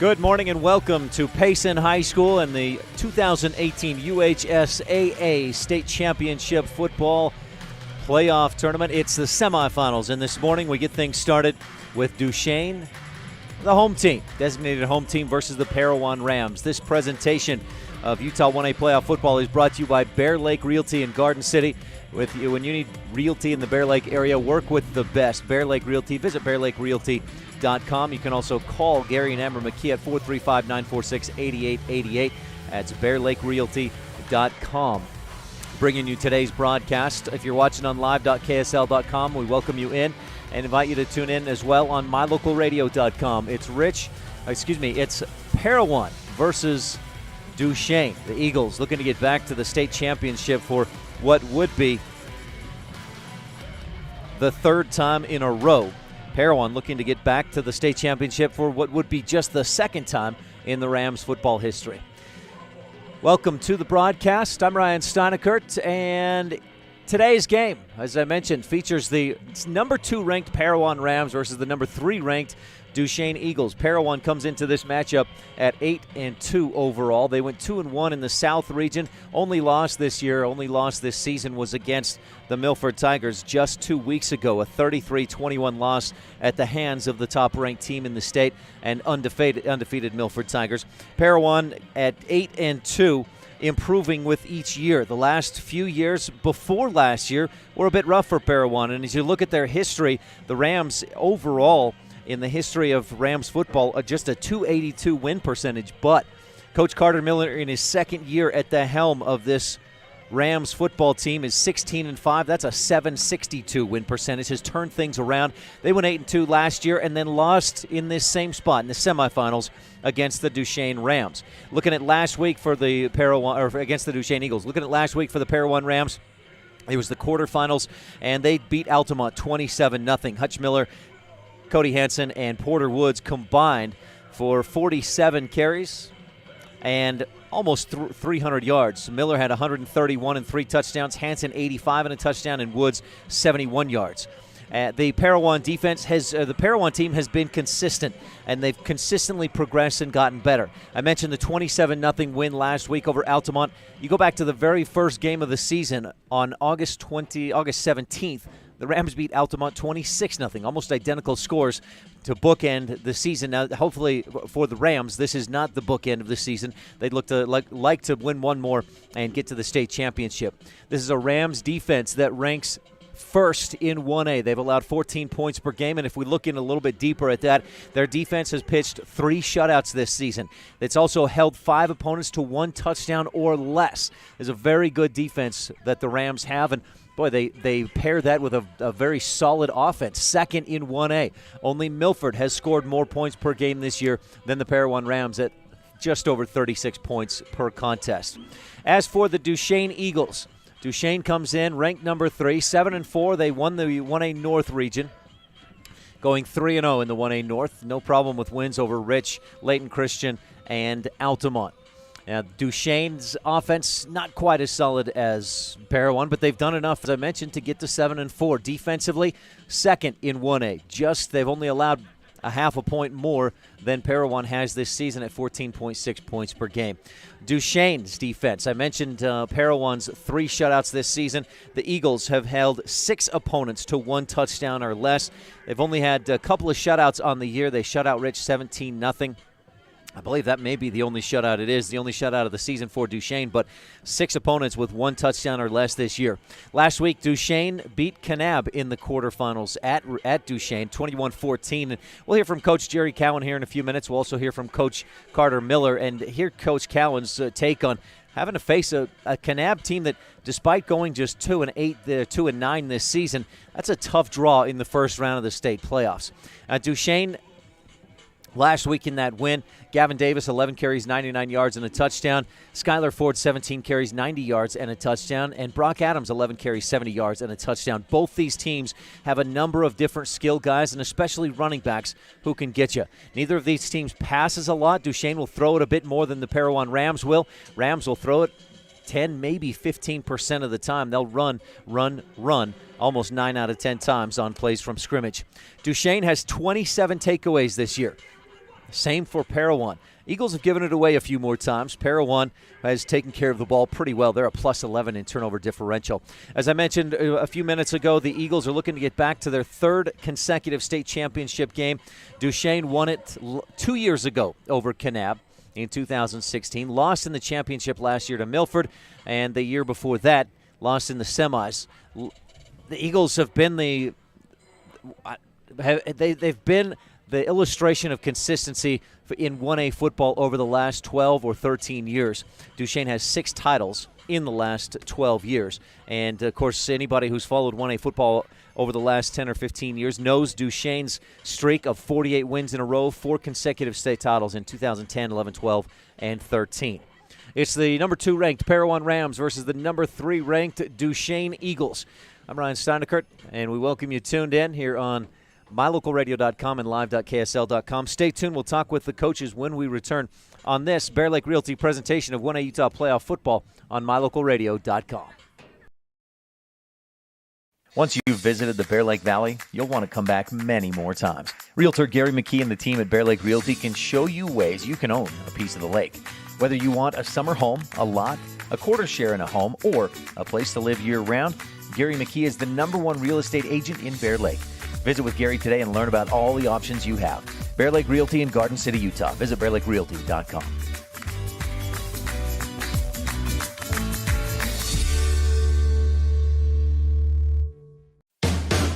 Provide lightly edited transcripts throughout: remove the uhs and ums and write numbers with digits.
Good morning and welcome to Payson High School and the 2018 UHSAA State Championship Football Playoff Tournament. It's the semifinals, and this morning we get things started with Duchesne, the home team, designated home team versus the Parowan Rams. This presentation of Utah 1A Playoff Football is brought to you by Bear Lake Realty in Garden City. With you, when you need realty in the Bear Lake area, work with the best. Bear Lake Realty. Visit bearlakerealty.com. You can also call Gary and Amber McKee at 435-946-8888. That's bearlakerealty.com. Bringing you today's broadcast. If you're watching on live.ksl.com, we welcome you in and invite you to tune in as well on mylocalradio.com. It's Parowan versus Duchesne. The Eagles looking to get back to the state championship for what would be the third time in a row. Parowan looking to get back to the state championship for what would be just the second time in the Rams football history. Welcome to the broadcast. I'm Ryan Steinekert, and today's game, as I mentioned, features the number 2 ranked Parowan Rams versus the number 3 ranked Duchesne Eagles. Parowan comes into this matchup at 8-2 overall. They went 2-1 in the South region. Only loss this season was against the Milford Tigers just 2 weeks ago, a 33-21 loss at the hands of the top-ranked team in the state and undefeated Milford Tigers. Parowan at 8-2. Improving with each year. The last few years before last year were a bit rough for Parowan, and as you look at their history, the Rams overall in the history of Rams football, just a .282 win percentage. But Coach Carter Miller, in his second year at the helm of this Rams football team, is 16-5. That's a .762 win percentage. Has turned things around. They went 8-2 last year and then lost in this same spot in the semifinals against the Duchesne Rams. Looking at last week for the against the Duchesne Eagles. Looking at last week for the Parowan Rams, it was the quarterfinals, and they beat Altamont 27-0. Hutch Miller, Cody Hansen, and Porter Woods combined for 47 carries and almost 300 yards. Miller had 131 and 3 touchdowns, Hansen 85 and a touchdown, and Woods 71 yards. The Parowan defense the Parowan team has been consistent, and they've consistently progressed and gotten better. I mentioned the 27-0 win last week over Altamont. You go back to the very first game of the season on August 17th. The Rams beat Altamont 26-0, almost identical scores to bookend the season. Now, hopefully for the Rams, this is not the bookend of the season. They'd look to like to win one more and get to the state championship. This is a Rams defense that ranks first in 1A. They've allowed 14 points per game, and if we look in a little bit deeper at that, their defense has pitched 3 shutouts this season. It's also held 5 opponents to 1 touchdown or less. There's a very good defense that the Rams have, and boy, they pair that with a very solid offense, second in 1A. Only Milford has scored more points per game this year than the Parowan Rams at just over 36 points per contest. As for the Duchesne Eagles, Duchesne comes in ranked number 3, 7-4. They won the 1A North region, going 3-0 in the 1A North. No problem with wins over Rich, Layton Christian, and Altamont. Duchesne's offense not quite as solid as Parowan, but they've done enough, as I mentioned, to get to 7-4. Defensively, second in 1A. They've only allowed a half a point more than Parowan has this season at 14.6 points per game. Duchesne's defense, I mentioned Parowan's 3 shutouts this season. The Eagles have held 6 opponents to 1 touchdown or less. They've only had a couple of shutouts on the year. They shut out Rich 17-0. I believe that may be the only shutout it is, the only shutout of the season for Duchesne, but 6 opponents with 1 touchdown or less this year. Last week, Duchesne beat Kanab in the quarterfinals at Duchesne, 21-14. And we'll hear from Coach Jerry Cowan here in a few minutes. We'll also hear from Coach Carter Miller and hear Coach Cowan's take on having to face a Kanab team that, despite going just 2-8, 2-9 this season, that's a tough draw in the first round of the state playoffs. Duchesne, last week in that win, Gavin Davis, 11 carries, 99 yards, and a touchdown. Skylar Ford, 17 carries, 90 yards, and a touchdown. And Brock Adams, 11 carries, 70 yards, and a touchdown. Both these teams have a number of different skill guys, and especially running backs who can get you. Neither of these teams passes a lot. Duchesne will throw it a bit more than the Parowan Rams will. Rams will throw it 10, maybe 15% of the time. They'll run almost 9 out of 10 times on plays from scrimmage. Duchesne has 27 takeaways this year. Same for Parowan. Eagles have given it away a few more times. Parowan has taken care of the ball pretty well. They're a plus 11 in turnover differential. As I mentioned a few minutes ago, the Eagles are looking to get back to their third consecutive state championship game. Duchesne won it 2 years ago over Kanab in 2016. Lost in the championship last year to Milford, and the year before that, lost in the semis. The Eagles have been they've been the illustration of consistency in 1A football over the last 12 or 13 years. Duchesne has 6 titles in the last 12 years. And, of course, anybody who's followed 1A football over the last 10 or 15 years knows Duchesne's streak of 48 wins in a row, 4 consecutive state titles in 2010, 11, 12, and 13. It's the number 2 ranked Parowan Rams versus the number 3 ranked Duchesne Eagles. I'm Ryan Steinekert, and we welcome you tuned in here on mylocalradio.com and live.ksl.com. Stay tuned. We'll talk with the coaches when we return on this Bear Lake Realty presentation of 1A Utah playoff football on mylocalradio.com. Once you've visited the Bear Lake Valley, you'll want to come back many more times. Realtor Gary McKee and the team at Bear Lake Realty can show you ways you can own a piece of the lake. Whether you want a summer home, a lot, a quarter share in a home, or a place to live year-round, Gary McKee is the #1 real estate agent in Bear Lake. Visit with Gary today and learn about all the options you have. Bear Lake Realty in Garden City, Utah. Visit bearlakerealty.com.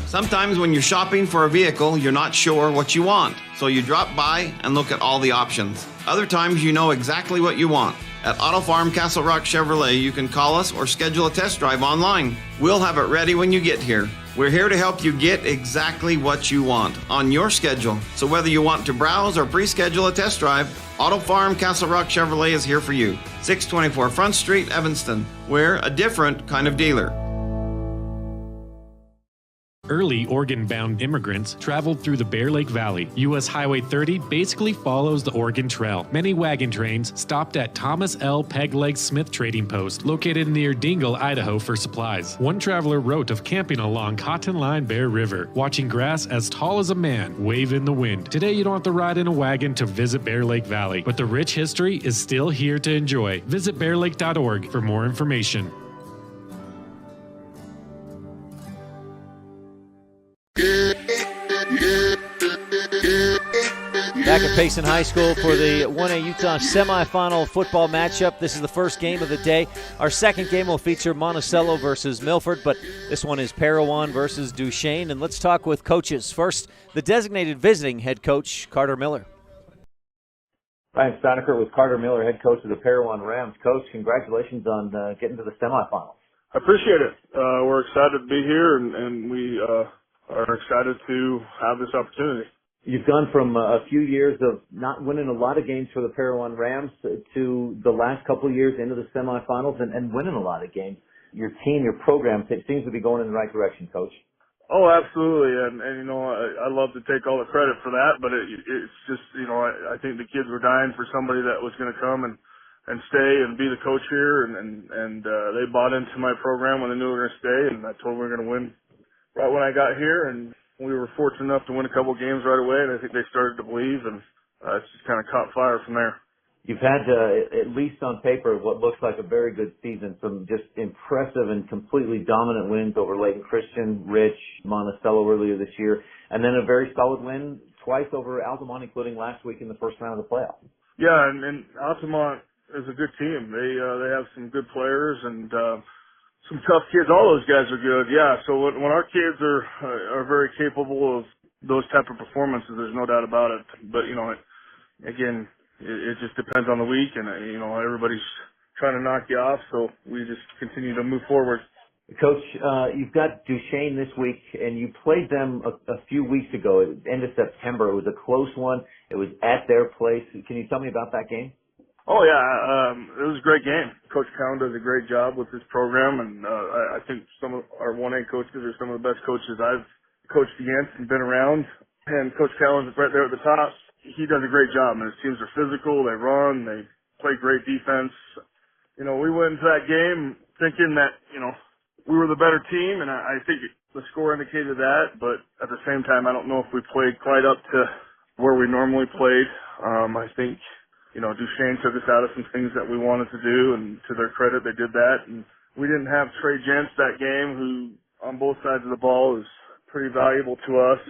Sometimes when you're shopping for a vehicle, you're not sure what you want, so you drop by and look at all the options. Other times you know exactly what you want. At Auto Farm Castle Rock Chevrolet, you can call us or schedule a test drive online. We'll have it ready when you get here. We're here to help you get exactly what you want on your schedule. So whether you want to browse or pre-schedule a test drive, Auto Farm Castle Rock Chevrolet is here for you. 624 Front Street, Evanston. We're a different kind of dealer. Early Oregon-bound immigrants traveled through the Bear Lake Valley. U.S. Highway 30 basically follows the Oregon Trail. Many wagon trains stopped at Thomas L. Pegleg Smith Trading Post, located near Dingle, Idaho, for supplies. One traveler wrote of camping along Cotton Line Bear River, watching grass as tall as a man wave in the wind. Today, you don't have to ride in a wagon to visit Bear Lake Valley, but the rich history is still here to enjoy. Visit bearlake.org for more information. Back at Payson High School for the 1A Utah semifinal football matchup. This is the first game of the day. Our second game will feature Monticello versus Milford, but this one is Parowan versus Duchesne. And let's talk with coaches. First, the designated visiting head coach, Carter Miller. Ryan Steinekert with Carter Miller, head coach of the Parowan Rams. Coach, congratulations on getting to the semifinals. I appreciate it. We're excited to be here, and we are excited to have this opportunity. You've gone from a few years of not winning a lot of games for the Parowan Rams to the last couple of years into the semifinals and winning a lot of games. Your team, your program seems to be going in the right direction, Coach. Oh, absolutely, and you know, I love to take all the credit for that, but it's just, you know, I think the kids were dying for somebody that was going to come and stay and be the coach here, and they bought into my program when they knew we were going to stay, and I told them we were going to win right when I got here, and we were fortunate enough to win a couple of games right away, and I think they started to believe, and it's just kind of caught fire from there. You've had, at least on paper, what looks like a very good season, some just impressive and completely dominant wins over Layton Christian, Rich, Monticello earlier this year, and then a very solid win twice over Altamont, including last week in the first round of the playoffs. Yeah, and Altamont is a good team. They have some good players and some tough kids. All those guys are good. Yeah. So when our kids are very capable of those type of performances, there's no doubt about it. But you know, again, it just depends on the week, and you know, everybody's trying to knock you off. So we just continue to move forward. Coach, you've got Duchesne this week, and you played them a few weeks ago, at the end of September. It was a close one. It was at their place. Can you tell me about that game? Oh yeah, it was a great game. Coach Cowan does a great job with his program, and I think some of our 1A coaches are some of the best coaches I've coached against and been around. And Coach Cowan's right there at the top. He does a great job, and his teams are physical. They run. They play great defense. You know, we went into that game thinking that, you know, we were the better team, and I think the score indicated that. But at the same time, I don't know if we played quite up to where we normally played. I think, Duchesne took us out of some things that we wanted to do, and to their credit, they did that. And we didn't have Trey Gents that game, who on both sides of the ball is pretty valuable to us.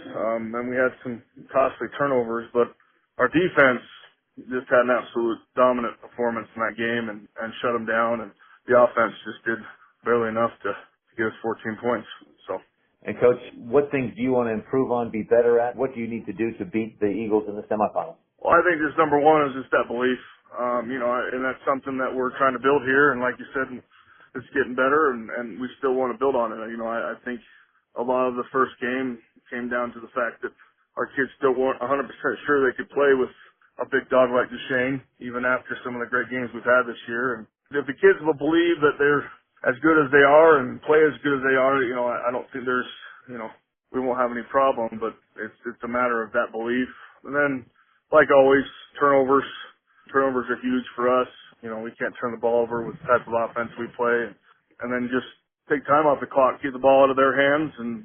And we had some costly turnovers, but our defense just had an absolute dominant performance in that game and shut them down. And the offense just did barely enough to get us 14 points. So. And Coach, what things do you want to improve on, be better at? What do you need to do to beat the Eagles in the semifinals? Well, I think just number one is just that belief, and that's something that we're trying to build here. And like you said, it's getting better, and we still want to build on it. I think a lot of the first game came down to the fact that our kids still weren't 100% sure they could play with a big dog like Duchesne, even after some of the great games we've had this year. And if the kids will believe that they're as good as they are and play as good as they are, I don't think there's, we won't have any problem, but it's a matter of that belief. And then, like always, turnovers are huge for us. We can't turn the ball over with the type of offense we play. And then just take time off the clock, keep the ball out of their hands, and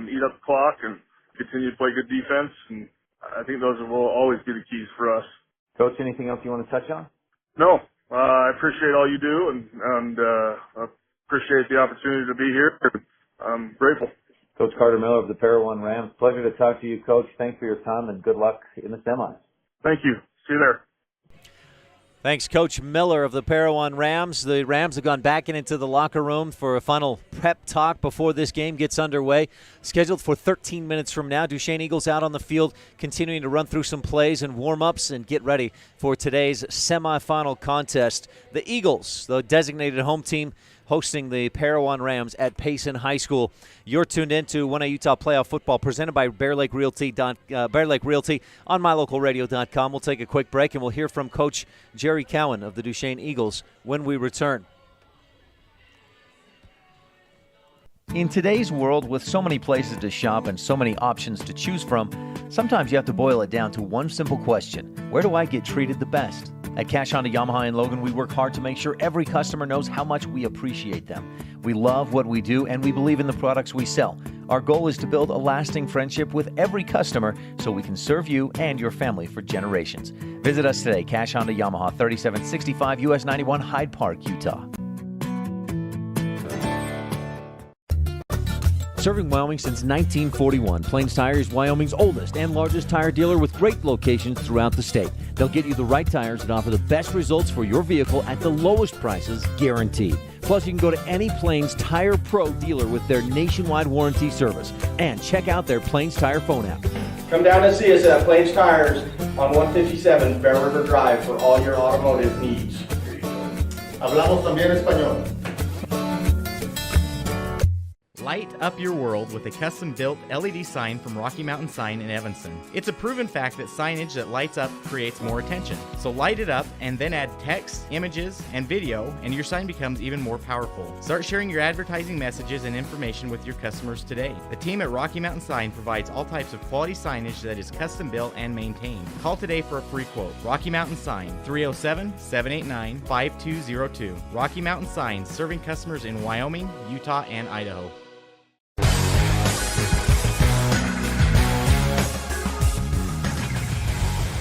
eat up the clock and continue to play good defense. And I think those will always be the keys for us. Coach, anything else you want to touch on? No. I appreciate all you do, and appreciate the opportunity to be here. I'm grateful. Coach Carter Miller of the Parowan Rams. Pleasure to talk to you, Coach. Thanks for your time, and good luck in the semis. Thank you. See you there. Thanks, Coach Miller of the Parowan Rams. The Rams have gone back into the locker room for a final prep talk before this game gets underway. Scheduled for 13 minutes from now. Duchesne Eagles out on the field, continuing to run through some plays and warm-ups and get ready for today's semifinal contest. The Eagles, the designated home team, hosting the Parowan Rams at Payson High School. You're tuned in to WATCHit Utah Playoff Football presented by Bear Lake Realty on mylocalradio.com. We'll take a quick break, and we'll hear from Coach Jerry Cowan of the Duchesne Eagles when we return. In today's world, with so many places to shop and so many options to choose from, sometimes you have to boil it down to one simple question: where do I get treated the best? At Cash Honda Yamaha in Logan, we work hard to make sure every customer knows how much we appreciate them. We love what we do, and we believe in the products we sell. Our goal is to build a lasting friendship with every customer so we can serve you and your family for generations. Visit us today, Cash Honda Yamaha, 3765 US 91, Hyde Park, Utah. Serving Wyoming since 1941, Plains Tire is Wyoming's oldest and largest tire dealer with great locations throughout the state. They'll get you the right tires that offer the best results for your vehicle at the lowest prices, guaranteed. Plus, you can go to any Plains Tire Pro dealer with their nationwide warranty service. And check out their Plains Tire phone app. Come down and see us at Plains Tires on 157 Bear River Drive for all your automotive needs. Hablamos también español. Light up your world with a custom-built LED sign from Rocky Mountain Sign in Evanston. It's a proven fact that signage that lights up creates more attention. So light it up and then add text, images, and video, and your sign becomes even more powerful. Start sharing your advertising messages and information with your customers today. The team at Rocky Mountain Sign provides all types of quality signage that is custom-built and maintained. Call today for a free quote. Rocky Mountain Sign, 307-789-5202. Rocky Mountain Sign, serving customers in Wyoming, Utah, and Idaho.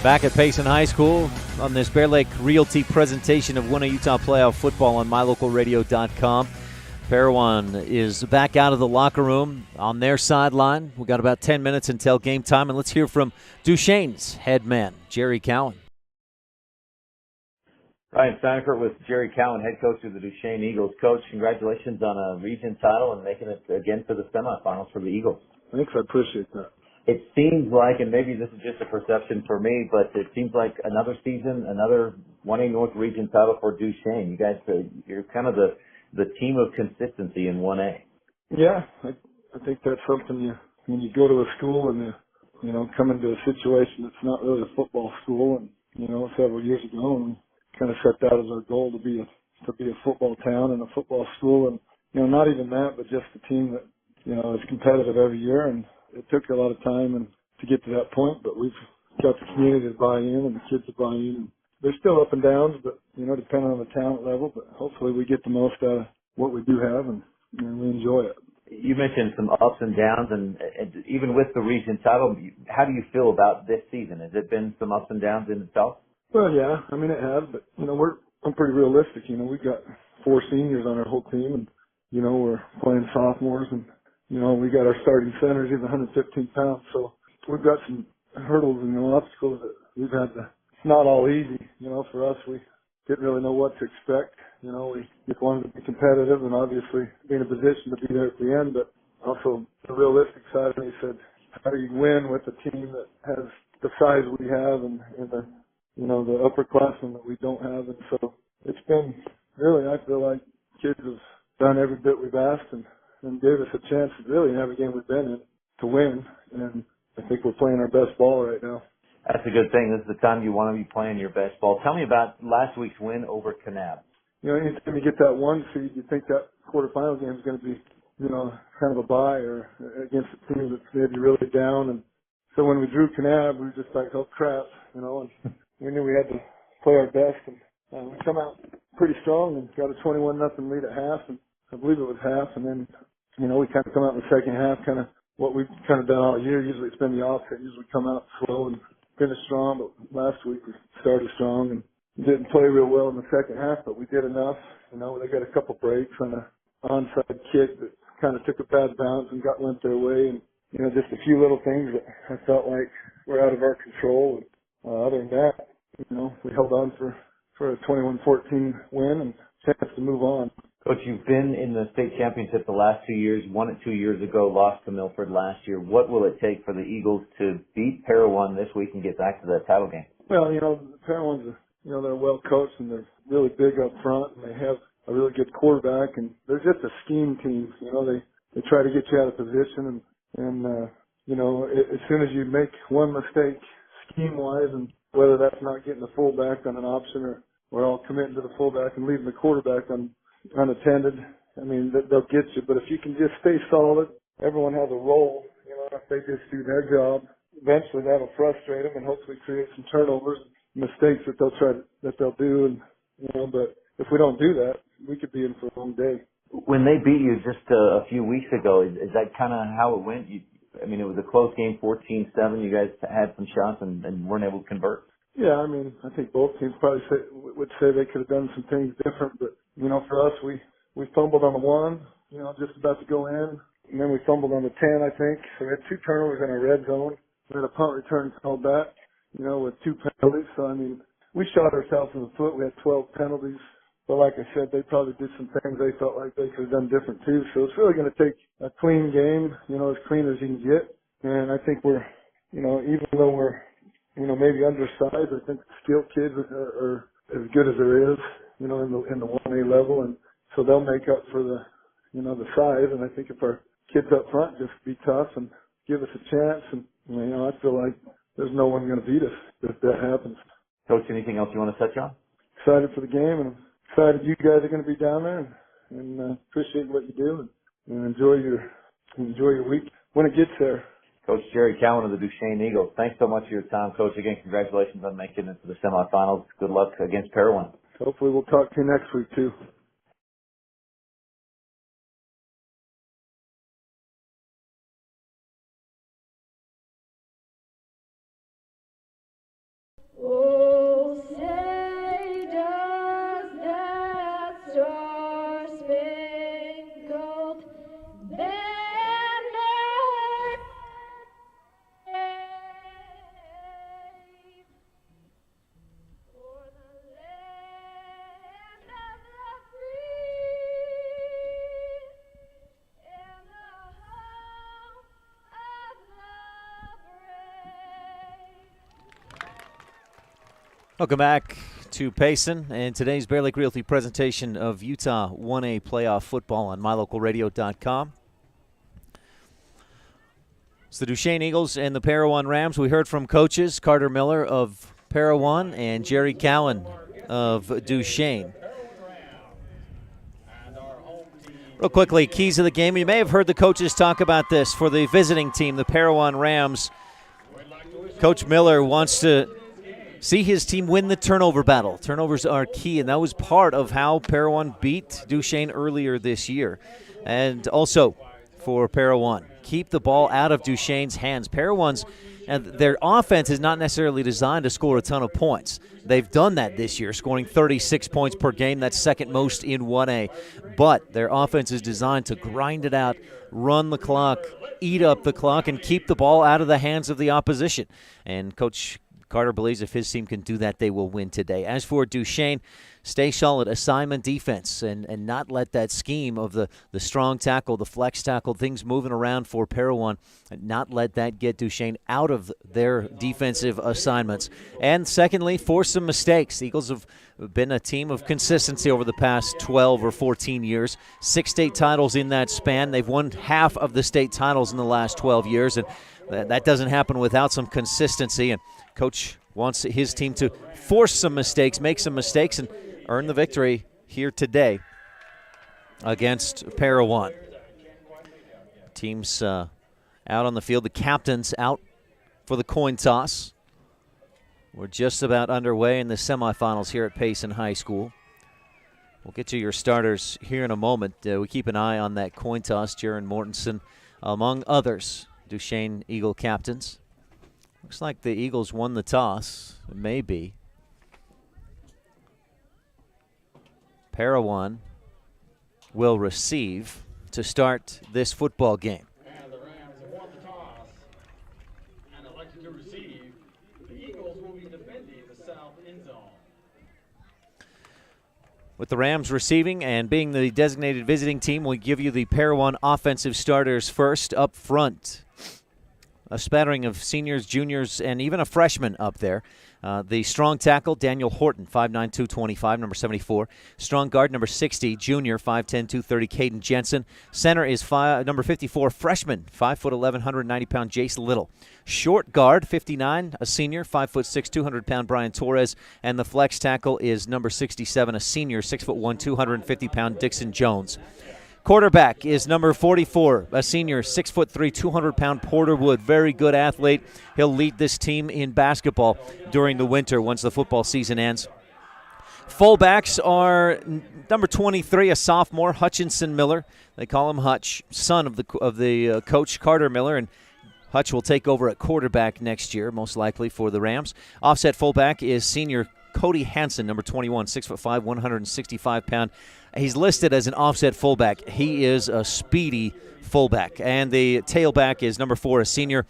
Back at Payson High School on this Bear Lake Realty presentation of WATCHit Utah Playoff Football on mylocalradio.com. Parowan is back out of the locker room on their sideline. We've got about 10 minutes until game time, and let's hear from Duchesne's head man, Jerry Cowan. Ryan Steinfurt with Jerry Cowan, head coach of the Duchesne Eagles. Coach, congratulations on a region title and making it again for the semifinals for the Eagles. Thanks, I appreciate that. It seems like, and maybe this is just a perception for me, but it seems like another season, another 1A North region title for Duchesne. You guys, you're kind of the team of consistency in 1A. Yeah, I think that's something when you go to a school and you come into a situation that's not really a football school, and several years ago, and we kind of set that as our goal to be a football town and a football school, and not even that, but just a team that is competitive every year. And it took a lot of time to get to that point, but we've got the community to buy in and the kids to buy in. And there's still up and downs, but depending on the talent level. But hopefully we get the most out of what we do have, and we enjoy it. You mentioned some ups and downs, and even with the region title, how do you feel about this season? Has it been some ups and downs in itself? Well, yeah, I mean it has, but I'm pretty realistic. We've got 4 seniors on our whole team, and we're playing sophomores, and we got our starting center. He's 115 pounds, so we've got some hurdles and obstacles that we've had to. It's not all easy, for us. We didn't really know what to expect. We just wanted to be competitive and obviously be in a position to be there at the end, but also the realistic side of me said, how do you win with a team that has the size we have and the, the upperclassmen that we don't have? And so it's been really, I feel like kids have done every bit we've asked and gave us a chance really in every game we've been in to win. And I think we're playing our best ball right now. That's a good thing. This is the time you want to be playing your best ball. Tell me about last week's win over Kanab. Anytime you get that 1 seed, you think that quarterfinal game is going to be, kind of a bye or against a team that's maybe really down. And so when we drew Kanab, we were just like, oh crap, and we knew we had to play our best. And we come out pretty strong and got a 21-0 lead at half, and I believe it was half. And then, we kind of come out in the second half, kind of what we've kind of done all year. Usually it's been the opposite. Usually come out slow and finish strong, but last week we started strong and didn't play real well in the second half, but we did enough. They got a couple breaks on an onside kick that kind of took a bad bounce and got lent their way, and just a few little things that I felt like were out of our control. And other than that, we held on for a 21-14 win and chance to move on. Coach, you've been in the state championship the last 2 years, won it 2 years ago, lost to Milford last year. What will it take for the Eagles to beat Parowan this week and get back to that title game? Well, Parowan's they're well coached and they're really big up front, and they have a really good quarterback, and they're just a scheme team. They try to get you out of position, and as soon as you make one mistake scheme wise, and whether that's not getting the fullback on an option or all committing to the fullback and leaving the quarterback unattended, they'll get you. But if you can just stay solid, everyone has a role. If they just do their job, eventually that'll frustrate them and hopefully create some turnovers, mistakes that they'll do, and but if we don't do that, we could be in for a long day. When they beat you just a few weeks ago, is that kind of how it went? It was a close game, 14-7. You guys had some shots and weren't able to convert. Yeah, I think both teams probably would say they could have done some things different, but for us, we fumbled on the 1, just about to go in, and then we fumbled on the 10, I think. So we had 2 turnovers in our red zone. We had a punt return called back, with 2 penalties. So, we shot ourselves in the foot. We had 12 penalties. But like I said, they probably did some things they felt like they could have done different too. So it's really going to take a clean game, as clean as you can get. And I think we're, even though we're, maybe undersized, I think the skilled kids are as good as there is, in the 1A level. And so they'll make up for the, the size. And I think if our kids up front just be tough and give us a chance, and, I feel like there's no one going to beat us if that happens. Coach, anything else you want to touch on? Excited for the game, and excited you guys are going to be down there, and appreciate what you do, and enjoy your week when it gets there. Coach Jerry Cowan of the Duchesne Eagles, thanks so much for your time, Coach. Again, congratulations on making it to the semifinals. Good luck against Parowan. Hopefully we'll talk to you next week, too. Welcome back to Payson and today's Bear Lake Realty presentation of Utah 1A playoff football on mylocalradio.com. It's the Duchesne Eagles and the Parowan Rams. We heard from coaches Carter Miller of Parowan and Jerry Cowan of Duchesne. Real quickly, keys of the game. You may have heard the coaches talk about this for the visiting team, the Parowan Rams. Coach Miller wants to see his team win the turnover battle. Turnovers are key, and that was part of how Parowan beat Duchesne earlier this year. And also, for Parowan. Keep the ball out of Duchesne's hands. Parowan's and their offense is not necessarily designed to score a ton of points. They've done that this year, scoring 36 points per game. That's second most in 1A. But their offense is designed to grind it out, run the clock, eat up the clock, and keep the ball out of the hands of the opposition. And Coach Carter believes if his team can do that, they will win today. As for Duchesne, stay solid assignment defense and not let that scheme of the strong tackle, the flex tackle, things moving around for Parowan, and not let that get Duchesne out of their defensive assignments. And secondly, force some mistakes. The Eagles have been a team of consistency over the past 12 or 14 years. 6 state titles in that span. They've won half of the state titles in the last 12 years, and that doesn't happen without some consistency. And Coach wants his team to force some mistakes, make some mistakes, and earn the victory here today against Parowan. Teams out on the field. The captains out for the coin toss. We're just about underway in the semifinals here at Payson High School. We'll get to your starters here in a moment. We keep an eye on that coin toss. Jaron Mortensen, among others, Duchesne Eagle captains. Looks like the Eagles won the toss. It may be. Parowan will receive to start this football game. And the Rams have won the toss and elected to receive. The Eagles will be defending the south end zone. With the Rams receiving and being the designated visiting team, we'll give you the Parowan offensive starters first up front. A spattering of seniors, juniors, and even a freshman up there. The strong tackle, Daniel Horton, 5'9", 225, number 74. Strong guard, number 60, junior, 5'10", 230, Caden Jensen. Center is number 54, freshman, 5'11", 190-pound Jace Little. Short guard, 59, a senior, 5'6", 200-pound Brian Torres. And the flex tackle is number 67, a senior, 6'1", 250-pound Dixon Jones. Quarterback is number 44, a senior, 6'3", 200-pound Porter Wood. Very good athlete. He'll lead this team in basketball during the winter once the football season ends. Fullbacks are number 23, a sophomore, Hutchinson Miller. They call him Hutch, son of the coach Carter Miller, and Hutch will take over at quarterback next year, most likely for the Rams. Offset fullback is senior Cody Hansen, number 21, 6'5", 165-pound. He's listed as an offset fullback. He is a speedy fullback. And the tailback is number 4, a senior,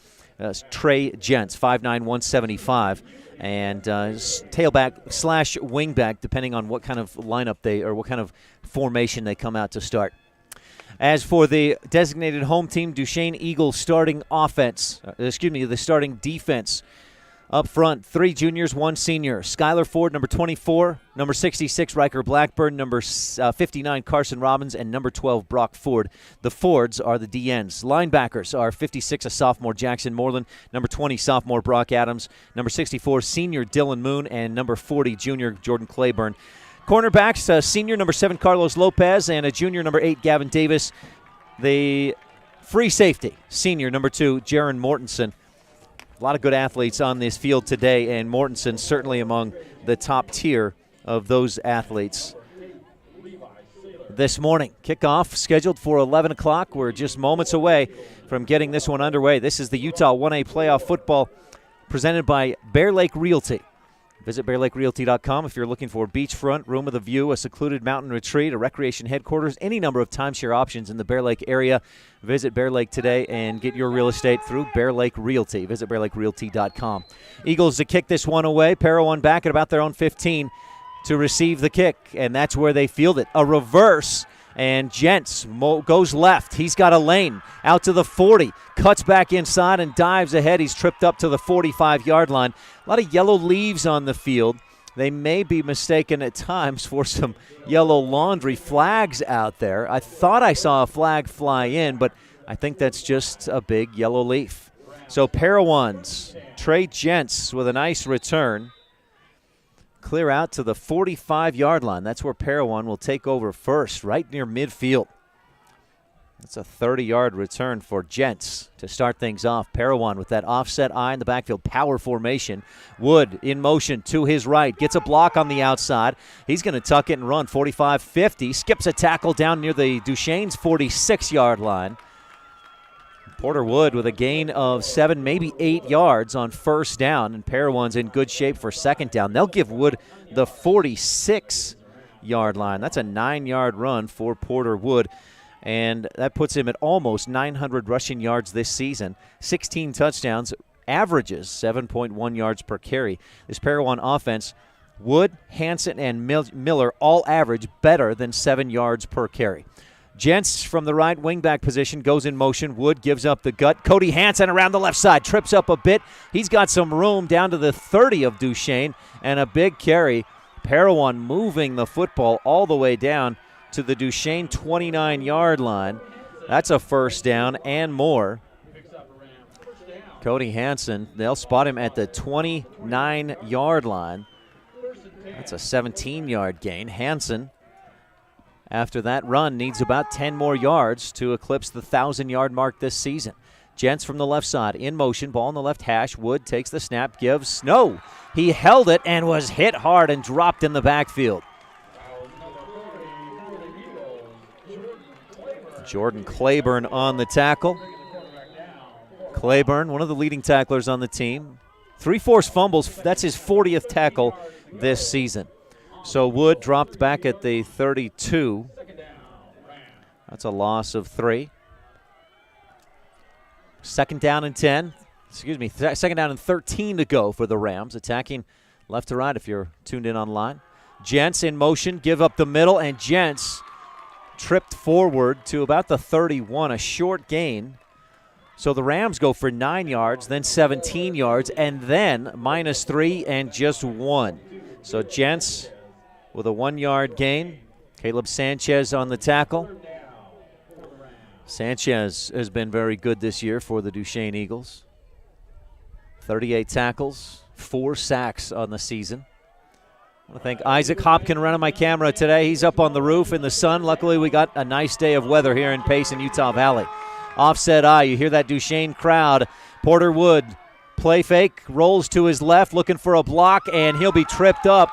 Trey Gents, 5'9", 175. And tailback / wingback, depending on what kind of lineup what kind of formation they come out to start. As for the designated home team, Duchesne Eagles starting the starting defense. Up front, 3 juniors, 1 senior. Skylar Ford, number 24. Number 66, Riker Blackburn. Number 59, Carson Robbins. And number 12, Brock Ford. The Fords are the DNs. Linebackers are 56, a sophomore, Jackson Moreland. Number 20, sophomore, Brock Adams. Number 64, senior, Dylan Moon. And number 40, junior, Jordan Claiborne. Cornerbacks, senior, number 7, Carlos Lopez. And a junior, number 8, Gavin Davis. The free safety, senior, number 2, Jaron Mortensen. A lot of good athletes on this field today, and Mortensen certainly among the top tier of those athletes. This morning, kickoff scheduled for 11 o'clock. We're just moments away from getting this one underway. This is the Utah 1A Playoff Football presented by Bear Lake Realty. Visit BearLakeRealty.com if you're looking for beachfront, room with a view, a secluded mountain retreat, a recreation headquarters, any number of timeshare options in the Bear Lake area. Visit Bear Lake today and get your real estate through Bear Lake Realty. Visit BearLakeRealty.com. Eagles to kick this one away. Parowan back at about their own 15 to receive the kick, and that's where they field it. A reverse, and Gents goes left. He's got a lane out to the 40, cuts back inside and dives ahead. He's tripped up to the 45-yard line. A lot of yellow leaves on the field. They may be mistaken at times for some yellow laundry flags out there. I thought I saw a flag fly in, but I think that's just a big yellow leaf. So Parowan's Trey Gents with a nice return. Clear out to the 45-yard line. That's where Parowan will take over first, right near midfield. That's a 30-yard return for Gents to start things off. Parowan with that offset eye in the backfield, power formation. Wood in motion to his right, gets a block on the outside. He's going to tuck it and run 45-50, skips a tackle down near the Duchesne's 46-yard line. Porter Wood with a gain of 7, maybe 8 yards on first down, and Parowan's in good shape for second down. They'll give Wood the 46-yard line. That's a 9-yard run for Porter Wood, and that puts him at almost 900 rushing yards this season. 16 touchdowns, averages 7.1 yards per carry. This Parowan offense, Wood, Hansen, and Miller all average better than 7 yards per carry. Gents from the right wingback position goes in motion. Wood gives up the gut. Cody Hansen around the left side, trips up a bit. He's got some room down to the 30 of Duchesne, and a big carry. Parowan moving the football all the way down to the Duchesne 29-yard line. That's a first down and more. Cody Hansen, they'll spot him at the 29-yard line. That's a 17-yard gain. Hansen, after that run, needs about 10 more yards to eclipse the 1,000-yard mark this season. Gents from the left side, in motion, ball on the left hash. Wood takes the snap, gives. No, he held it and was hit hard and dropped in the backfield. Jordan Claiborne on the tackle. Claiborne, one of the leading tacklers on the team. 3 forced fumbles, that's his 40th tackle this season. So Wood dropped back at the 32. That's a loss of 3. Second down and 10. Second down and 13 to go for the Rams. Attacking left to right if you're tuned in online. Gents in motion, give up the middle, and Gents tripped forward to about the 31, a short gain. So the Rams go for 9 yards, then 17 yards, and then -3 and just 1. So Gents with a 1-yard gain. Caleb Sanchez on the tackle. Sanchez has been very good this year for the Duchesne Eagles. 38 tackles, 4 sacks on the season. I want to thank Isaac Hopkin running my camera today. He's up on the roof in the sun. Luckily, we got a nice day of weather here in Payson, Utah Valley. Offset eye, you hear that Duchesne crowd. Porter Wood, play fake, rolls to his left, looking for a block, and he'll be tripped up.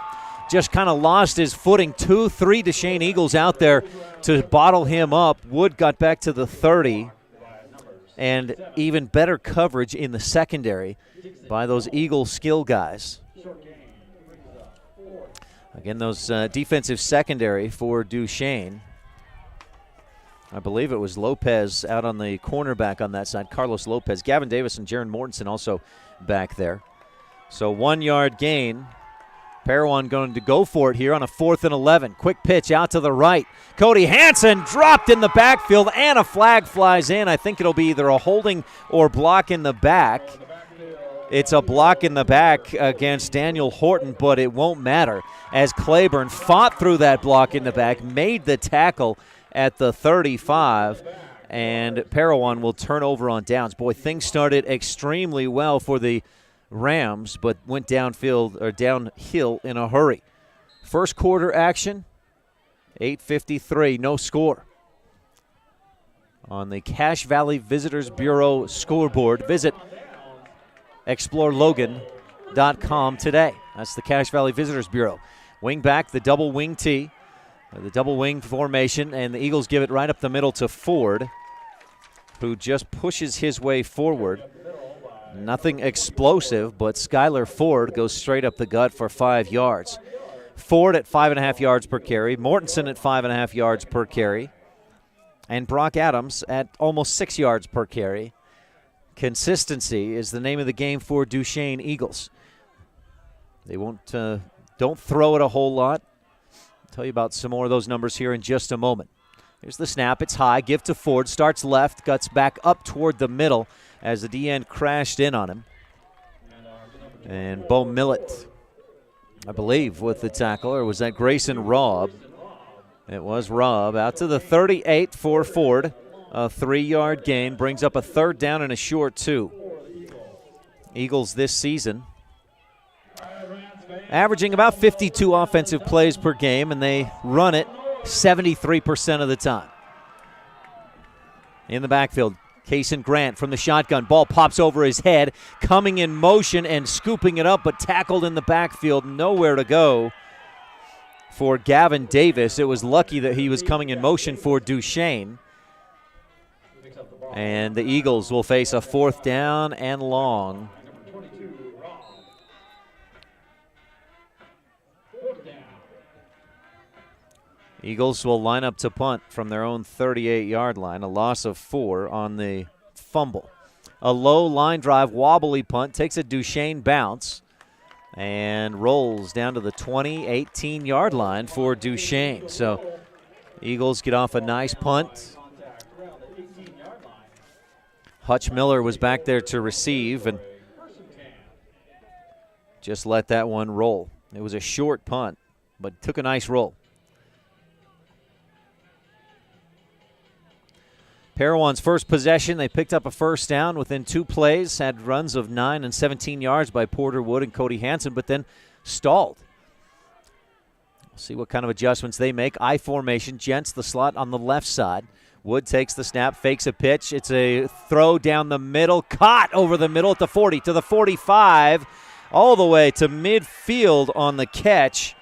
Just kind of lost his footing. 2-3 Duchesne Eagles out there to bottle him up. Wood got back to the 30, and even better coverage in the secondary by those Eagle skill guys. Again, those defensive secondary for Duchesne. I believe it was Lopez out on the cornerback on that side, Carlos Lopez. Gavin Davis and Jaron Mortensen also back there. So 1-yard gain. Parowan going to go for it here on a 4th and 11. Quick pitch out to the right. Cody Hansen dropped in the backfield, and a flag flies in. I think it'll be either a holding or block in the back. It's a block in the back against Daniel Horton, but it won't matter as Claiborne fought through that block in the back, made the tackle at the 35, and Parowan will turn over on downs. Boy, things started extremely well for the Rams, but went downhill in a hurry. First quarter action, 8:53, no score. On the Cache Valley Visitors Bureau scoreboard, visit explorelogan.com today. That's the Cache Valley Visitors Bureau. Wing back, the double wing T, the double wing formation, and the Eagles give it right up the middle to Ford, who just pushes his way forward. Nothing explosive, but Skylar Ford goes straight up the gut for 5 yards. Ford at 5.5 yards per carry, Mortensen at 5.5 yards per carry, and Brock Adams at almost 6 yards per carry. Consistency is the name of the game for Duchesne Eagles. They don't throw it a whole lot. I'll tell you about some more of those numbers here in just a moment. Here's the snap. It's high. Give to Ford. Starts left. Guts back up toward the middle as the DN crashed in on him. And Bo Millett, I believe, with the tackle. Or was that Grayson Robb? It was Robb. Out to the 38 for Ford. A 3-yard gain. Brings up a 3rd down and a short 2. Eagles this season averaging about 52 offensive plays per game, and they run it 73% of the time. In the backfield, Cason Grant from the shotgun. Ball pops over his head, coming in motion and scooping it up, but tackled in the backfield. Nowhere to go for Gavin Davis. It was lucky that he was coming in motion for Duchesne. And the Eagles will face a 4th down and long. Eagles will line up to punt from their own 38-yard line, a loss of 4 on the fumble. A low line drive, wobbly punt, takes a Duchesne bounce and rolls down to the 20, 18-yard line for Duchesne. So Eagles get off a nice punt. Hutch Miller was back there to receive and just let that one roll. It was a short punt, but took a nice roll. Parowan's first possession, they picked up a 1st down within 2 plays, had runs of 9 and 17 yards by Porter Wood and Cody Hansen, but then stalled. We'll see what kind of adjustments they make. I formation, Gents the slot on the left side. Wood takes the snap, fakes a pitch. It's a throw down the middle, caught over the middle at the 40, to the 45, all the way to midfield on the catch.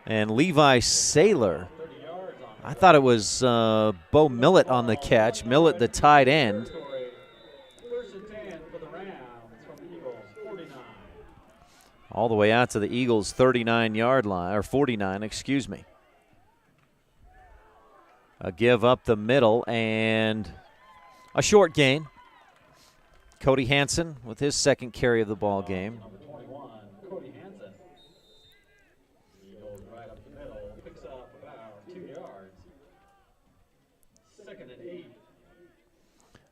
And Levi Saylor, I thought it was Bo Millett on the catch. Millett, the tight end. All the way out to the Eagles' 39-yard line, or 49, excuse me. A give up the middle and a short gain. Cody Hansen with his 2nd carry of the ball game.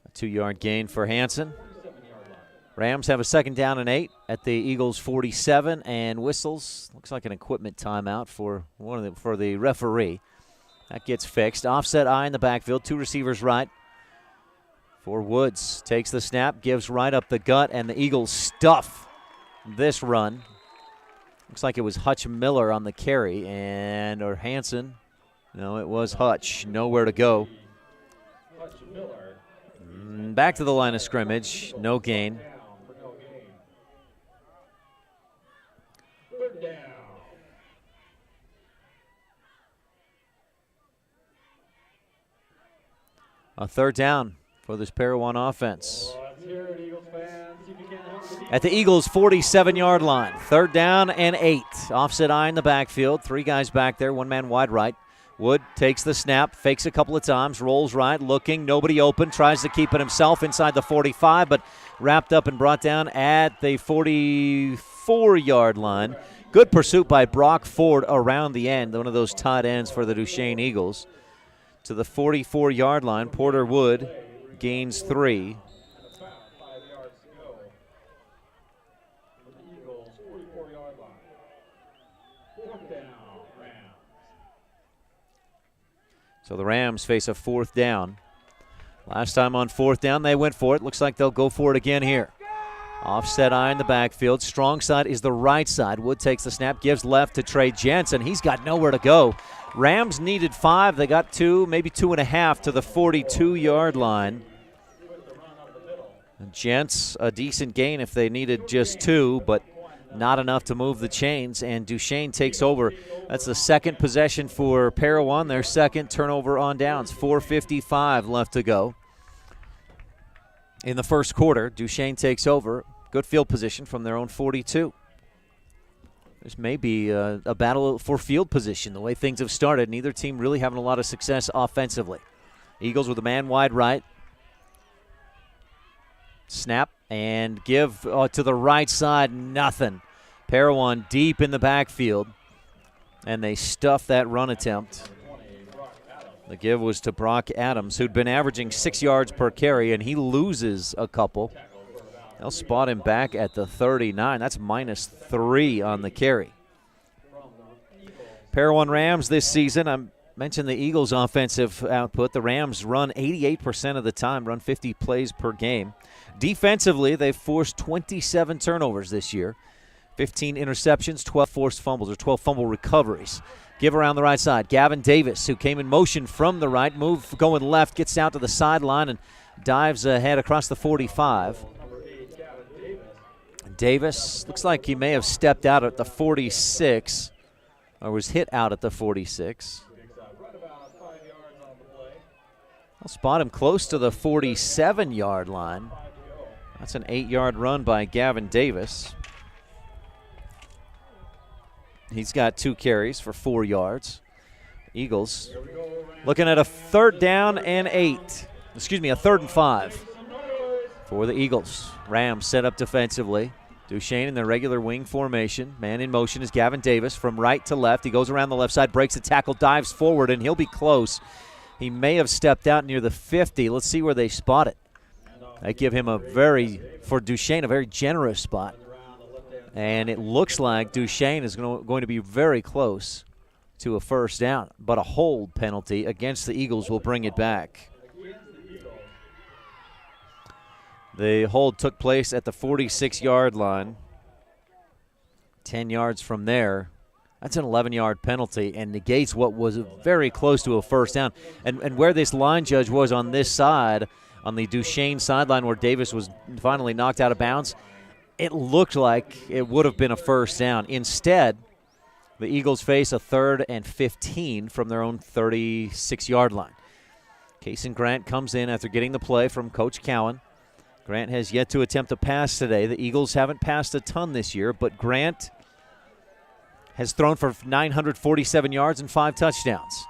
A 2-yard gain for Hansen. Rams have a 2nd down and 8 at the Eagles' 47 and whistles. Looks like an equipment timeout for the referee. That gets fixed. Offset I in the backfield. 2 receivers right. For Woods. Takes the snap, gives right up the gut, and the Eagles stuff this run. Looks like it was Hutch Miller on the carry, or Hansen. No, it was Hutch. Nowhere to go. Back to the line of scrimmage. No gain. A 3rd down for this Parowan offense. At the Eagles' 47-yard line, 3rd down and 8. Offset I in the backfield. 3 guys back there, 1 man wide right. Wood takes the snap, fakes a couple of times, rolls right, looking, nobody open, tries to keep it himself inside the 45, but wrapped up and brought down at the 44-yard line. Good pursuit by Brock Ford around the end, one of those tight ends for the Duchesne Eagles. To the 44-yard line, Porter Wood gains 3. So the Rams face a 4th down. Last time on 4th down, they went for it. Looks like they'll go for it again here. Offset I in the backfield. Strong side is the right side. Wood takes the snap, gives left to Trey Jensen. He's got nowhere to go. Rams needed 5. They got 2, maybe 2.5 to the 42-yard line. Gents, a decent gain if they needed just 2, but not enough to move the chains, and Duchesne takes over. That's the 2nd possession for Parowan, their 2nd turnover on downs. 4:55 left to go. In the 1st quarter, Duchesne takes over. Good field position from their own 42. This may be a battle for field position, the way things have started. Neither team really having a lot of success offensively. Eagles with a man wide right. Snap and give to the right side, nothing. Parowan deep in the backfield, and they stuff that run attempt. The give was to Brock Adams, who'd been averaging 6 yards per carry, and he loses a couple. They'll spot him back at the 39. That's -3 on the carry. Parowan Rams this season, I mentioned the Eagles' offensive output. The Rams run 88% of the time, run 50 plays per game. Defensively, they've forced 27 turnovers this year. 15 interceptions, 12 forced fumbles, or 12 fumble recoveries. Give around the right side. Gavin Davis, who came in motion from the right, move going left, gets out to the sideline and dives ahead across the 45. Davis looks like he may have stepped out at the 46 or was hit out at the 46. I'll spot him close to the 47-yard line. That's an 8-yard run by Gavin Davis. He's got 2 carries for 4 yards. Eagles looking at a 3rd down and 8. Excuse me, a 3rd and 5 for the Eagles. Rams set up defensively. Duchesne in their regular wing formation. Man in motion is Gavin Davis from right to left. He goes around the left side, breaks a tackle, dives forward, and he'll be close. He may have stepped out near the 50. Let's see where they spot it. They give him for Duchesne, a very generous spot. And it looks like Duchesne is going to be very close to a 1st down. But a hold penalty against the Eagles will bring it back. The hold took place at the 46-yard line. 10 yards from there. That's an 11-yard penalty and negates what was very close to a 1st down. And where this line judge was on this side, on the Duchesne sideline where Davis was finally knocked out of bounds, it looked like it would have been a 1st down. Instead, the Eagles face a 3rd and 15 from their own 36-yard line. Kason Grant comes in after getting the play from Coach Cowan. Grant has yet to attempt a pass today. The Eagles haven't passed a ton this year, but Grant has thrown for 947 yards and 5 touchdowns.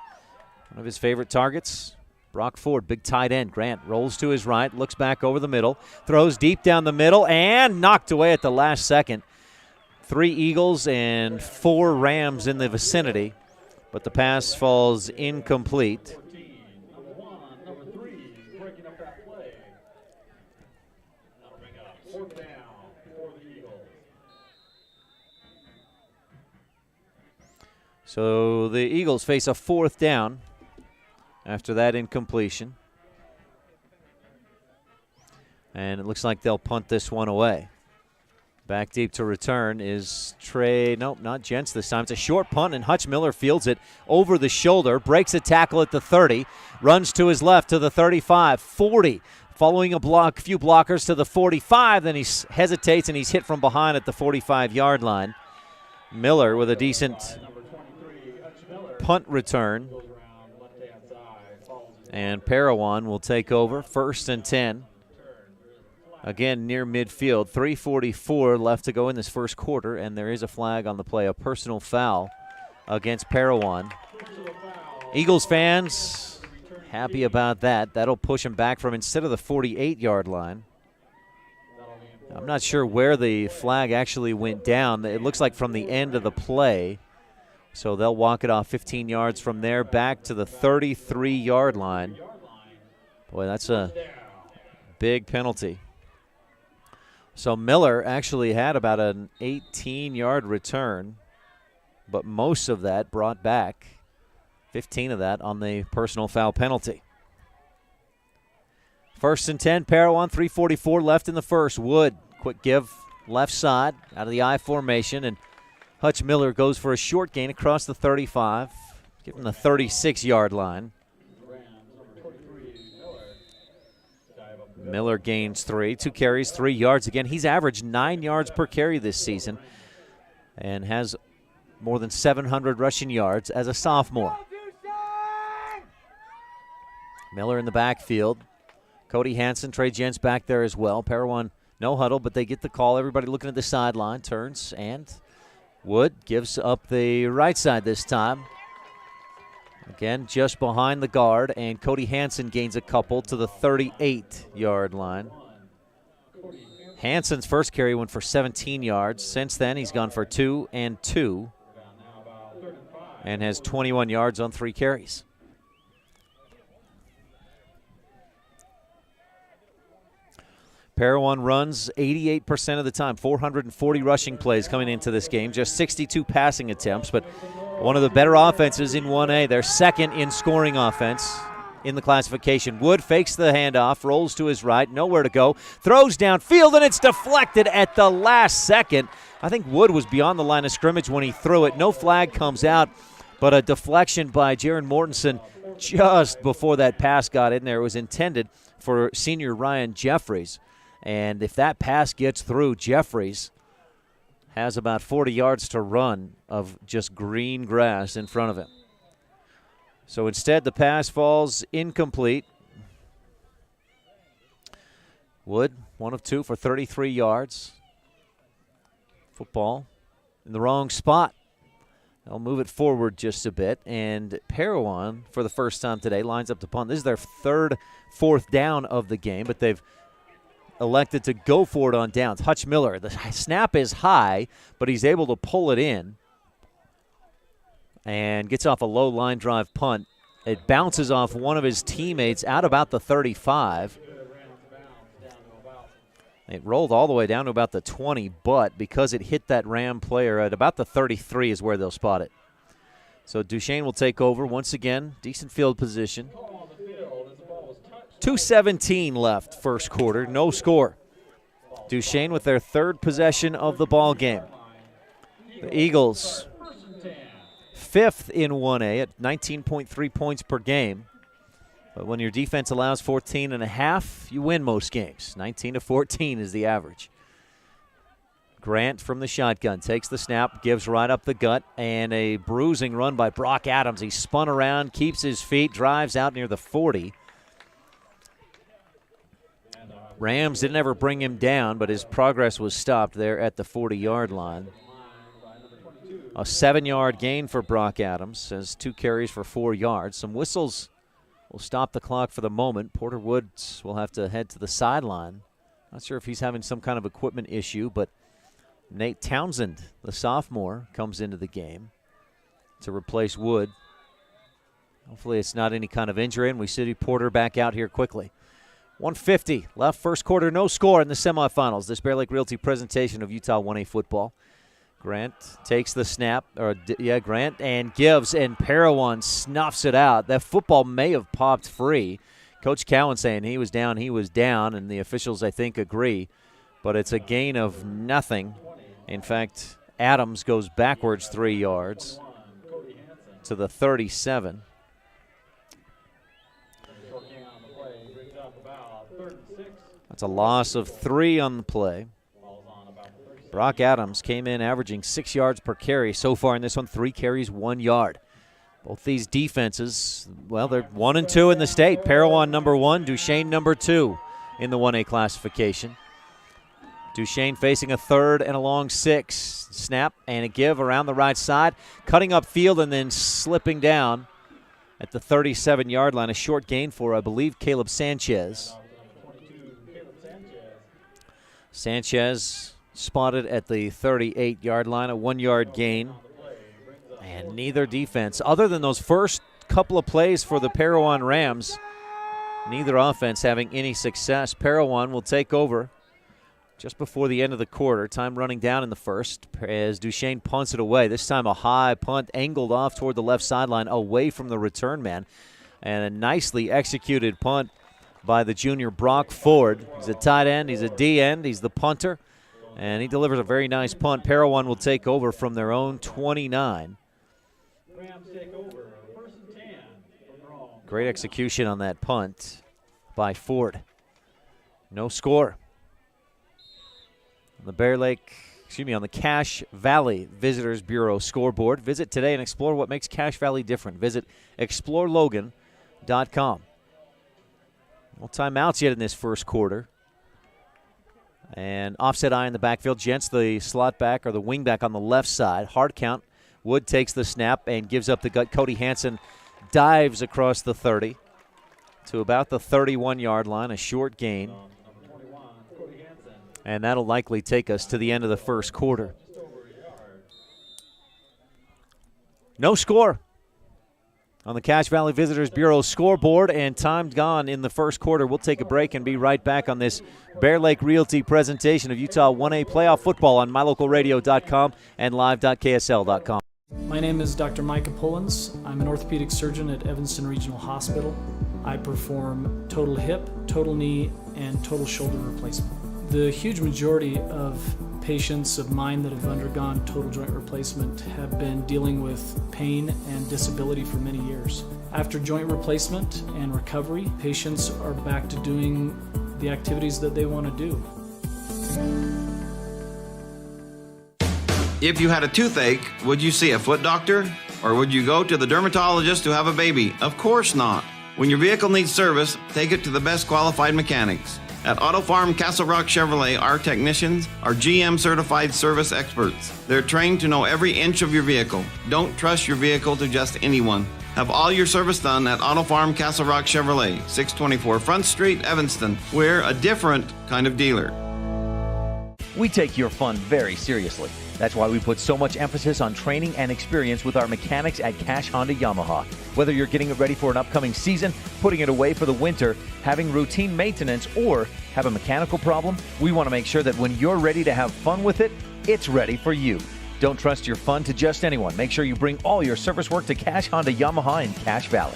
One of his favorite targets, Brock Ford, big tight end. Grant rolls to his right, looks back over the middle, throws deep down the middle, and knocked away at the last second. 3 Eagles and 4 Rams in the vicinity, but the pass falls incomplete. So the Eagles face a 4th down after that incompletion. And it looks like they'll punt this one away. Back deep to return is not Gents this time. It's a short punt, and Hutch Miller fields it over the shoulder, breaks a tackle at the 30, runs to his left to the 35, 40, following a few blockers to the 45, then he hesitates and he's hit from behind at the 45-yard line. Miller with a decent punt return. And Parowan will take over, 1st and 10. Again, near midfield, 3:44 left to go in this first quarter, and there is a flag on the play, a personal foul against Parowan. Eagles fans happy about that. That'll push him back from instead of the 48-yard line. I'm not sure where the flag actually went down. It looks like from the end of the play. So they'll walk it off 15 yards from there back to the 33-yard line. Boy, that's a big penalty. So Miller actually had about an 18-yard return, but most of that brought back, 15 of that on the personal foul penalty. 1st and 10, Parowan, 3:44 left in the first. Wood, quick give left side out of the I formation, and Hutch Miller goes for a short gain across the 35, giving the 36-yard line. Miller gains 3, 2 carries, 3 yards. Again, he's averaged 9 yards per carry this season and has more than 700 rushing yards as a sophomore. Miller in the backfield. Cody Hansen, Trey Gents back there as well. Parowan, no huddle, but they get the call. Everybody looking at the sideline, turns, and Wood gives up the right side this time. Again, just behind the guard, and Cody Hansen gains a couple to the 38-yard line. Hansen's first carry went for 17 yards. Since then, he's gone for 2 and 2 and has 21 yards on 3 carries. Parowan runs 88% of the time, 440 rushing plays coming into this game, just 62 passing attempts, but one of the better offenses in 1A. They're second in scoring offense in the classification. Wood fakes the handoff, rolls to his right, nowhere to go, throws downfield, and it's deflected at the last second. I think Wood was beyond the line of scrimmage when he threw it. No flag comes out, but a deflection by Jaron Mortensen just before that pass got in there. It was intended for senior Ryan Jeffries. And if that pass gets through, Jeffries has about 40 yards to run of just green grass in front of him. So instead, the pass falls incomplete. Wood, 1 of 2 for 33 yards. Football in the wrong spot. They'll move it forward just a bit. And Parowan, for the first time today, lines up to punt. This is their 4th down of the game, but they've elected to go for it on downs. Hutch Miller, the snap is high, but he's able to pull it in and gets off a low line drive punt. It bounces off one of his teammates out about the 35. It rolled all the way down to about the 20, but because it hit that Ram player at about the 33 is where they'll spot it. So Duchesne will take over once again. Decent field position. 2:17 left first quarter. No score. Duchesne with their 3rd possession of the ball game. The Eagles 5th in 1A at 19.3 points per game. But when your defense allows 14.5, you win most games. 19-14 is the average. Grant from the shotgun takes the snap, gives right up the gut, and a bruising run by Brock Adams. He spun around, keeps his feet, drives out near the 40. Rams didn't ever bring him down, but his progress was stopped there at the 40-yard line. A 7-yard gain for Brock Adams, has 2 carries for 4 yards. Some whistles will stop the clock for the moment. Porter Woods will have to head to the sideline. Not sure if he's having some kind of equipment issue, but Nate Townsend, the sophomore, comes into the game to replace Wood. Hopefully it's not any kind of injury, and we see Porter back out here quickly. 1:50 left first quarter, no score in the semifinals. This Bear Lake Realty presentation of Utah 1A football. Grant takes the snap, Grant, and gives, and Parowan snuffs it out. That football may have popped free. Coach Cowan saying he was down, and the officials, I think, agree. But it's a gain of nothing. In fact, Adams goes backwards 3 yards to the 37. That's a loss of 3 on the play. Brock Adams came in averaging 6 yards per carry so far in this one, 3 carries, 1 yard. Both these defenses, well, they're 1 and 2 in the state. Parowan number 1, Duchesne number 2 in the 1A classification. Duchesne facing a 3rd and a long 6. Snap and a give around the right side, cutting up field and then slipping down at the 37-yard line. A short gain for, I believe, Caleb Sanchez. Sanchez spotted at the 38-yard line, a 1-yard gain. And neither defense, other than those first couple of plays for the Parowan Rams, neither offense having any success. Parowan will take over just before the end of the quarter. Time running down in the first as Duchesne punts it away. This time a high punt angled off toward the left sideline away from the return man. And a nicely executed punt by the junior Brock Ford. He's a tight end, he's a D end, he's the punter. And he delivers a very nice punt. Parowan will take over from their own 29. Great execution on that punt by Ford. No score. On the Cache Valley Visitors Bureau scoreboard. Visit today and explore what makes Cache Valley different. Visit explorelogan.com. No timeouts yet in this first quarter. And offset eye in the backfield. Gents, the slot back or the wing back on the left side. Hard count. Wood takes the snap and gives up the gut. Cody Hansen dives across the 30 to about the 31-yard line. A short gain. And that'll likely take us to the end of the first quarter. No score on the Cache Valley Visitors Bureau scoreboard, and time gone in the first quarter. We'll take a break and be right back on this Bear Lake Realty presentation of Utah 1A playoff football on mylocalradio.com and live.ksl.com. My name is Dr. Micah Pullins. I'm an orthopedic surgeon at Evanston Regional Hospital. I perform total hip, total knee, and total shoulder replacement. The huge majority of patients of mine that have undergone total joint replacement have been dealing with pain and disability for many years. After joint replacement and recovery, patients are back to doing the activities that they want to do. If you had a toothache, would you see a foot doctor? Or would you go to the dermatologist to have a baby? Of course not. When your vehicle needs service, take it to the best qualified mechanics. At Auto Farm Castle Rock Chevrolet, our technicians are GM certified service experts. They're trained to know every inch of your vehicle. Don't trust your vehicle to just anyone. Have all your service done at Auto Farm Castle Rock Chevrolet, 624 Front Street, Evanston. We're a different kind of dealer. We take your fun very seriously. That's why we put so much emphasis on training and experience with our mechanics at Cash Honda Yamaha. Whether you're getting it ready for an upcoming season, putting it away for the winter, having routine maintenance, or have a mechanical problem, we want to make sure that when you're ready to have fun with it, it's ready for you. Don't trust your fun to just anyone. Make sure you bring all your service work to Cash Honda Yamaha in Cache Valley.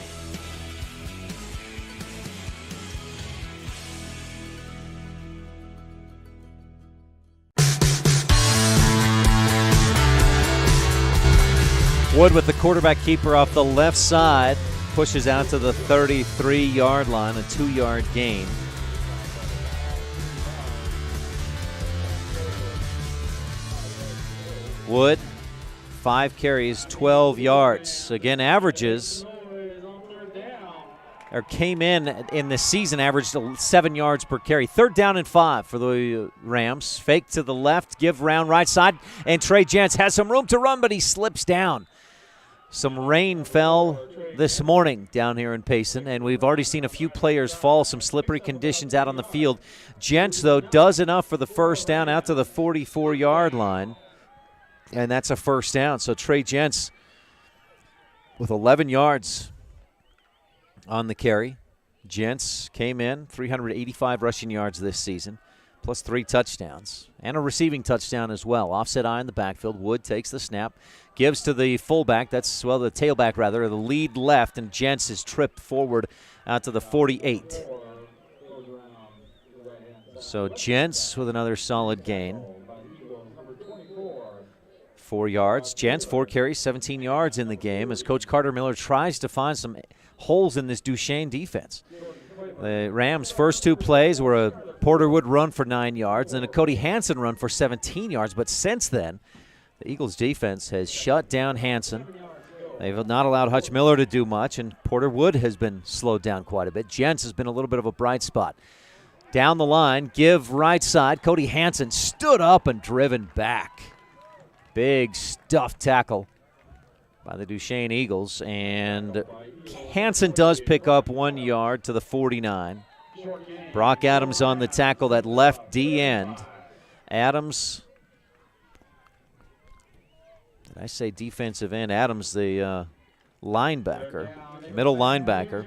Wood with the quarterback keeper off the left side, pushes out to the 33-yard line, a 2-yard gain. Wood, 5 carries, 12 yards. Again, averages, or came in the season, averaged 7 yards per carry. 3rd down and 5 for the Rams. Fake to the left, give round right side, and Trey Jentz has some room to run, but he slips down. Some rain fell this morning down here in Payson, and we've already seen a few players fall, some slippery conditions out on the field. Jentz, though, does enough for the first down out to the 44-yard line, and that's a first down. So Trey Jentz with 11 yards on the carry. Jentz came in, 385 rushing yards this season, plus 3 touchdowns, and a receiving touchdown as well. Offset eye in the backfield. Wood takes the snap, gives to the fullback, the tailback rather, the lead left, and Jentz is tripped forward out to the 48. So Jentz with another solid gain. 4 yards. Jentz, 4 carries, 17 yards in the game as Coach Carter Miller tries to find some holes in this Duchesne defense. The Rams' first 2 plays were a Porter Wood run for 9 yards and a Cody Hansen run for 17 yards. But since then, the Eagles' defense has shut down Hansen. They've not allowed Hutch Miller to do much, and Porter Wood has been slowed down quite a bit. Jentz has been a little bit of a bright spot. Down the line, give right side. Cody Hansen stood up and driven back. Big stuffed tackle by the Duchesne Eagles, and Hansen does pick up 1 yard to the 49. Brock Adams on the tackle, that left D end. Adams, did I say defensive end? Adams, the linebacker, middle linebacker.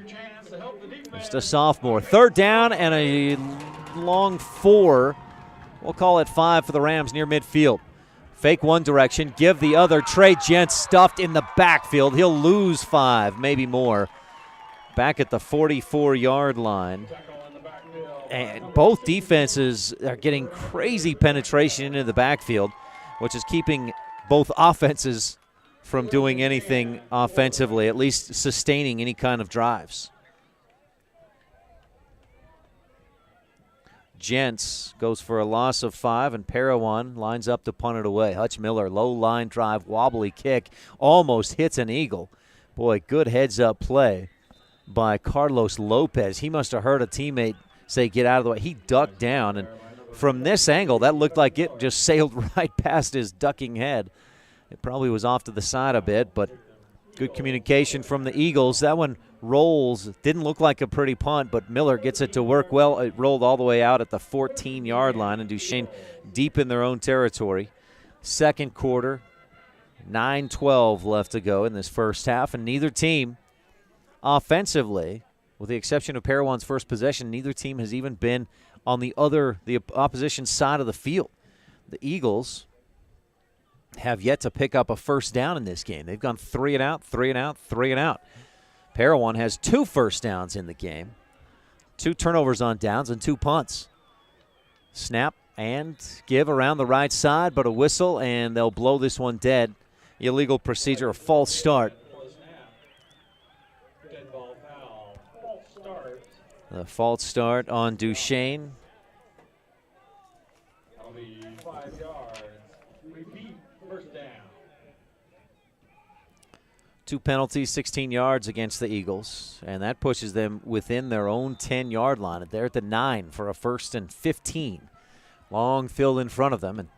Just a sophomore. 3rd down and a long 4. We'll call it 5 for the Rams near midfield. Fake one direction, give the other. Trey Jentz stuffed in the backfield. He'll lose 5, maybe more. Back at the 44-yard line. And both defenses are getting crazy penetration into the backfield, which is keeping both offenses from doing anything offensively, at least sustaining any kind of drives. Jentz goes for a loss of 5, and Parowan lines up to punt it away. Hutch Miller, low line drive, wobbly kick, almost hits an Eagle. Boy, good heads-up play by Carlos Lopez. He must have heard a teammate say, get out of the way. He ducked down, and from this angle, that looked like it just sailed right past his ducking head. It probably was off to the side a bit, but good communication from the Eagles. That one rolls. Didn't look like a pretty punt, but Miller gets it to work well. It rolled all the way out at the 14-yard line, and Duchesne deep in their own territory. Second quarter, 9:12 left to go in this first half, and neither team offensively, with the exception of Parowan's first possession, neither team has even been on the opposition side of the field. The Eagles have yet to pick up a first down in this game. They've gone 3 and out, 3 and out, 3 and out. Parowan has 2 first downs in the game, 2 turnovers on downs, and 2 punts. Snap and give around the right side, but a whistle, and they'll blow this one dead. Illegal procedure, a false start. The false start on Duchesne. That'll be 5 yards. Repeat, first down. 2 penalties, 16 yards against the Eagles, and that pushes them within their own 10-yard line. They're at the 9 for a 1st and 15. Long field in front of them, and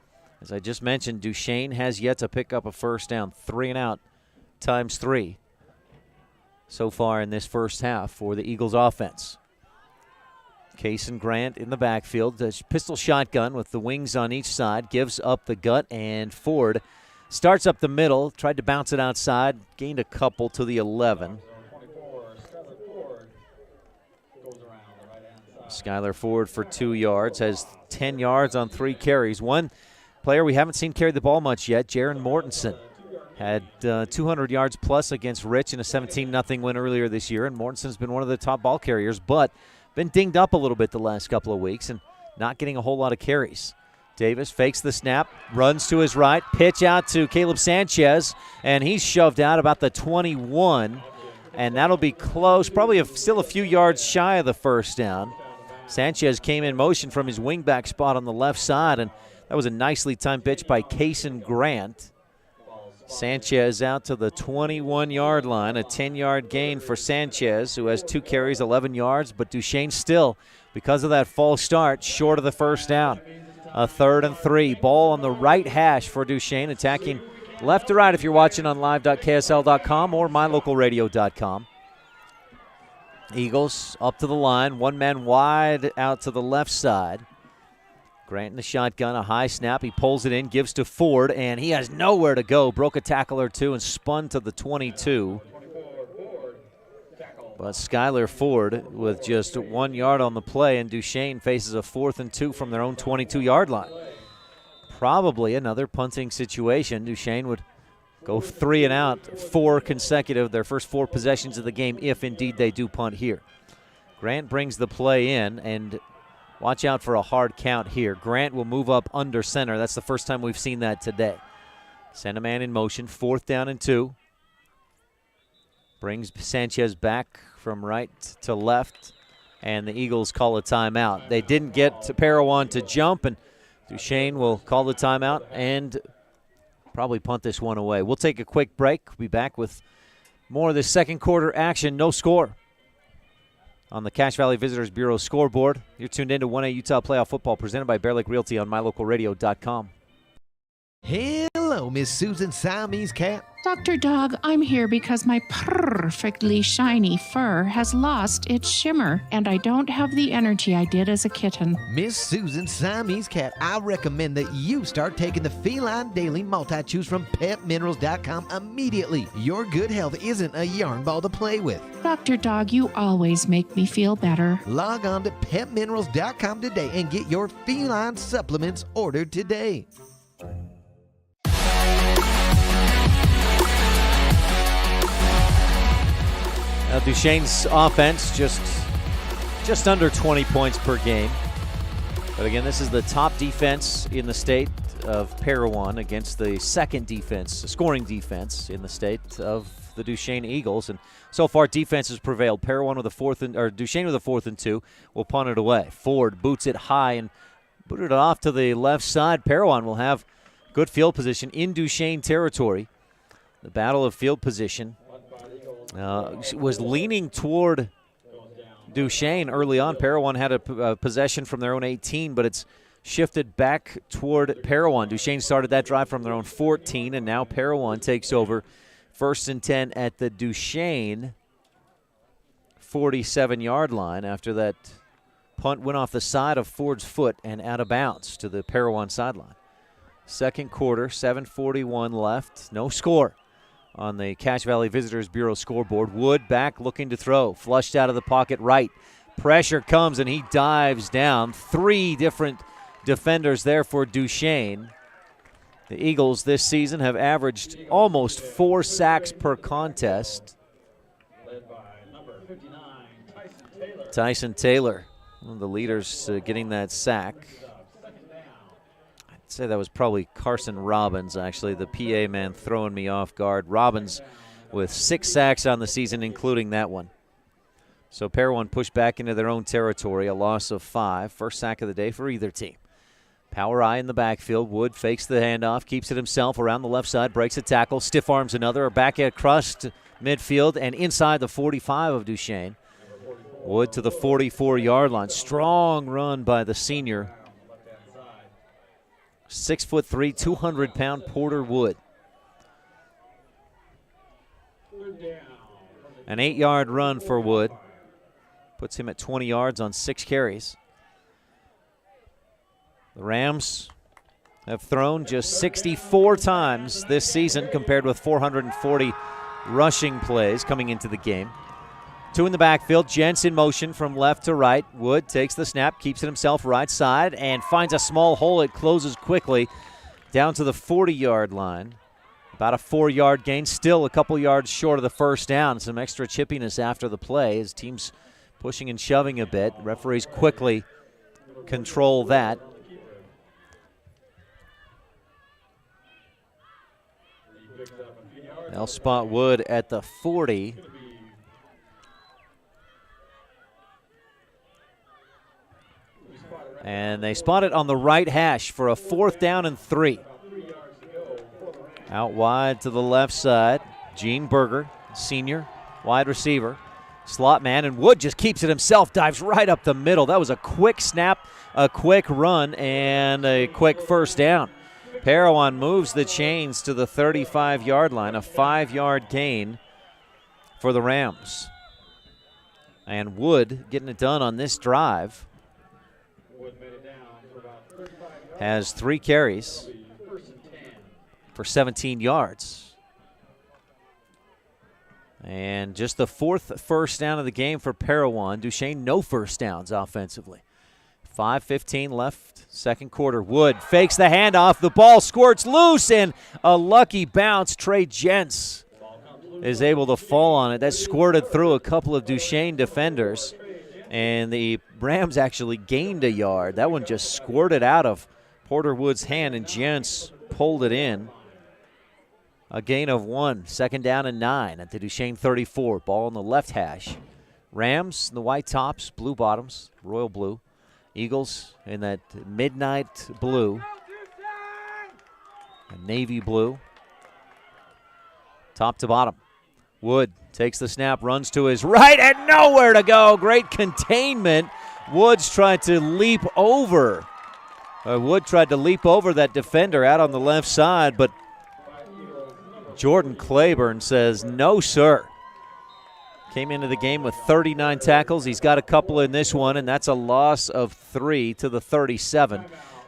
as I just mentioned, Duchesne has yet to pick up a first down. 3 and out times 3 so far in this first half for the Eagles offense. Case and Grant in the backfield. The pistol shotgun with the wings on each side. Gives up the gut, and Ford starts up the middle. Tried to bounce it outside. Gained a couple to the 11. Skylar Ford for 2 yards. Has 10 yards on 3 carries. One player we haven't seen carry the ball much yet, Jaron Mortensen. Had 200 yards plus against Rich in a 17-0 win earlier this year, and Mortensen's been one of the top ball carriers, but been dinged up a little bit the last couple of weeks and not getting a whole lot of carries. Davis fakes the snap, runs to his right, pitch out to Caleb Sanchez, and he's shoved out about the 21, and that'll be close, probably still a few yards shy of the first down. Sanchez came in motion from his wingback spot on the left side, and that was a nicely timed pitch by Cason Grant. Sanchez out to the 21-yard line, a 10-yard gain for Sanchez, who has 2 carries, 11 yards, but Duchesne still, because of that false start, short of the first down. A 3rd and 3. Ball on the right hash for Duchesne, attacking left to right if you're watching on live.ksl.com or mylocalradio.com. Eagles up to the line, 1 man wide out to the left side. Grant in the shotgun, a high snap. He pulls it in, gives to Ford, and he has nowhere to go. Broke a tackle or two and spun to the 22. But Skylar Ford with just 1 yard on the play, and Duchesne faces a 4th and 2 from their own 22-yard line. Probably another punting situation. Duchesne would go 3 and out, 4 consecutive, their first 4 possessions of the game, if indeed they do punt here. Grant brings the play in, and watch out for a hard count here. Grant will move up under center. That's the first time we've seen that today. Send a man in motion, 4th down and 2. Brings Sanchez back from right to left, and the Eagles call a timeout. They didn't get to Parowan to jump, and Duchesne will call the timeout and probably punt this one away. We'll take a quick break. We'll be back with more of the second quarter action. No score on the Cache Valley Visitors Bureau scoreboard. You're tuned in to 1A Utah Playoff Football presented by Bear Lake Realty on mylocalradio.com. Hello, Miss Susan Siamese Cat. Dr. Dog, I'm here because my perfectly shiny fur has lost its shimmer, and I don't have the energy I did as a kitten. Miss Susan Siamese Cat, I recommend that you start taking the Feline Daily Multi-Chews from PetMinerals.com immediately. Your good health isn't a yarn ball to play with. Dr. Dog, you always make me feel better. Log on to PetMinerals.com today and get your feline supplements ordered today. Now Duchesne's offense just under 20 points per game. But again, this is the top defense in the state of Parowan against the second defense, scoring defense in the state of the Duchesne Eagles. And so far, defense has prevailed. Parowan with Duchesne with a 4th and 2 will punt it away. Ford boots it high and booted it off to the left side. Parowan will have good field position in Duchesne territory. The battle of field position was leaning toward Duchesne early on. Parowan had a possession from their own 18, but it's shifted back toward Parowan. Duchesne started that drive from their own 14, and now Parowan takes over 1st and 10 at the Duchesne 47-yard line after that punt went off the side of Ford's foot and out of bounds to the Parowan sideline. Second quarter, 7:41 left, no score on the Cache Valley Visitors Bureau scoreboard. Wood back looking to throw. Flushed out of the pocket right. Pressure comes and he dives down. 3 different defenders there for Duchesne. The Eagles this season have averaged almost 4 sacks per contest. Tyson Taylor, one of the leaders getting that sack. I'd say that was probably Carson Robbins, actually, the PA man throwing me off guard. Robbins with 6 sacks on the season, including that one. So Parowan pushed back into their own territory, a loss of 5. First sack of the day for either team. Power I in the backfield. Wood fakes the handoff, keeps it himself around the left side, breaks a tackle, stiff arms another, back across midfield and inside the 45 of Duchesne. Wood to the 44-yard line. Strong run by the senior. 6'3", 200-pound Porter Wood. An 8-yard run for Wood. Puts him at 20 yards on 6 carries. The Rams have thrown just 64 times this season compared with 440 rushing plays coming into the game. 2 in the backfield. Gents in motion from left to right. Wood takes the snap, keeps it himself right side, and finds a small hole. It closes quickly down to the 40-yard line. About a 4-yard gain, still a couple yards short of the first down. Some extra chippiness after the play. His team's pushing and shoving a bit. Referees quickly control that. They'll spot Wood at the 40. And they spot it on the right hash for a 4th down and 3. Out wide to the left side, Gene Berger, senior, wide receiver. Slot man, and Wood just keeps it himself, dives right up the middle. That was a quick snap, a quick run, and a quick first down. Parowan moves the chains to the 35-yard line, a 5-yard gain for the Rams. And Wood getting it done on this drive. Has 3 carries for 17 yards. And just the 4th first down of the game for Parowan. Duchesne, no first downs offensively. 5:15 left, second quarter. Wood fakes the handoff. The ball squirts loose, and a lucky bounce. Trey Gents is able to fall on it. That squirted through a couple of Duchesne defenders, and the Rams actually gained a yard. That one just squirted out of Porter Wood's hand, and Gents pulled it in. A gain of 1, 2nd down and 9 at the Duchesne 34. Ball on the left hash. Rams in the white tops, blue bottoms, royal blue. Eagles in that midnight blue, a navy blue, top to bottom. Wood takes the snap, runs to his right, and nowhere to go. Great containment. Woods tried to leap over. Wood tried to leap over that defender out on the left side, but Jordan Claiborne says, no, sir. Came into the game with 39 tackles. He's got a couple in this one, and that's a loss of 3 to the 37.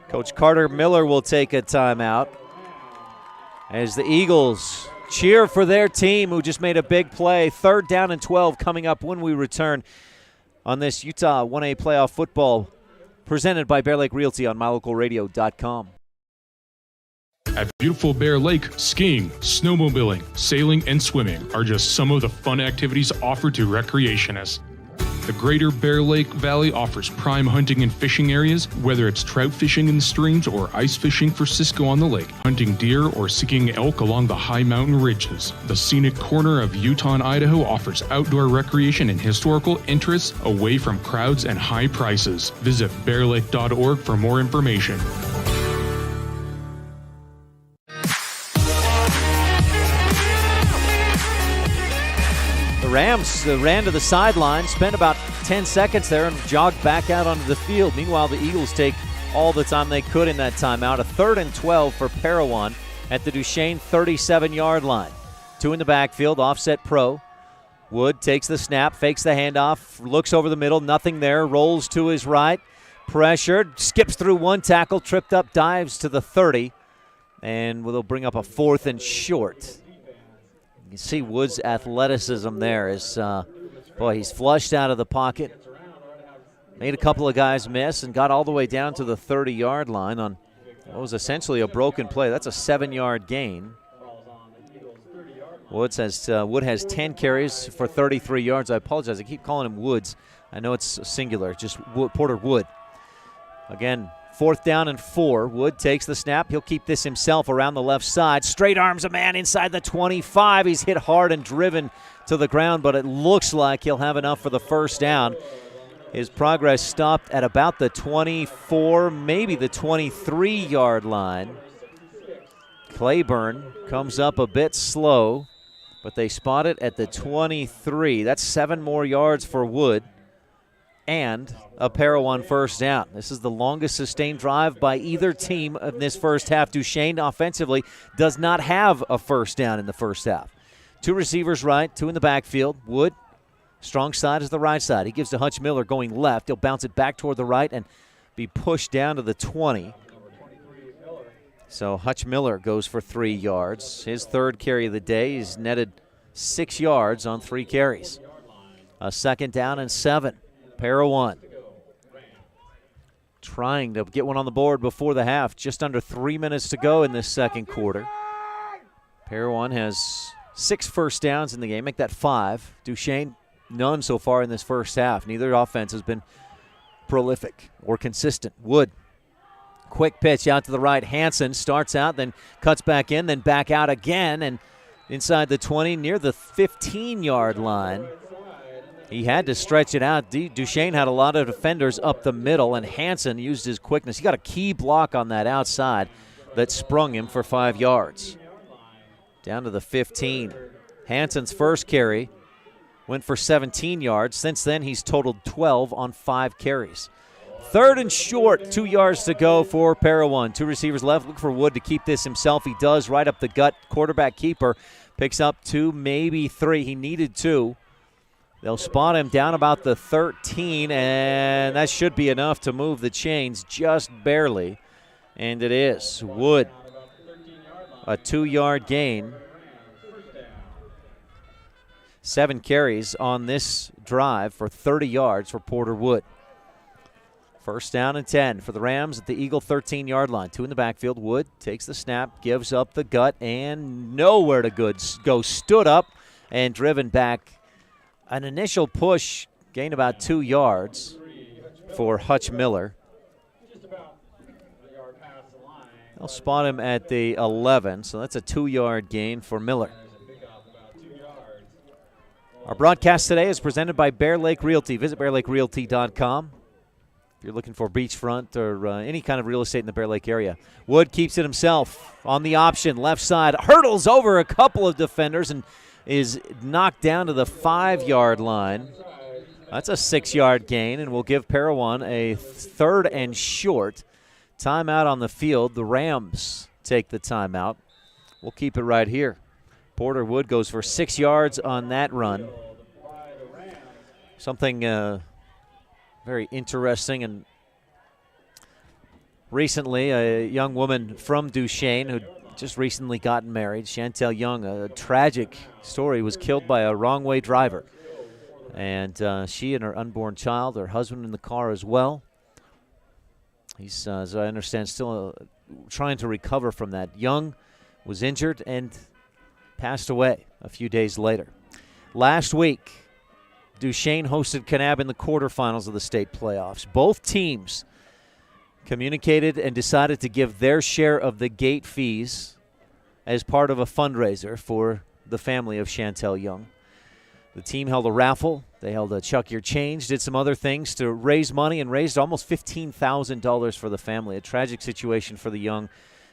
Coach Carter Miller will take a timeout as the Eagles cheer for their team who just made a big play. 3rd down and 12 coming up when we return on this Utah 1A playoff football presented by Bear Lake Realty on mylocalradio.com. At beautiful Bear Lake, skiing, snowmobiling, sailing, and swimming are just some of the fun activities offered to recreationists. The greater Bear Lake Valley offers prime hunting and fishing areas, whether it's trout fishing in the streams or ice fishing for Cisco on the lake, hunting deer or seeking elk along the high mountain ridges. The scenic corner of Utah and Idaho offers outdoor recreation and historical interests away from crowds and high prices. Visit bearlake.org for more information. The Rams ran to the sideline, spent about 10 seconds there, and jogged back out onto the field. Meanwhile, the Eagles take all the time they could in that timeout. A 3rd and 12 for Parowan at the Duchesne 37-yard line. 2 in the backfield, offset pro. Wood takes the snap, fakes the handoff, looks over the middle, nothing there, rolls to his right, pressured, skips through 1 tackle, tripped up, dives to the 30, and they'll bring up a 4th and short. You can see Wood's athleticism there as, he's flushed out of the pocket. Made a couple of guys miss and got all the way down to the 30-yard line on what was essentially a broken play. That's a 7-yard gain. Wood has 10 carries for 33 yards. I apologize. I keep calling him Woods. I know it's singular, just Porter Wood. Again, 4th down and 4. Wood takes the snap. He'll keep this himself around the left side. Straight arms a man inside the 25. He's hit hard and driven to the ground, but it looks like he'll have enough for the first down. His progress stopped at about the 24, maybe the 23-yard line. Claiborne comes up a bit slow, but they spot it at the 23. That's 7 more yards for Wood and a Parowan first down. This is the longest sustained drive by either team in this first half. Duchesne offensively does not have a first down in the first half. 2 receivers right, 2 in the backfield. Wood, strong side is the right side. He gives to Hutch Miller going left. He'll bounce it back toward the right and be pushed down to the 20. So Hutch Miller goes for 3 yards. His 3rd carry of the day. He's netted 6 yards on 3 carries. A 2nd down and 7. Parowan trying to get one on the board before the half. Just under 3 minutes to go in this second quarter. Parowan has 6 first downs in the game. Make that 5. Duchesne, none so far in this first half. Neither offense has been prolific or consistent. Wood. Quick pitch out to the right. Hansen starts out, then cuts back in, then back out again, and inside the 20 near the 15-yard line. He had to stretch it out. Duchesne had a lot of defenders up the middle, and Hansen used his quickness. He got a key block on that outside that sprung him for 5 yards. Down to the 15. Hansen's first carry went for 17 yards. Since then, he's totaled 12 on 5 carries. 3rd and short, 2 yards to go for Parowan. 2 receivers left. Look for Wood to keep this himself. He does, right up the gut. Quarterback keeper picks up 2, maybe 3. He needed 2. They'll spot him down about the 13, and that should be enough to move the chains just barely. And it is. Wood, a 2-yard gain. 7 carries on this drive for 30 yards for Porter Wood. First down and 10 for the Rams at the Eagle 13-yard line. 2 in the backfield. Wood takes the snap, gives up the gut, and nowhere to go. Stood up and driven back. An initial push, gained about 2 yards for Hutch Miller. They'll spot him at the 11, so that's a 2-yard gain for Miller. Our broadcast today is presented by Bear Lake Realty. Visit bearlakerealty.com. If you're looking for beachfront or any kind of real estate in the Bear Lake area. Wood keeps it himself on the option, left side, hurdles over a couple of defenders and is knocked down to the 5-yard line. That's a 6-yard gain, and will give Parowan a 3rd and short. Timeout on the field. The Rams take the timeout. We'll keep it right here. Porter Wood goes for 6 yards on that run. Something very interesting, and recently a young woman from Duchesne who just recently gotten married, Chantel Young, a tragic story, was killed by a wrong-way driver. And she and her unborn child, her husband in the car as well. He's, as I understand, still trying to recover from that. Young was injured and passed away a few days later. Last week, Duchesne hosted Kanab in the quarterfinals of the state playoffs. Both teams communicated and decided to give their share of the gate fees as part of a fundraiser for the family of Chantel Young. The team held a raffle. They held a Chuck Your Change, did some other things to raise money, and raised almost $15,000 for the family. A tragic situation for the Young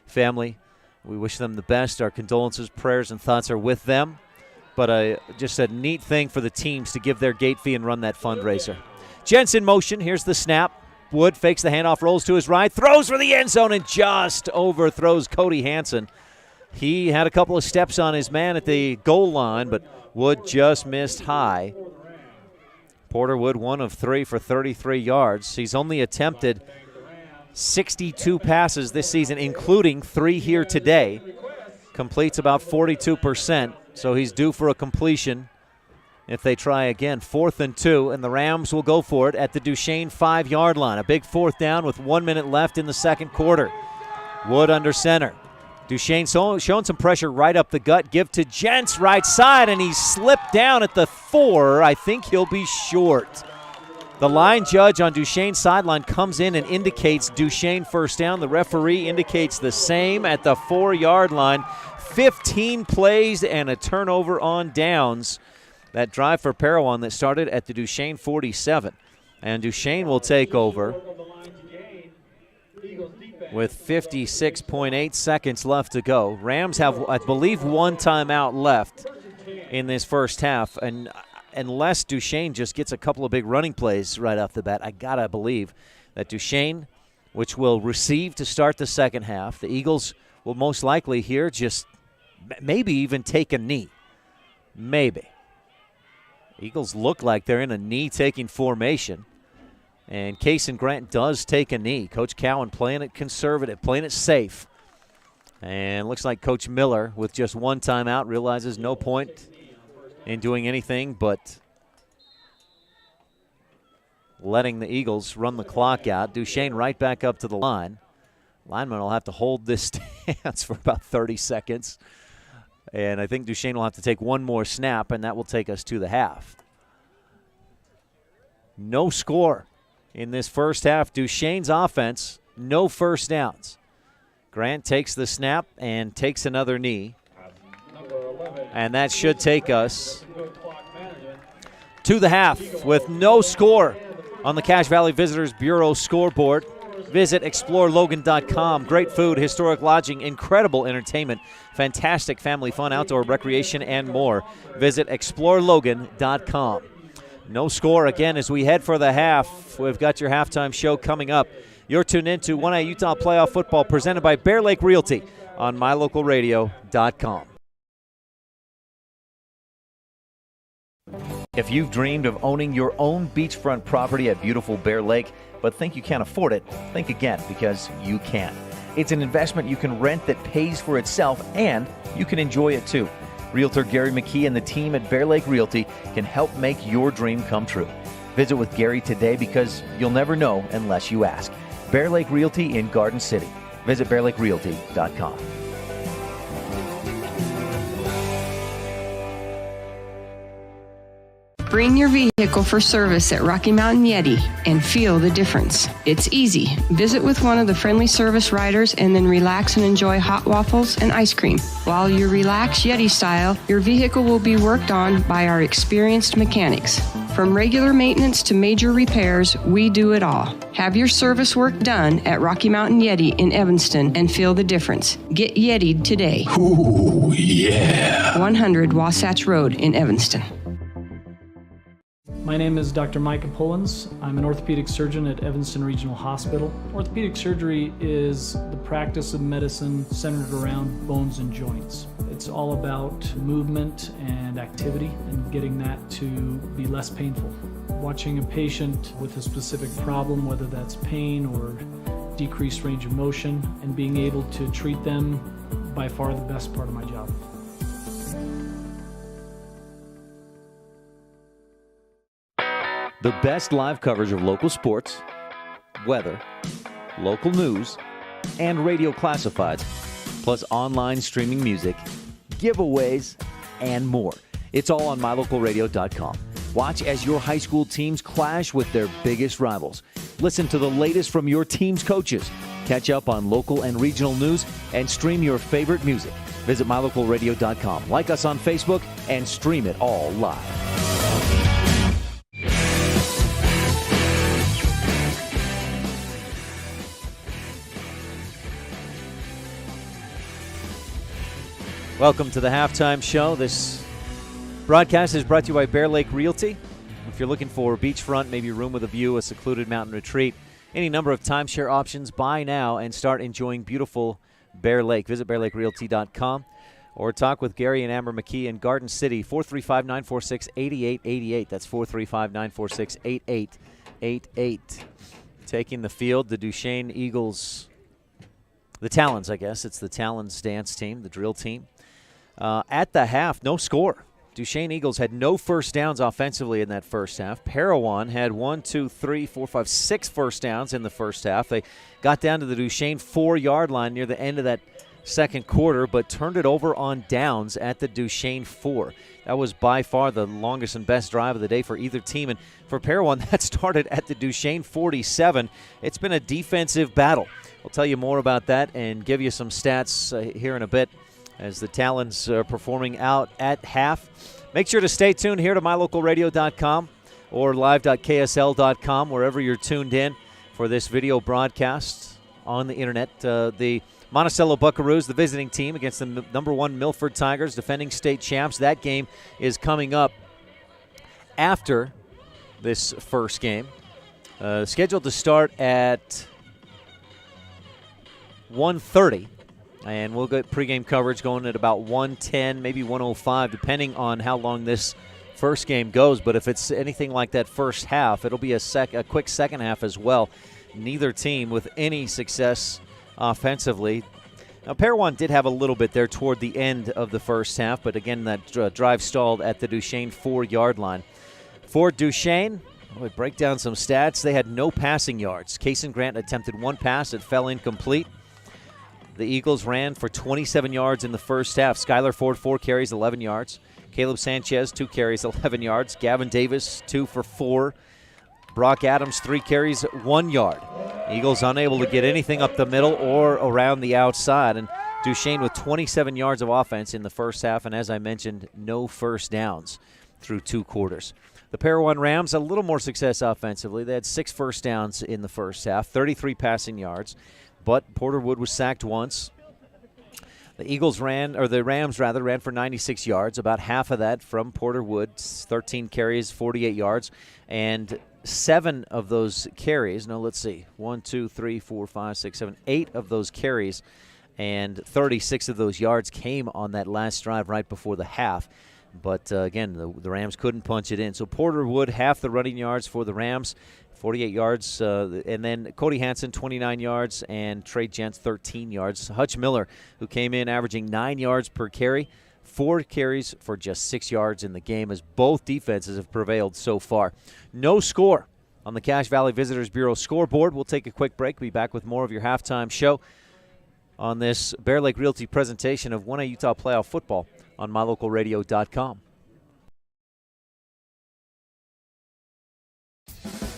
family. We wish them the best. Our condolences, prayers, and thoughts are with them. But just a neat thing for the teams to give their gate fee and run that fundraiser. Jensen motion. Here's the snap. Wood fakes the handoff, rolls to his right, throws for the end zone, and just overthrows Cody Hansen. He had a couple of steps on his man at the goal line, but Wood just missed high. Porter Wood, 1 of 3 for 33 yards. He's only attempted 62 passes this season, including 3 here today. Completes about 42%, so he's due for a completion if they try again. 4th and 2, and the Rams will go for it at the Duchesne 5-yard line. A big 4th down with 1 minute left in the second quarter. Wood under center. Duchesne showing some pressure right up the gut. Give to Gents, right side, and he slipped down at the 4. I think he'll be short. The line judge on Duchesne's sideline comes in and indicates Duchesne first down. The referee indicates the same at the 4-yard line. 15 plays and a turnover on downs. That drive for Parowan that started at the Duchesne 47 And Duchesne will take over with 56.8 seconds left to go. Rams have, I believe, one timeout left in this first half. And unless Duchesne just gets a couple of big running plays right off the bat, I got to believe that Duchesne, which will receive to start the second half, the Eagles will most likely here just maybe even take a knee. Maybe. Eagles look like they're in a knee-taking formation. And Cason Grant does take a knee. Coach Cowan playing it conservative, playing it safe. And looks like Coach Miller, with just one timeout, realizes no point in doing anything but letting the Eagles run the clock out. Duchesne right back up to the line. Lineman will have to hold this stance for about 30 seconds. And I think Duchesne will have to take one more snap, and that will take us to the half. No score in this first half. Duchesne's offense, no first downs. Grant takes the snap and takes another knee. And that should take us to the half with no score on the Cache Valley Visitors Bureau scoreboard. Visit ExploreLogan.com. Great food, historic lodging, incredible entertainment, fantastic family fun, outdoor recreation, and more. Visit ExploreLogan.com. No score again as we head for the half. We've got your halftime show coming up. You're tuned in to 1A Utah Playoff Football presented by Bear Lake Realty on MyLocalRadio.com. If you've dreamed of owning your own beachfront property at beautiful Bear Lake, but think you can't afford it, think again, because you can. It's an investment you can rent that pays for itself, and you can enjoy it too. Realtor Gary McKee and the team at Bear Lake Realty can help make your dream come true. Visit with Gary today because you'll never know unless you ask. Bear Lake Realty in Garden City. Visit BearLakeRealty.com. Bring your vehicle for service at Rocky Mountain Yeti and feel the difference. It's easy. Visit with one of the friendly service riders and then relax and enjoy hot waffles and ice cream. While you relax Yeti style, your vehicle will be worked on by our experienced mechanics. From regular maintenance to major repairs, we do it all. Have your service work done at Rocky Mountain Yeti in Evanston and feel the difference. Get Yeti'd today. Ooh, yeah. 100 Wasatch Road in Evanston. My name is Dr. Micah Pullins. I'm an orthopedic surgeon at Evanston Regional Hospital. Orthopedic surgery is the practice of medicine centered around bones and joints. It's all about movement and activity and getting that to be less painful. Watching a patient with a specific problem, whether that's pain or decreased range of motion, and being able to treat them, by far the best part of my job. The best live coverage of local sports, weather, local news, and radio classifieds, plus online streaming music, giveaways, and more. It's all on MyLocalRadio.com. Watch as your high school teams clash with their biggest rivals. Listen to the latest from your team's coaches. Catch up on local and regional news and stream your favorite music. Visit MyLocalRadio.com. Like us on Facebook and stream it all live. Welcome to the halftime show. This broadcast is brought to you by Bear Lake Realty. If you're looking for beachfront, maybe a room with a view, a secluded mountain retreat, any number of timeshare options, buy now and start enjoying beautiful Bear Lake. Visit BearLakeRealty.com or talk with Gary and Amber McKee in Garden City, 435-946-8888. That's 435-946-8888. Taking the field, the Duchesne Eagles, the Talons, I guess. It's the Talons dance team, the drill team. At the half, no score. Duchesne Eagles had no first downs offensively in that first half. Parowan had 6 first downs in the first half. They got down to the Duchesne 4-yard line near the end of that second quarter, but turned it over on downs at the Duchesne 4. That was by far the longest and best drive of the day for either team. And for Parowan, that started at the Duchesne 47. It's been a defensive battle. We'll tell you more about that and give you some stats here in a bit as the Talons are performing out at half. Make sure to stay tuned here to MyLocalRadio.com. or live.ksl.com, wherever you're tuned in for this video broadcast on the internet. The Monticello Buckaroos, the visiting team, against the number 1 Milford Tigers, defending state champs. That game is coming up after this first game. Scheduled to start at 1:30, and we'll get pregame coverage going at about 1:10, maybe 1:05, depending on how long this first game goes. But if it's anything like that first half, it'll be a quick second half as well. Neither team with any success offensively. Now, Parowan did have a little bit there toward the end of the first half, but again, that drive stalled at the Duchesne 4-yard line. For Duchesne, we break down some stats. They had no passing yards. Kason Grant attempted 1 pass. It fell incomplete. The Eagles ran for 27 yards in the first half. Skylar Ford, 4 carries, 11 yards. Caleb Sanchez, 2 carries, 11 yards. Gavin Davis, 2 for 4. Brock Adams, 3 carries, 1 yard. Eagles unable to get anything up the middle or around the outside. And Duchesne with 27 yards of offense in the first half. And as I mentioned, no first downs through 2 quarters. The Parowan Rams, a little more success offensively. They had 6 first downs in the first half, 33 passing yards. But Porter Wood was sacked once. The Rams ran for 96 yards, about half of that from Porter Wood, 13 carries, 48 yards, and 7 of those carries, 1, 2, 3, 4, 5, 6, 7, 8 of those carries, and 36 of those yards came on that last drive right before the half. But again, the Rams couldn't punch it in. So Porter Wood, half the running yards for the Rams, 48 yards, and then Cody Hansen, 29 yards, and Trey Jentz, 13 yards. Hutch Miller, who came in averaging 9 yards per carry, 4 carries for just 6 yards in the game, as both defenses have prevailed so far. No score on the Cache Valley Visitors Bureau scoreboard. We'll take a quick break. Be back with more of your halftime show on this Bear Lake Realty presentation of 1A Utah playoff football on mylocalradio.com.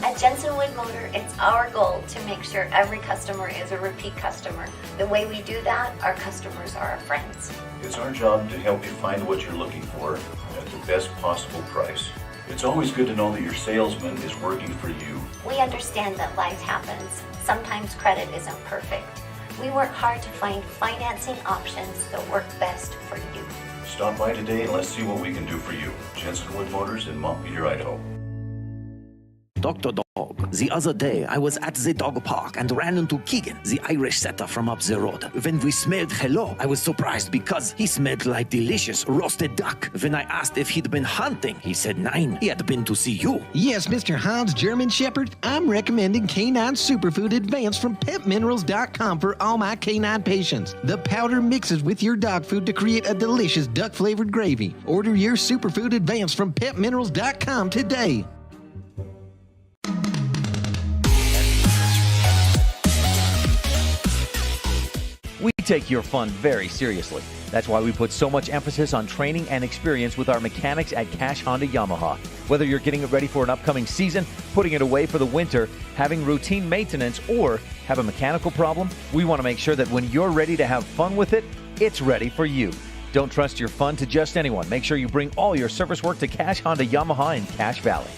At Jensen Wood Motor, it's our goal to make sure every customer is a repeat customer. The way we do that, our customers are our friends. It's our job to help you find what you're looking for at the best possible price. It's always good to know that your salesman is working for you. We understand that life happens. Sometimes credit isn't perfect. We work hard to find financing options that work best for you. Stop by today and let's see what we can do for you. Jensen Wood Motors in Montpelier, Idaho. Dr. Dog, the other day I was at the dog park and ran into Keegan, the Irish setter from up the road. When we smelled hello, I was surprised because he smelled like delicious roasted duck. When I asked if he'd been hunting, he said nein, he had been to see you. Yes, Mr. Hans German Shepherd, I'm recommending Canine Superfood Advanced from PetMinerals.com for all my canine patients. The powder mixes with your dog food to create a delicious duck-flavored gravy. Order your Superfood Advanced from PetMinerals.com today. We take your fun very seriously. That's why we put so much emphasis on training and experience with our mechanics at Cache Honda Yamaha. Whether you're getting it ready for an upcoming season, putting it away for the winter, having routine maintenance, or have a mechanical problem, we want to make sure that when you're ready to have fun with it, it's ready for you. Don't trust your fun to just anyone. Make sure you bring all your service work to Cache Honda Yamaha in Cache Valley.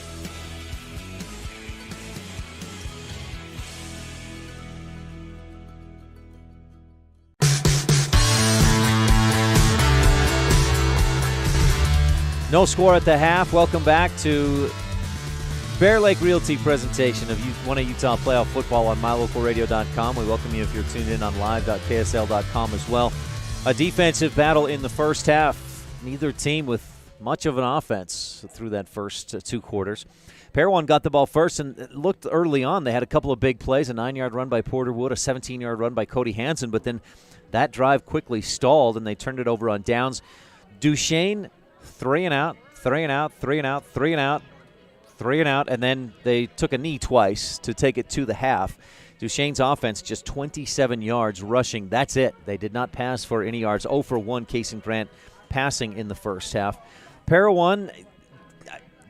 No score at the half. Welcome back to Bear Lake Realty presentation of 1A Utah playoff football on mylocalradio.com. We welcome you if you're tuned in on live.ksl.com as well. A defensive battle in the first half. Neither team with much of an offense through that first 2 quarters. Parowan got the ball first, and it looked early on. They had a couple of big plays, a 9-yard run by Porter Wood, a 17-yard run by Cody Hansen, but then that drive quickly stalled, and they turned it over on downs. Duchesne, 3 and out, and then they took a knee twice to take it to the half. Duchesne's offense just 27 yards rushing. That's it. They did not pass for any yards. 0 for 1, Kason Grant passing in the first half. Parowan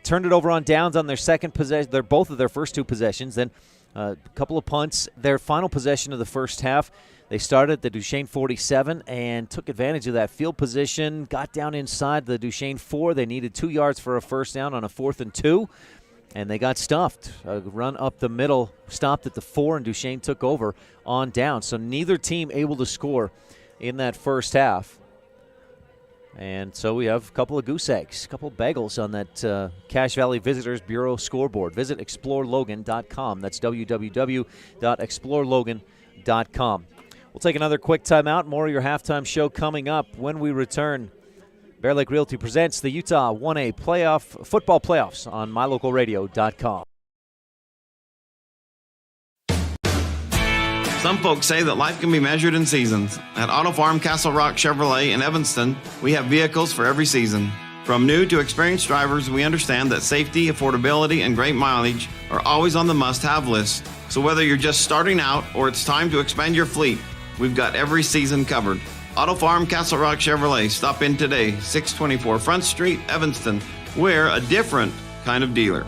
turned it over on downs on their second possession. They're both of their first 2 possessions. Then a couple of punts. Their final possession of the first half, they started at the Duchesne 47 and took advantage of that field position, got down inside the Duchesne 4. They needed 2 yards for a first down on a 4th and 2. and they got stuffed. A run up the middle, stopped at the 4, and Duchesne took over on down. So neither team able to score in that first half. And so we have a couple of goose eggs, a couple of bagels on that Cache Valley Visitors Bureau scoreboard. Visit explorelogan.com. That's www.explorelogan.com. We'll take another quick timeout. More of your halftime show coming up when we return. Bear Lake Realty presents the Utah 1A football playoffs on mylocalradio.com. Some folks say that life can be measured in seasons. At Auto Farm Castle Rock Chevrolet in Evanston, we have vehicles for every season. From new to experienced drivers, we understand that safety, affordability, and great mileage are always on the must-have list. So whether you're just starting out or it's time to expand your fleet, we've got every season covered. Auto Farm Castle Rock Chevrolet. Stop in today, 624 Front Street, Evanston. We're a different kind of dealer.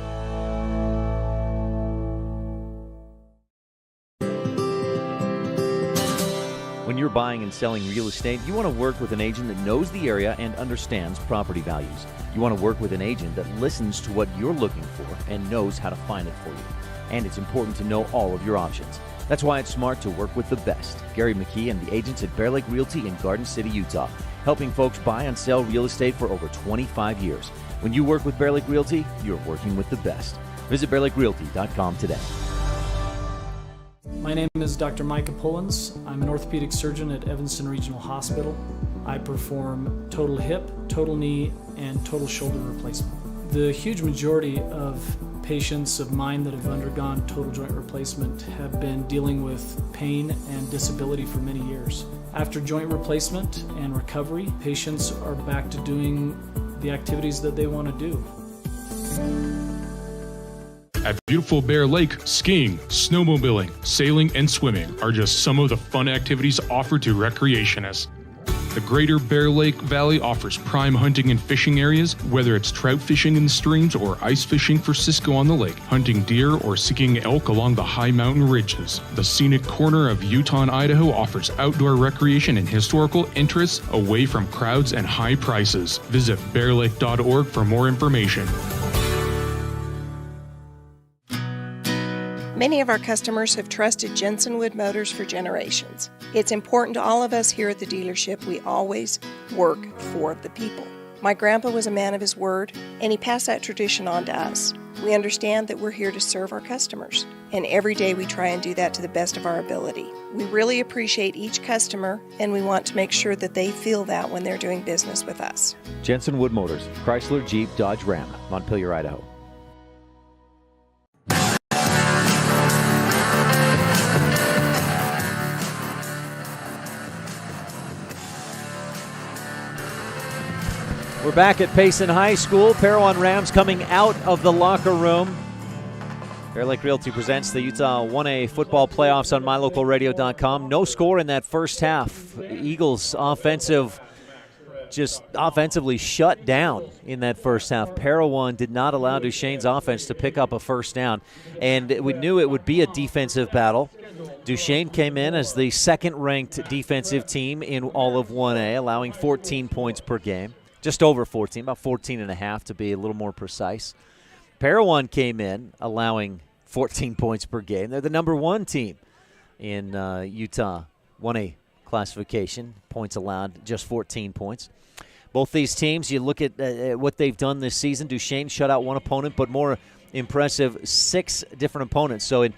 When you're buying and selling real estate, you want to work with an agent that knows the area and understands property values. You want to work with an agent that listens to what you're looking for and knows how to find it for you. And it's important to know all of your options. That's why it's smart to work with the best. Gary McKee and the agents at Bear Lake Realty in Garden City, Utah, helping folks buy and sell real estate for over 25 years. When you work with Bear Lake Realty, you're working with the best. Visit bearlakerealty.com today. My name is Dr. Micah Pullins. I'm an orthopedic surgeon at Evanston Regional Hospital. I perform total hip, total knee, and total shoulder replacement. The huge majority of patients of mine that have undergone total joint replacement have been dealing with pain and disability for many years. After joint replacement and recovery, patients are back to doing the activities that they want to do. At beautiful Bear Lake, skiing, snowmobiling, sailing, and swimming are just some of the fun activities offered to recreationists. The greater Bear Lake Valley offers prime hunting and fishing areas, whether it's trout fishing in the streams or ice fishing for Cisco on the lake, hunting deer or seeking elk along the high mountain ridges. The scenic corner of Utah and Idaho offers outdoor recreation and historical interests away from crowds and high prices. Visit bearlake.org for more information. Many of our customers have trusted Jensen Wood Motors for generations. It's important to all of us here at the dealership we always work for the people. My grandpa was a man of his word, and he passed that tradition on to us. We understand that we're here to serve our customers, and every day we try and do that to the best of our ability. We really appreciate each customer, and we want to make sure that they feel that when they're doing business with us. Jensen Wood Motors, Chrysler, Jeep, Dodge, Ram, Montpelier, Idaho. We're back at Payson High School. Parowan Rams coming out of the locker room. Bear Lake Realty presents the Utah 1A football playoffs on mylocalradio.com. No score in that first half. Eagles offensively shut down in that first half. Parowan did not allow Duchesne's offense to pick up a first down, and we knew it would be a defensive battle. Duchesne came in as the second-ranked defensive team in all of 1A, allowing 14 points per game. Just over 14, about 14 and a half to be a little more precise. Parowan came in allowing 14 points per game. They're the number one team in Utah 1A classification. Points allowed, just 14 points. Both these teams, you look at what they've done this season. Duchesne shut out one opponent, but more impressive, 6 different opponents. So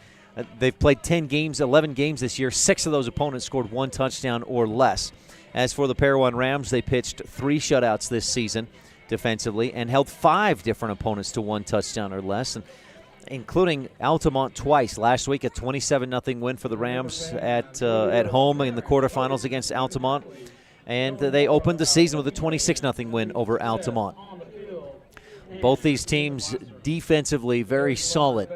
they've played 10 games, 11 games this year. 6 of those opponents scored 1 touchdown or less. As for the Parowan Rams, they pitched 3 shutouts this season defensively and held 5 different opponents to 1 touchdown or less, including Altamont twice. Last week, a 27-0 win for the Rams at home in the quarterfinals against Altamont. And they opened the season with a 26-0 win over Altamont. Both these teams defensively very solid.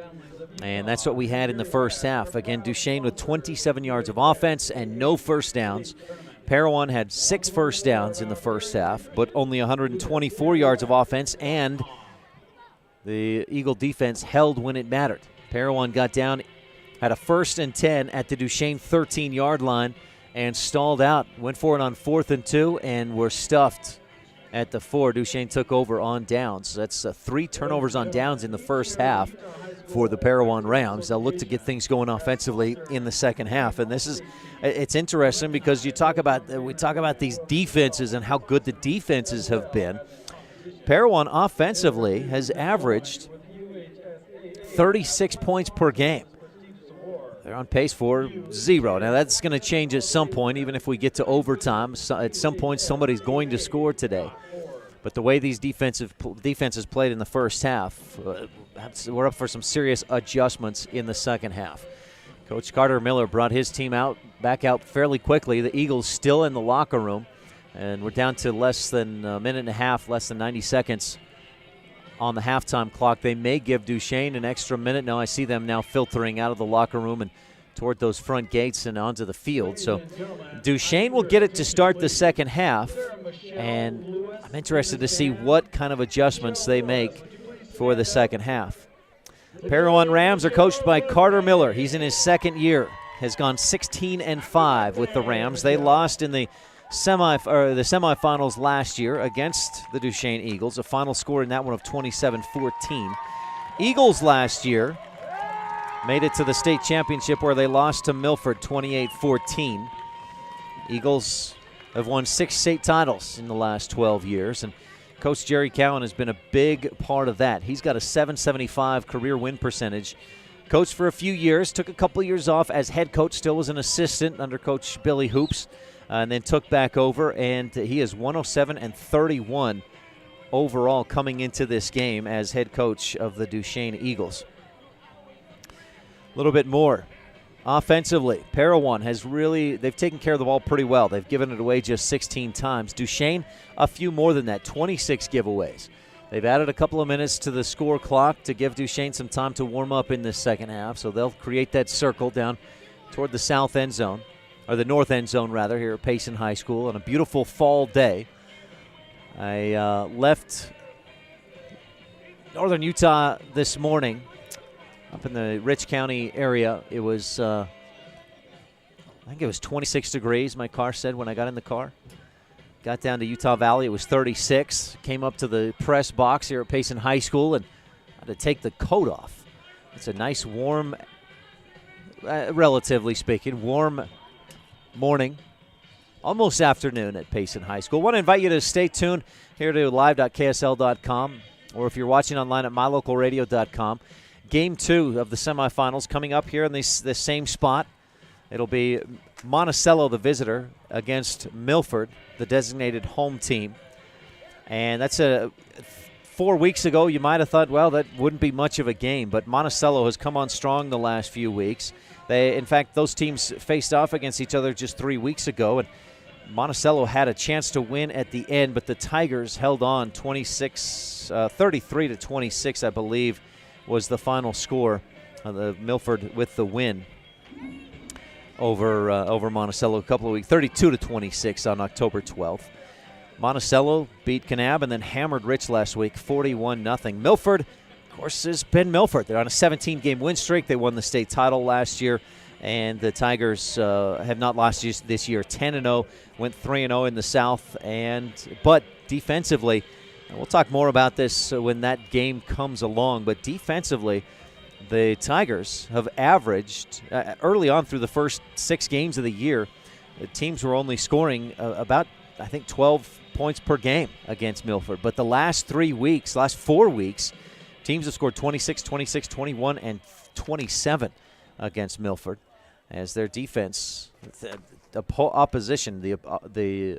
And that's what we had in the first half. Again, Duchesne with 27 yards of offense and no first downs. Parowan had 6 first downs in the first half, but only 124 yards of offense, and the Eagle defense held when it mattered. Parowan got down, had a 1st and 10 at the Duchesne 13-yard line, and stalled out. Went for it on 4th and 2, and were stuffed at the 4. Duchesne took over on downs. That's 3 turnovers on downs in the first half for the Parowan Rams. They'll look to get things going offensively in the second half. And it's interesting because we talk about these defenses and how good the defenses have been. Parowan offensively has averaged 36 points per game. They're on pace for 0. Now, that's going to change at some point, even if we get to overtime. At some point, somebody's going to score today. But the way these defenses played in the first half, we're up for some serious adjustments in the second half. Coach Carter Miller brought his team back out fairly quickly. The Eagles still in the locker room, and we're down to less than a minute and a half, less than 90 seconds on the halftime clock. They may give Duchesne an extra minute. No, I see them now filtering out of the locker room and toward those front gates and onto the field. So Duchesne will get it to start the second half, and I'm interested to see what kind of adjustments they make for the second half. Parowan Rams are coached by Carter Miller. He's in his second year, has gone 16-5 with the Rams. They lost in the semifinals last year against the Duchesne Eagles, a final score in that one of 27-14. Eagles last year made it to the state championship where they lost to Milford 28-14. Eagles have won 6 state titles in the last 12 years, and Coach Jerry Cowan has been a big part of that. He's got a .775 career win percentage. Coached for a few years, took a couple of years off as head coach, still was an assistant under Coach Billy Hoops, and then took back over, and he is 107-31 overall coming into this game as head coach of the Duchesne Eagles. A little bit more. Offensively, Parowan they've taken care of the ball pretty well. They've given it away just 16 times. Duchesne, a few more than that, 26 giveaways. They've added a couple of minutes to the score clock to give Duchesne some time to warm up in this second half, so they'll create that circle down toward the south end zone, or the north end zone, rather, here at Payson High School on a beautiful fall day. I left northern Utah this morning up in the Rich County area. It was, I think it was 26 degrees, my car said when I got in the car. Got down to Utah Valley, it was 36. Came up to the press box here at Payson High School and had to take the coat off. It's a nice warm, relatively speaking, warm morning, almost afternoon at Payson High School. I want to invite you to stay tuned here to live.ksl.com, or if you're watching online at mylocalradio.com. Game 2 of the semifinals coming up here in this same spot. It'll be Monticello, the visitor, against Milford, the designated home team. And that's 4 weeks ago, you might have thought, well, that wouldn't be much of a game, but Monticello has come on strong the last few weeks. In fact, those teams faced off against each other just 3 weeks ago, and Monticello had a chance to win at the end, but the Tigers held on 33-26, I believe, was the final score. The Milford with the win over Monticello a couple of weeks, 32-26 on October 12th. Monticello beat Kanab and then hammered Rich last week, 41-0. Milford, of course, has been Milford. They're on a 17-game win streak. They won the state title last year, and the Tigers have not lost this year. 10-0, went 3-0 in the South, but defensively, and we'll talk more about this when that game comes along, but defensively, the Tigers have averaged, early on through the first 6 games of the year, the teams were only scoring about, I think, 12 points per game against Milford. But the last 4 weeks, teams have scored 26, 26, 21, and 27 against Milford as their defense, the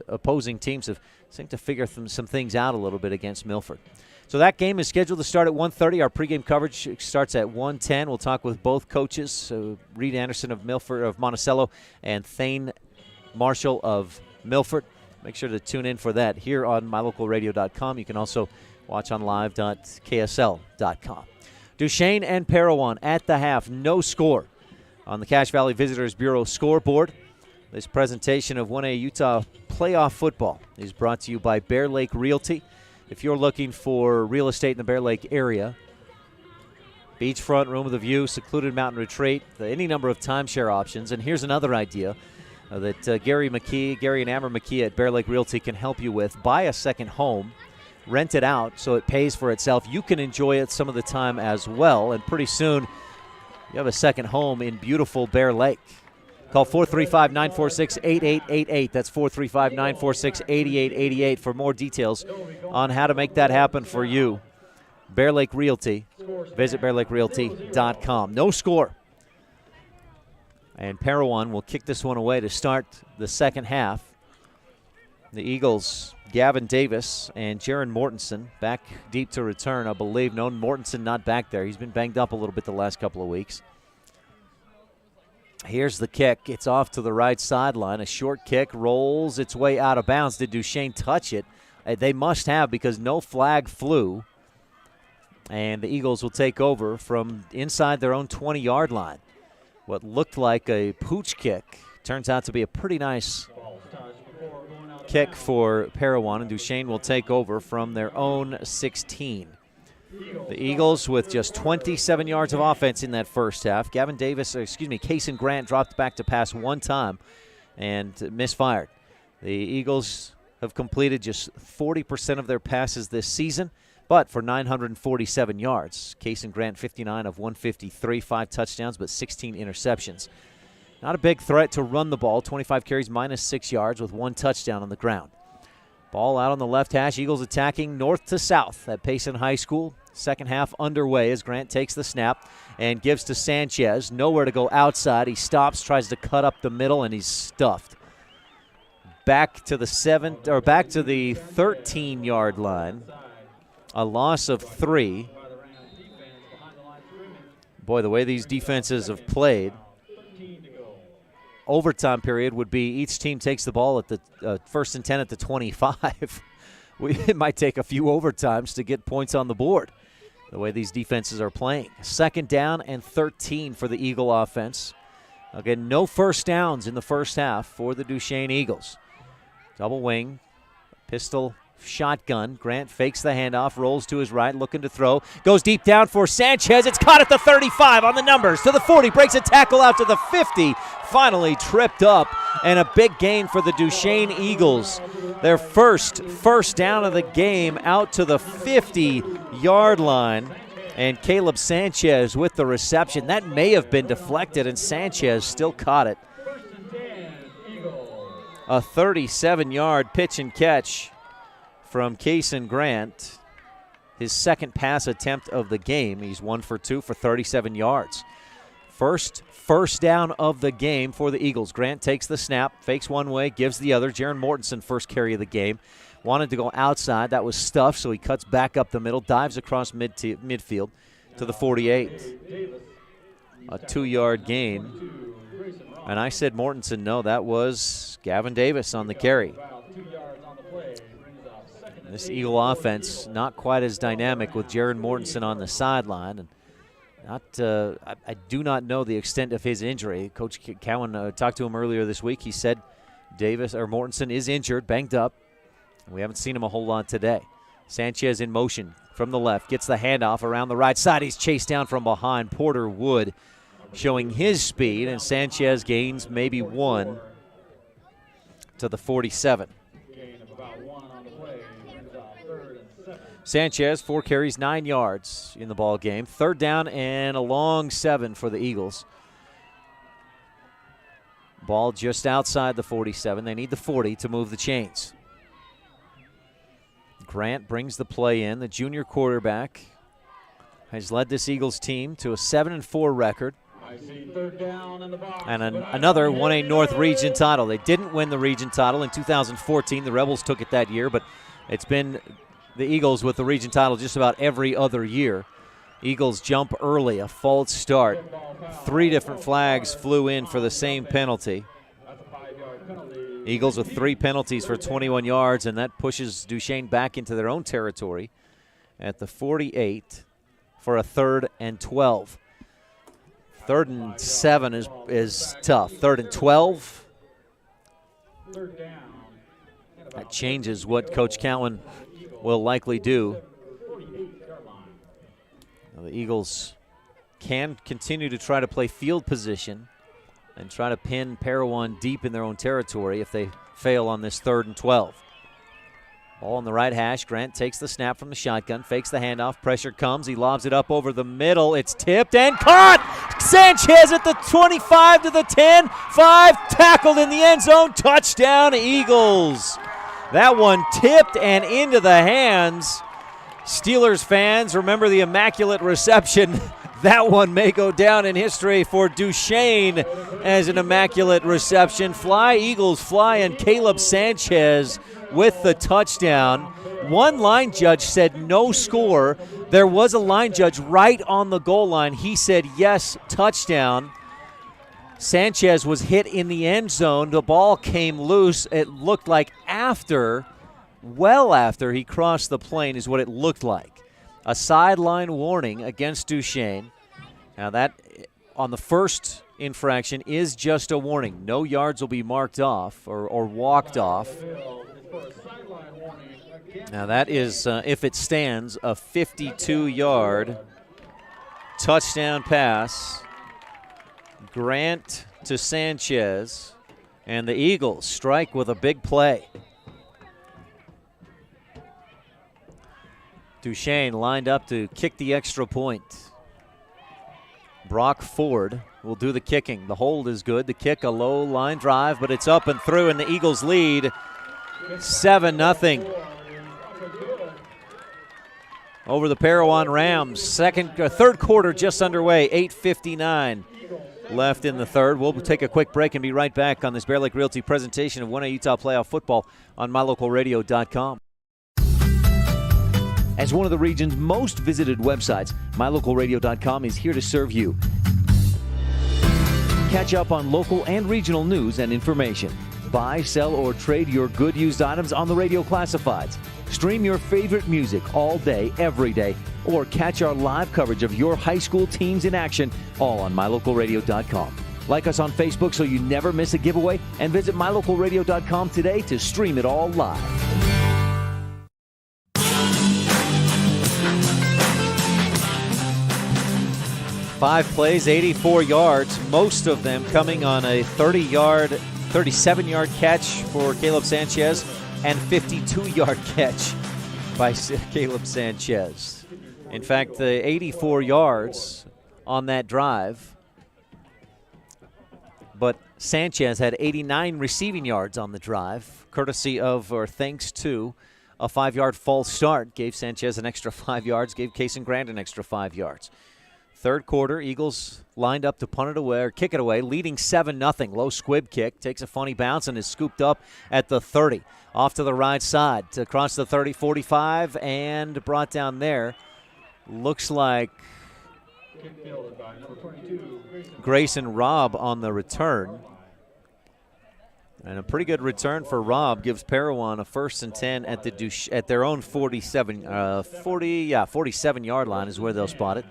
opposing teams have seemed to figure some things out a little bit against Milford. So that game is scheduled to start at 1:30. Our pregame coverage starts at 1:10. We'll talk with both coaches, Reed Anderson of Monticello and Thane Marshall of Milford. Make sure to tune in for that here on mylocalradio.com. You can also watch on live.ksl.com. Duchesne and Parowan at the half. No score on the Cache Valley Visitors Bureau scoreboard. This presentation of 1A Utah playoff football is brought to you by Bear Lake Realty. If you're looking for real estate in the Bear Lake area, beachfront, room with a view, secluded mountain retreat, any number of timeshare options. And here's another idea. that Gary and Amber McKee at Bear Lake Realty can help you with. Buy a second home, rent it out so it pays for itself. You can enjoy it some of the time as well, and pretty soon you have a second home in beautiful Bear Lake. Call 435-946-8888. That's 435-946-8888 for more details on how to make that happen for you. Bear Lake Realty. Visit bearlakerealty.com. No score. And Parowan will kick this one away to start the second half. The Eagles, Gavin Davis and Jaron Mortensen back deep to return, I believe. No, Mortensen not back there. He's been banged up a little bit the last couple of weeks. Here's the kick. It's off to the right sideline. A short kick rolls its way out of bounds. Did Duchesne touch it? They must have, because no flag flew. And the Eagles will take over from inside their own 20-yard line. What looked like a pooch kick turns out to be a pretty nice kick for Parowan, and Duchesne will take over from their own 16. The Eagles with just 27 yards of offense in that first half. Kason Grant dropped back to pass one time and misfired. The Eagles have completed just 40% of their passes this season, but for 947 yards. Kason Grant, 59 of 153, 5 touchdowns, but 16 interceptions. Not a big threat to run the ball. 25 carries, minus 6 yards with 1 touchdown on the ground. Ball out on the left hash. Eagles attacking north to south at Payson High School. Second half underway as Grant takes the snap and gives to Sanchez. Nowhere to go outside. He stops, tries to cut up the middle, and he's stuffed. Back to the 13-yard line. A loss of 3. Boy, the way these defenses have played. Overtime period would be each team takes the ball at the 1st and 10 at the 25. It might take a few overtimes to get points on the board, the way these defenses are playing. 2nd down and 13 for the Eagle offense. Again, no first downs in the first half for the Duchesne Eagles. Double wing, pistol, shotgun. Grant fakes the handoff, rolls to his right, looking to throw. Goes deep down for Sanchez. It's caught at the 35 on the numbers. To the 40, breaks a tackle out to the 50. Finally tripped up, and a big gain for the Duchesne Eagles. Their first down of the game out to the 50-yard line. And Caleb Sanchez with the reception. That may have been deflected, and Sanchez still caught it. A 37-yard pitch and catch from Kason Grant, his second pass attempt of the game. He's 1 for 2 for 37 yards. First down of the game for the Eagles. Grant takes the snap, fakes one way, gives the other. Jaron Mortensen, first carry of the game. Wanted to go outside. That was stuffed, so he cuts back up the middle, dives across midfield to the 48. A 2-yard gain. And I said Mortensen. No, that was Gavin Davis on the carry. This Eagle offense not quite as dynamic with Jaron Mortensen on the sideline. And I do not know the extent of his injury. Coach Cowan talked to him earlier this week. He said Mortensen is injured, banged up. We haven't seen him a whole lot today. Sanchez in motion from the left, gets the handoff around the right side. He's chased down from behind. Porter Wood showing his speed, and Sanchez gains maybe 1 to the 47. Sanchez, 4 carries, 9 yards in the ball game. 3rd down and a long 7 for the Eagles. Ball just outside the 47. They need the 40 to move the chains. Grant brings the play in. The junior quarterback has led this Eagles team to a 7-4 record. And another 1A North region title. They didn't win the region title in 2014. The Rebels took it that year, but it's been the Eagles with the region title just about every other year. Eagles jump early, a false start. 3 different flags flew in for the same penalty. Eagles with 3 penalties for 21 yards, and that pushes Duchesne back into their own territory at the 48 for a 3rd and 12. 3rd and 7 is tough. 3rd and 12. That changes what Coach Cowan will likely do. Now the Eagles can continue to try to play field position and try to pin Parowan deep in their own territory if they fail on this 3rd and 12. Ball on the right hash. Grant takes the snap from the shotgun, fakes the handoff. Pressure comes. He lobs it up over the middle. It's tipped and caught. Sanchez at the 25 to the 10. 5 tackled in the end zone. Touchdown, Eagles. That one tipped and into the hands. Steelers fans, remember the immaculate reception. That one may go down in history for Duchesne as an immaculate reception. Eagles fly, and Caleb Sanchez with the touchdown. One line judge said no score. There was a line judge right on the goal line. He said yes, touchdown. Sanchez was hit in the end zone. The ball came loose. It looked like well after he crossed the plane is what it looked like. A sideline warning against Duchesne. Now that on the first infraction is just a warning. No yards will be marked off or walked off. Now that is, if it stands, a 52-yard touchdown pass. Grant to Sanchez, and the Eagles strike with a big play. Duchesne lined up to kick the extra point. Brock Ford will do the kicking. The hold is good. The kick, a low line drive, but it's up and through, and the Eagles lead 7-0 over the Parowan Rams. Third quarter just underway, 8:59 left in the third. We'll take a quick break and be right back on this Bear Lake Realty presentation of 1A Utah Playoff Football on MyLocalRadio.com. As one of the region's most visited websites, MyLocalRadio.com is here to serve you. Catch up on local and regional news and information. Buy, sell, or trade your good used items on the radio classifieds. Stream your favorite music all day, every day, or catch our live coverage of your high school teams in action, all on MyLocalRadio.com. Like us on Facebook so you never miss a giveaway, and visit MyLocalRadio.com today to stream it all live. Five plays, 84 yards, most of them coming on a 37-yard catch for Caleb Sanchez and 52-yard catch by Caleb Sanchez. In fact, the 84 yards on that drive, but Sanchez had 89 receiving yards on the drive, courtesy of, or thanks to, a 5-yard false start. Gave Sanchez an extra 5 yards, gave Kason Grant an extra 5 yards. Third quarter, Eagles lined up to punt it away or kick it away, leading 7-0. Low squib kick, takes a funny bounce and is scooped up at the 30. Off to the right side, across the 30, 45, and brought down there. Looks like Grayson Robb on the return. And a pretty good return for Robb gives Parowan a 1st and 10 at their own 47-yard line is where they'll spot it.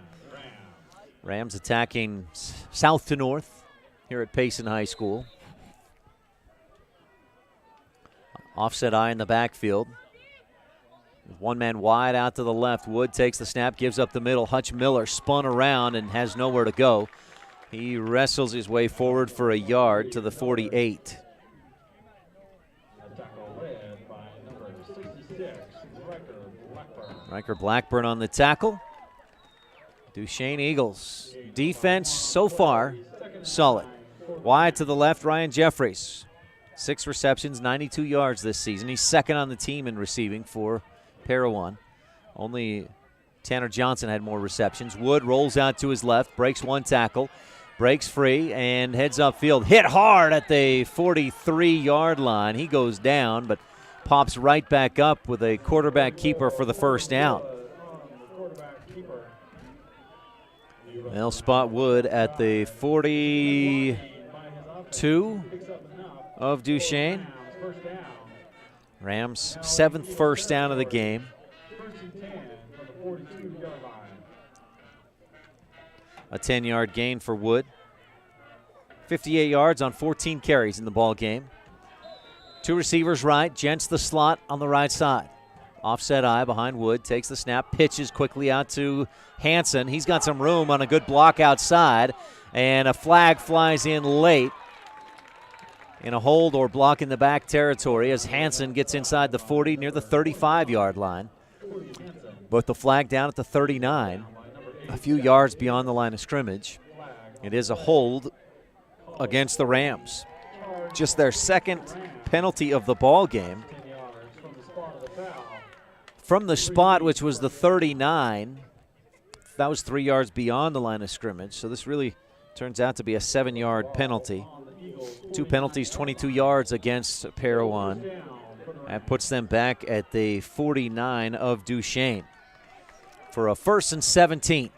Rams attacking south to north here at Payson High School. Offset eye in the backfield. One man wide out to the left. Wood takes the snap, gives up the middle. Hutch Miller spun around and has nowhere to go. He wrestles his way forward for a yard to the 48. Riker Blackburn on the tackle. Duchesne Eagles. Defense so far, solid. Wide to the left, Ryan Jeffries. 6 receptions, 92 yards this season. He's second on the team in receiving for Parowan. Only Tanner Johnson had more receptions. Wood rolls out to his left, breaks one tackle, breaks free, and heads upfield. Hit hard at the 43-yard line. He goes down, but pops right back up with a quarterback keeper for the first down. They'll spot Wood at the 42 of Duchesne. Rams' 7th first down of the game. A 10-yard gain for Wood. 58 yards on 14 carries in the ball game. 2 receivers right, Gents the slot on the right side. Offset eye behind Wood, takes the snap, pitches quickly out to Hansen. He's got some room on a good block outside, And a flag flies in late in a hold or block in the back territory as Hansen gets inside the 40 near the 35-yard line. But the flag down at the 39, a few yards beyond the line of scrimmage. It is a hold against the Rams. Just their second penalty of the ball game. From the spot, which was the 39, that was 3 yards beyond the line of scrimmage. So this really turns out to be a 7-yard penalty. 2 penalties, 22 yards against Parowan. That puts them back at the 49 of Duchesne for a 1st and 17.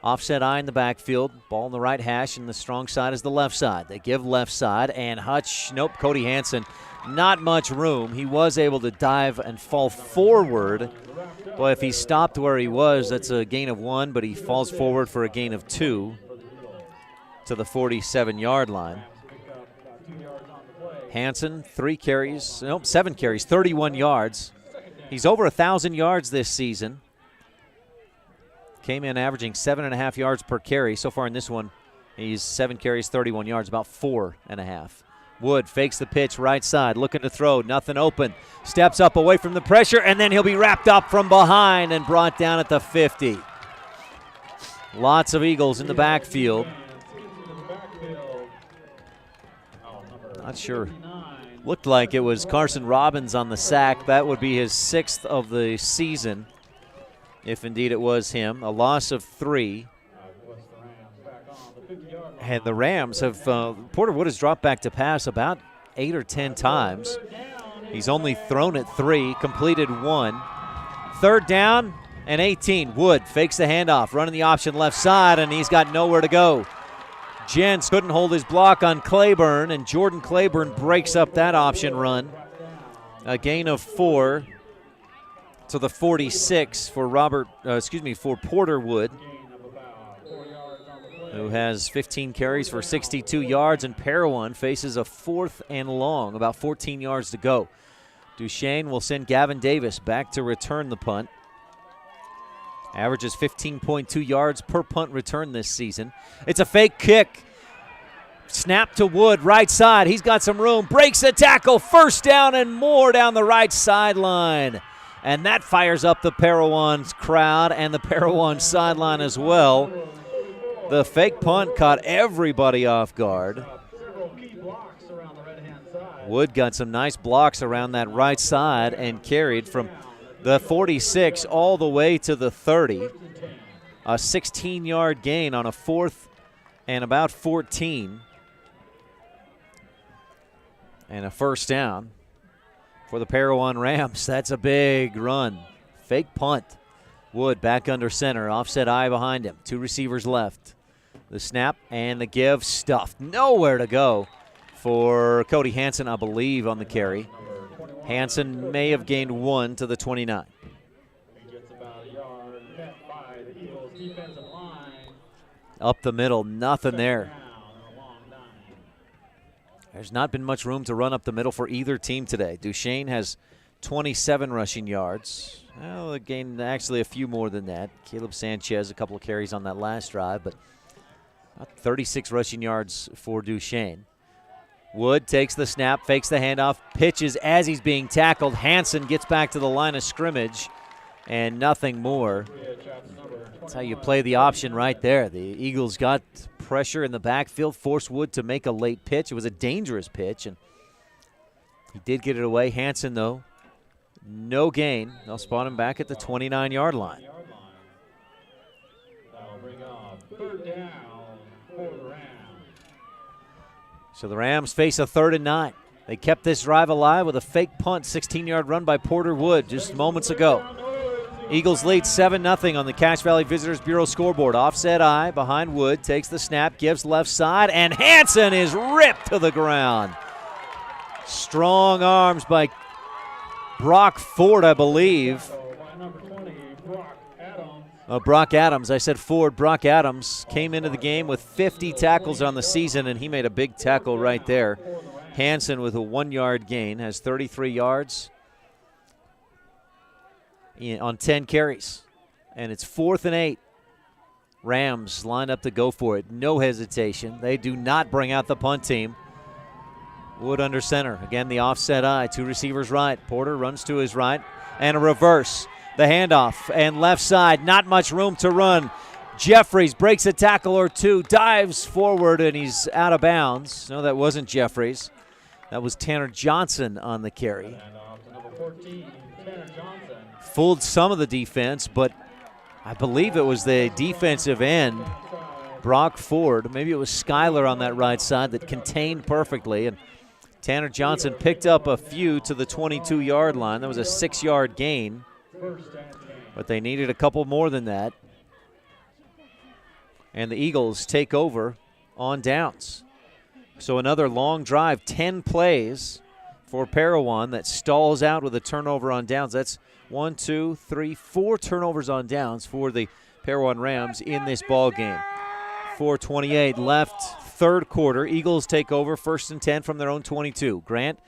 Offset eye in the backfield. Ball in the right hash, and the strong side is the left side. They give left side, and Hutch, nope, Cody Hansen, not much room. He was able to dive and fall forward. Boy, if he stopped where he was, that's a gain of 1, but he falls forward for a gain of 2 to the 47-yard line. Hansen, 7 carries, 31 yards. He's over 1,000 yards this season. Came in averaging 7.5 yards per carry. So far in this one, he's 7 carries, 31 yards, about 4.5. Wood fakes the pitch right side, looking to throw, nothing open. Steps up away from the pressure, and then he'll be wrapped up from behind and brought down at the 50. Lots of Eagles in the backfield. Not sure. Looked like it was Carson Robbins on the sack. That would be his 6th of the season, if indeed it was him. A loss of 3. And the Rams have, Porter Wood has dropped back to pass about 8 or 10 times. He's only thrown it 3, completed 1. 3rd down and 18. Wood fakes the handoff, running the option left side, and he's got nowhere to go. Jens couldn't hold his block on Claiborne, and Jordan Claiborne breaks up that option run. A gain of 4 to the 46 for for Porter Wood, who has 15 carries for 62 yards, and Parowan faces a 4th and long, about 14 yards to go. Duchesne will send Gavin Davis back to return the punt. Averages 15.2 yards per punt return this season. It's a fake kick. Snap to Wood, right side. He's got some room. Breaks a tackle. 1st down and more down the right sideline. And that fires up the Parowan's crowd and the Parowan sideline as well. The fake punt caught everybody off guard. Wood got some nice blocks around that right side and carried from the 46 all the way to the 30. A 16-yard gain on a 4th and about 14. And a 1st down for the Parowan Rams. That's a big run. Fake punt. Wood back under center. Offset eye behind him. 2 receivers left. The snap and the give stuffed. Nowhere to go for Cody Hansen, I believe, on the carry. Hansen may have gained 1 to the 29. Up the middle, nothing there. There's not been much room to run up the middle for either team today. Duchesne has 27 rushing yards. Well, they gained actually a few more than that. Caleb Sanchez, a couple of carries on that last drive, but 36 rushing yards for Duchesne. Wood takes the snap, fakes the handoff, pitches as he's being tackled. Hansen gets back to the line of scrimmage, and nothing more. That's how you play the option right there. The Eagles got pressure in the backfield, forced Wood to make a late pitch. It was a dangerous pitch, and he did get it away. Hansen, though, no gain. They'll spot him back at the 29-yard line. That'll bring up 3rd down for the Rams. So the Rams face a 3rd and 9. They kept this drive alive with a fake punt, 16-yard run by Porter Wood just moments ago. Eagles lead 7-0 on the Cache Valley Visitors Bureau scoreboard. Offset eye behind Wood, takes the snap, gives left side, and Hansen is ripped to the ground. Strong arms by Brock Ford, I believe. Brock Adams. I said Ford. Brock Adams came into the game with 50 tackles on the season, and he made a big tackle right there. Hansen with a 1-yard gain, has 33 yards on 10 carries. And it's 4th and 8. Rams line up to go for it. No hesitation. They do not bring out the punt team. Wood under center. Again, the offset eye. Two receivers right. Porter runs to his right. And a reverse. The handoff. And left side. Not much room to run. Jeffries breaks a tackle or two. Dives forward, and he's out of bounds. No, that wasn't Jeffries. That was Tanner Johnson on the carry. Fooled some of the defense, but I believe it was the defensive end, Brock Ford. Maybe it was Skyler on that right side that contained perfectly. And Tanner Johnson picked up a few to the 22-yard line. That was a 6-yard gain. But they needed a couple more than that. And the Eagles take over on downs. So another long drive, 10 plays for Parowan that stalls out with a turnover on downs. That's 1, 2, 3, 4 turnovers on downs for the Parowan Rams in this ball game. 4:28 left, third quarter. Eagles take over, 1st and 10 from their own 22. Grant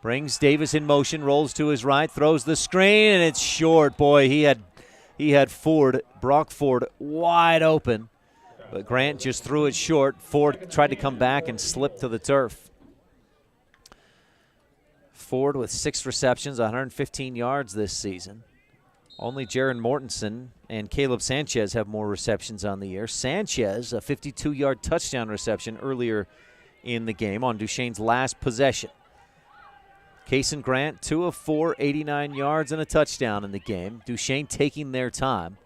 brings Davis in motion, rolls to his right, throws the screen, and it's short. Boy, he had Brock Ford, wide open. But Grant just threw it short. Ford tried to come back and slipped to the turf. Ford with 6 receptions, 115 yards this season. Only Jaron Mortensen and Caleb Sanchez have more receptions on the year. Sanchez, a 52-yard touchdown reception earlier in the game on Duchesne's last possession. Case and Grant, 2 of 4, 89 yards and a touchdown in the game. Duchesne taking their time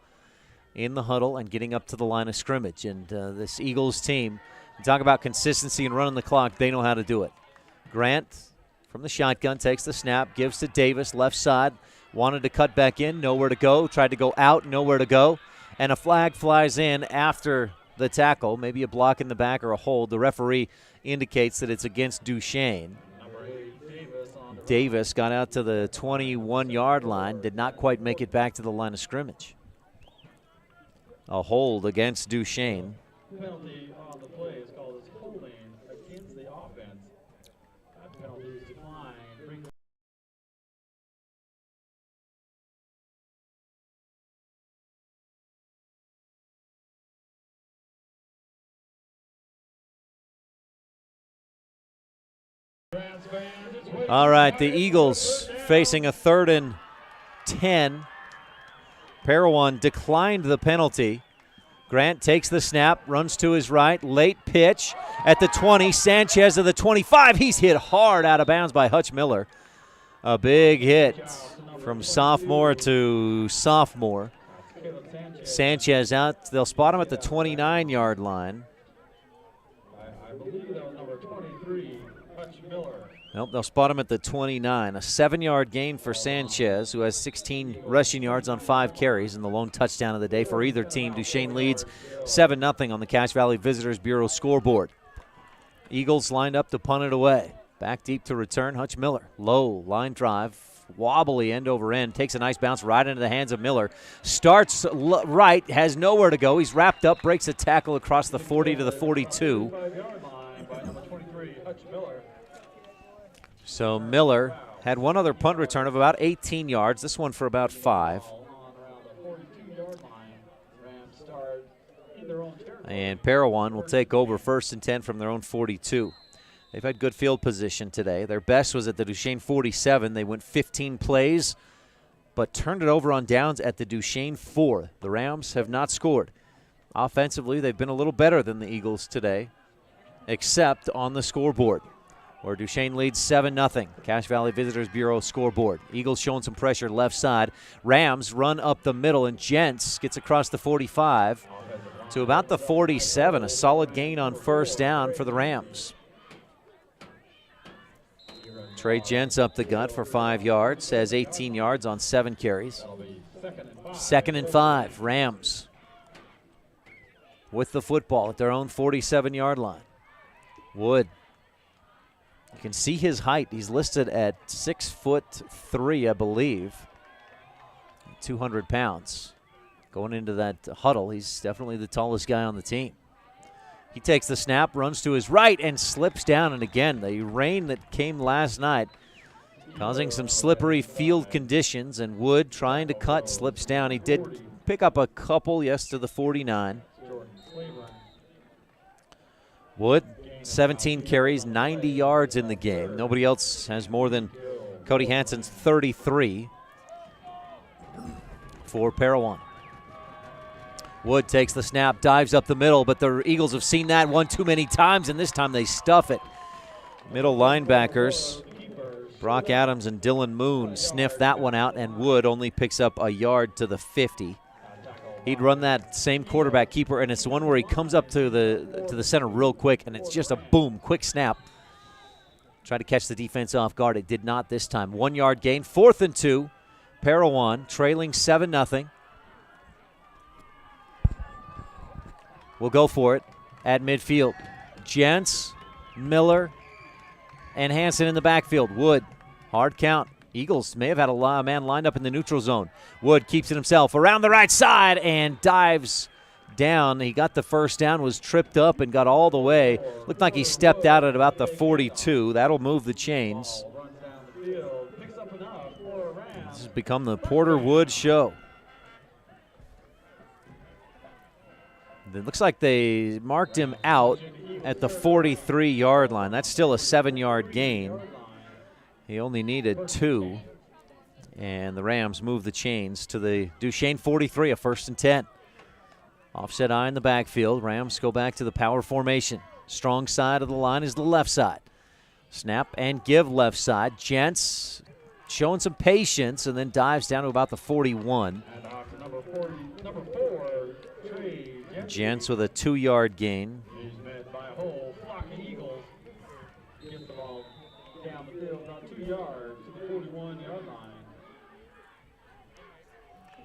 in the huddle and getting up to the line of scrimmage. And this Eagles team, talk about consistency and running the clock, they know how to do it. Grant from the shotgun takes the snap, gives to Davis, left side. Wanted to cut back in, nowhere to go. Tried to go out, nowhere to go. And a flag flies in after the tackle, maybe a block in the back or a hold. The referee indicates that it's against Duchesne. Davis got out to the 21-yard line, did not quite make it back to the line of scrimmage. A hold against Duchesne. Penalty on the play is called as holding against the offense. That penalty is declined. All right, the Eagles facing a 3rd and 10. Parowan declined the penalty. Grant takes the snap, runs to his right, late pitch at the 20. Sanchez at the 25. He's hit hard out of bounds by Hutch Miller. A big hit from sophomore to sophomore. Sanchez out. They'll spot him at the 29-yard line. I believe that was number 23, Hutch Miller. Nope, they'll spot him at the 29. A 7-yard gain for Sanchez, who has 16 rushing yards on 5 carries, and the lone touchdown of the day for either team. Duchesne leads 7-0 on the Cache Valley Visitors Bureau scoreboard. Eagles lined up to punt it away. Back deep to return, Hutch Miller. Low line drive, wobbly end over end, takes a nice bounce right into the hands of Miller. Starts right, has nowhere to go. He's wrapped up, breaks a tackle across the 40 to the 42. So Miller had one other punt return of about 18 yards, this one for about 5. And Parowan will take over 1st and 10 from their own 42. They've had good field position today. Their best was at the Duchesne 47. They went 15 plays, but turned it over on downs at the Duchesne 4. The Rams have not scored. Offensively, they've been a little better than the Eagles today, except on the scoreboard, where Duchesne leads 7-0. Cache Valley Visitors Bureau scoreboard. Eagles showing some pressure left side. Rams run up the middle, and Gents gets across the 45 to about the 47. A solid gain on 1st down for the Rams. Trey Gents up the gut for 5 yards, has 18 yards on 7 carries. 2nd and 5, Rams with the football at their own 47-yard line. Wood. You can see his height. He's listed at 6'3", I believe. 200 pounds. Going into that huddle, he's definitely the tallest guy on the team. He takes the snap, runs to his right, and slips down. And again, the rain that came last night causing some slippery field conditions, and Wood trying to cut, slips down. He did pick up a couple, yes, to the 49. Wood, 17 carries, 90 yards in the game. Nobody else has more than Cody Hansen's 33 for Parowan. Wood takes the snap, dives up the middle, but the Eagles have seen that one too many times, and this time they stuff it. Middle linebackers, Brock Adams and Dylan Moon, sniff that one out, and Wood only picks up a yard to the 50. He'd run that same quarterback keeper, and it's the one where he comes up to the center real quick, and it's just a boom, quick snap. Tried to catch the defense off guard. It did not this time. 1 yard gain, 4th and 2. Parowan trailing 7-0. We'll go for it at midfield. Jentz, Miller, and Hansen in the backfield. Wood, hard count. Eagles may have had a man lined up in the neutral zone. Wood keeps it himself around the right side and dives down. He got the first down, was tripped up and got all the way. Looked like he stepped out at about the 42. That'll move the chains. This has become the Porter Wood show. It looks like they marked him out at the 43-yard line. That's still a 7-yard gain. He only needed 2. And the Rams move the chains to the Duchesne 43, a 1st and 10. Offset eye in the backfield. Rams go back to the power formation. Strong side of the line is the left side. Snap and give left side. Jentz showing some patience and then dives down to about the 41. Jentz with a 2-yard gain. He's met by a whole flock of Eagles. Gets the ball down the field about 2 yards to the 41-yard line.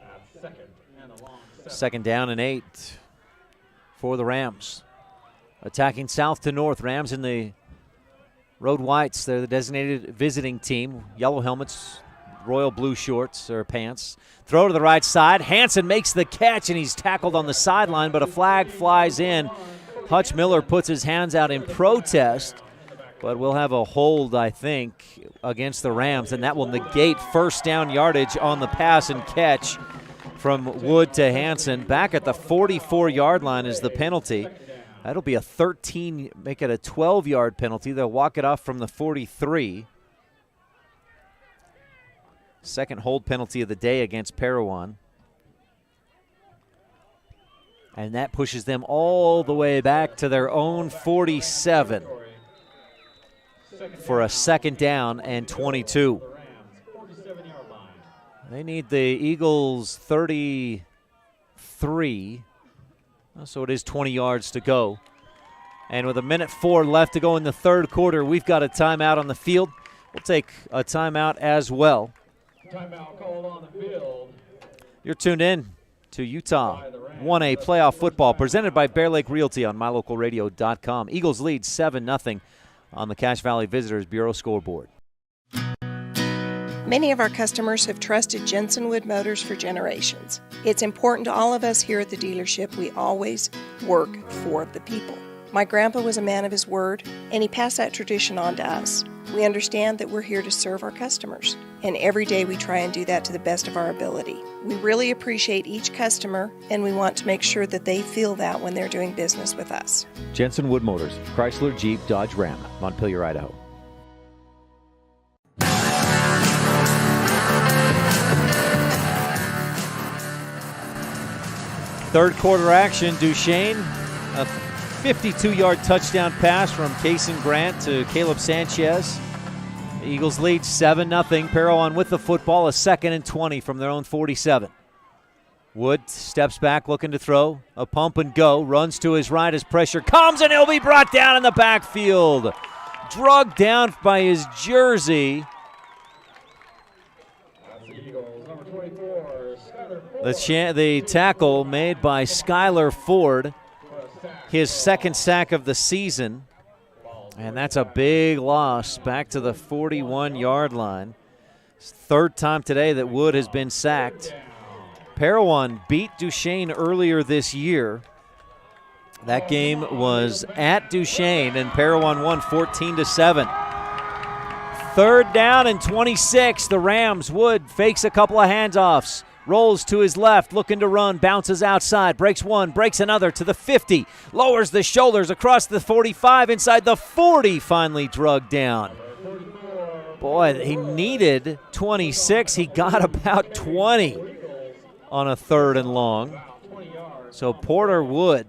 That's second and a long 7. 2nd down and 8 for the Rams. Attacking south to north. Rams in the road whites. They're the designated visiting team. Yellow helmets, royal blue shorts or pants. Throw to the right side. Hansen makes the catch, and he's tackled on the sideline, but a flag flies in. Hutch Miller puts his hands out in protest, but we'll have a hold, I think, against the Rams, and that will negate first down yardage on the pass and catch from Wood to Hansen. Back at the 44-yard line is the penalty. That'll be a 13, make it a 12-yard penalty. They'll walk it off from the 43. Second hold penalty of the day against Parowan. And that pushes them all the way back to their own 47 for a 2nd down and 22. They need the Eagles 33, so it is 20 yards to go. And with 1:04 left to go in the 3rd quarter, we've got a timeout on the field. We'll take a timeout as well. Timeout called on the field. You're tuned in to Utah 1A playoff football presented by Bear Lake Realty on mylocalradio.com. Eagles lead 7-0 on the Cache Valley Visitors Bureau scoreboard. Many of our customers have trusted Jensen Wood Motors for generations. It's important to all of us here at the dealership we always work for the people. My grandpa was a man of his word, and he passed that tradition on to us. We understand that we're here to serve our customers, and every day we try and do that to the best of our ability. We really appreciate each customer, and we want to make sure that they feel that when they're doing business with us. Jensen Wood Motors, Chrysler, Jeep, Dodge, Ram, Montpelier, Idaho. Third quarter action, Duchesne, a 52-yard touchdown pass from Kason Grant to Caleb Sanchez. The Eagles lead 7-0. Parowan with the football, a 2nd and 20 from their own 47. Wood steps back looking to throw. A pump and go. Runs to his right as pressure comes, and he'll be brought down in the backfield. Drugged down by his jersey. The tackle made by Skylar Ford. His 2nd sack of the season. And that's a big loss back to the 41-yard line. It's the 3rd time today that Wood has been sacked. Parowan beat Duchesne earlier this year. That game was at Duchesne, and Parowan won 14-7. 3rd down and 26. The Rams. Wood fakes a couple of handoffs. rolls to his left, looking to run, bounces outside, breaks one, breaks another to the 50, lowers the shoulders across the 45, inside the 40, finally drugged down. Boy, he needed 26. He got about 20 on a 3rd and long. So Porter Wood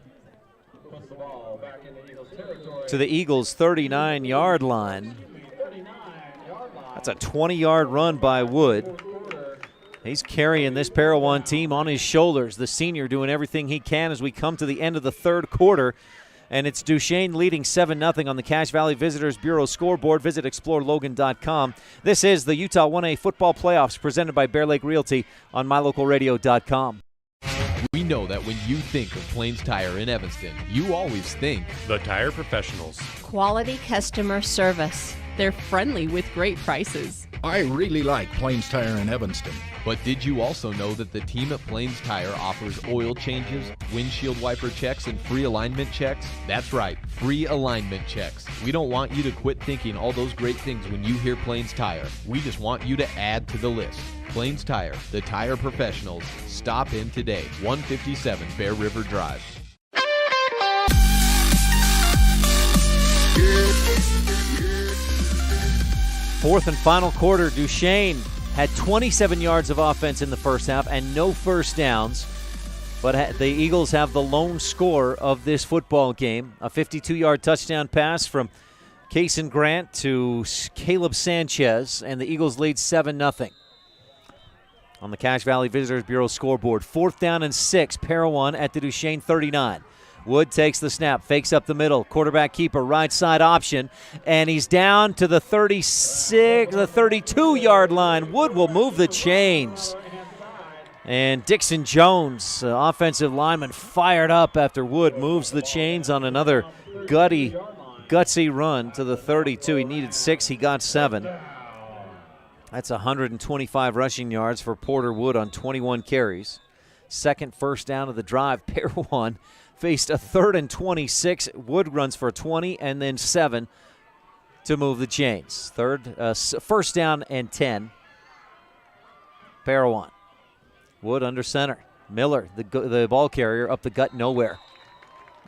to the Eagles' 39-yard line. That's a 20-yard run by Wood. He's carrying this Parowan team on his shoulders. The senior doing everything he can as we come to the end of the 3rd quarter. And it's Duchesne leading 7-0 on the Cache Valley Visitors Bureau scoreboard. Visit explorelogan.com. This is the Utah 1A Football Playoffs presented by Bear Lake Realty on mylocalradio.com. We know that when you think of Plains Tire in Evanston, you always think The Tire Professionals. Quality customer service. They're friendly with great prices. I really like Plains Tire in Evanston. But did you also know that the team at Plains Tire offers oil changes, windshield wiper checks, and free alignment checks? That's right, free alignment checks. We don't want you to quit thinking all those great things when you hear Plains Tire. We just want you to add to the list. Plains Tire, the tire professionals. Stop in today, 157 Bear River Drive. Fourth and final quarter, Duchesne had 27 yards of offense in the first half and no first downs. But the Eagles have the lone score of this football game. A 52-yard touchdown pass from Kason Grant to Caleb Sanchez, and the Eagles lead 7-0. On the Cache Valley Visitors Bureau scoreboard, 4th down and 6, Parowan at the Duchesne 39. Wood takes the snap, fakes up the middle, quarterback keeper, right side option, and he's down to the 32-yard line. Wood will move the chains. And Dixon Jones, offensive lineman, fired up after Wood moves the chains on another gutsy run to the 32. He needed 6, he got 7. That's 125 rushing yards for Porter Wood on 21 carries. Second first down of the drive. Parowan faced a 3rd and 26. Wood runs for 20 and then 7 to move the chains. First down and 10. Parowan. Wood under center. Miller, the ball carrier, up the gut, nowhere.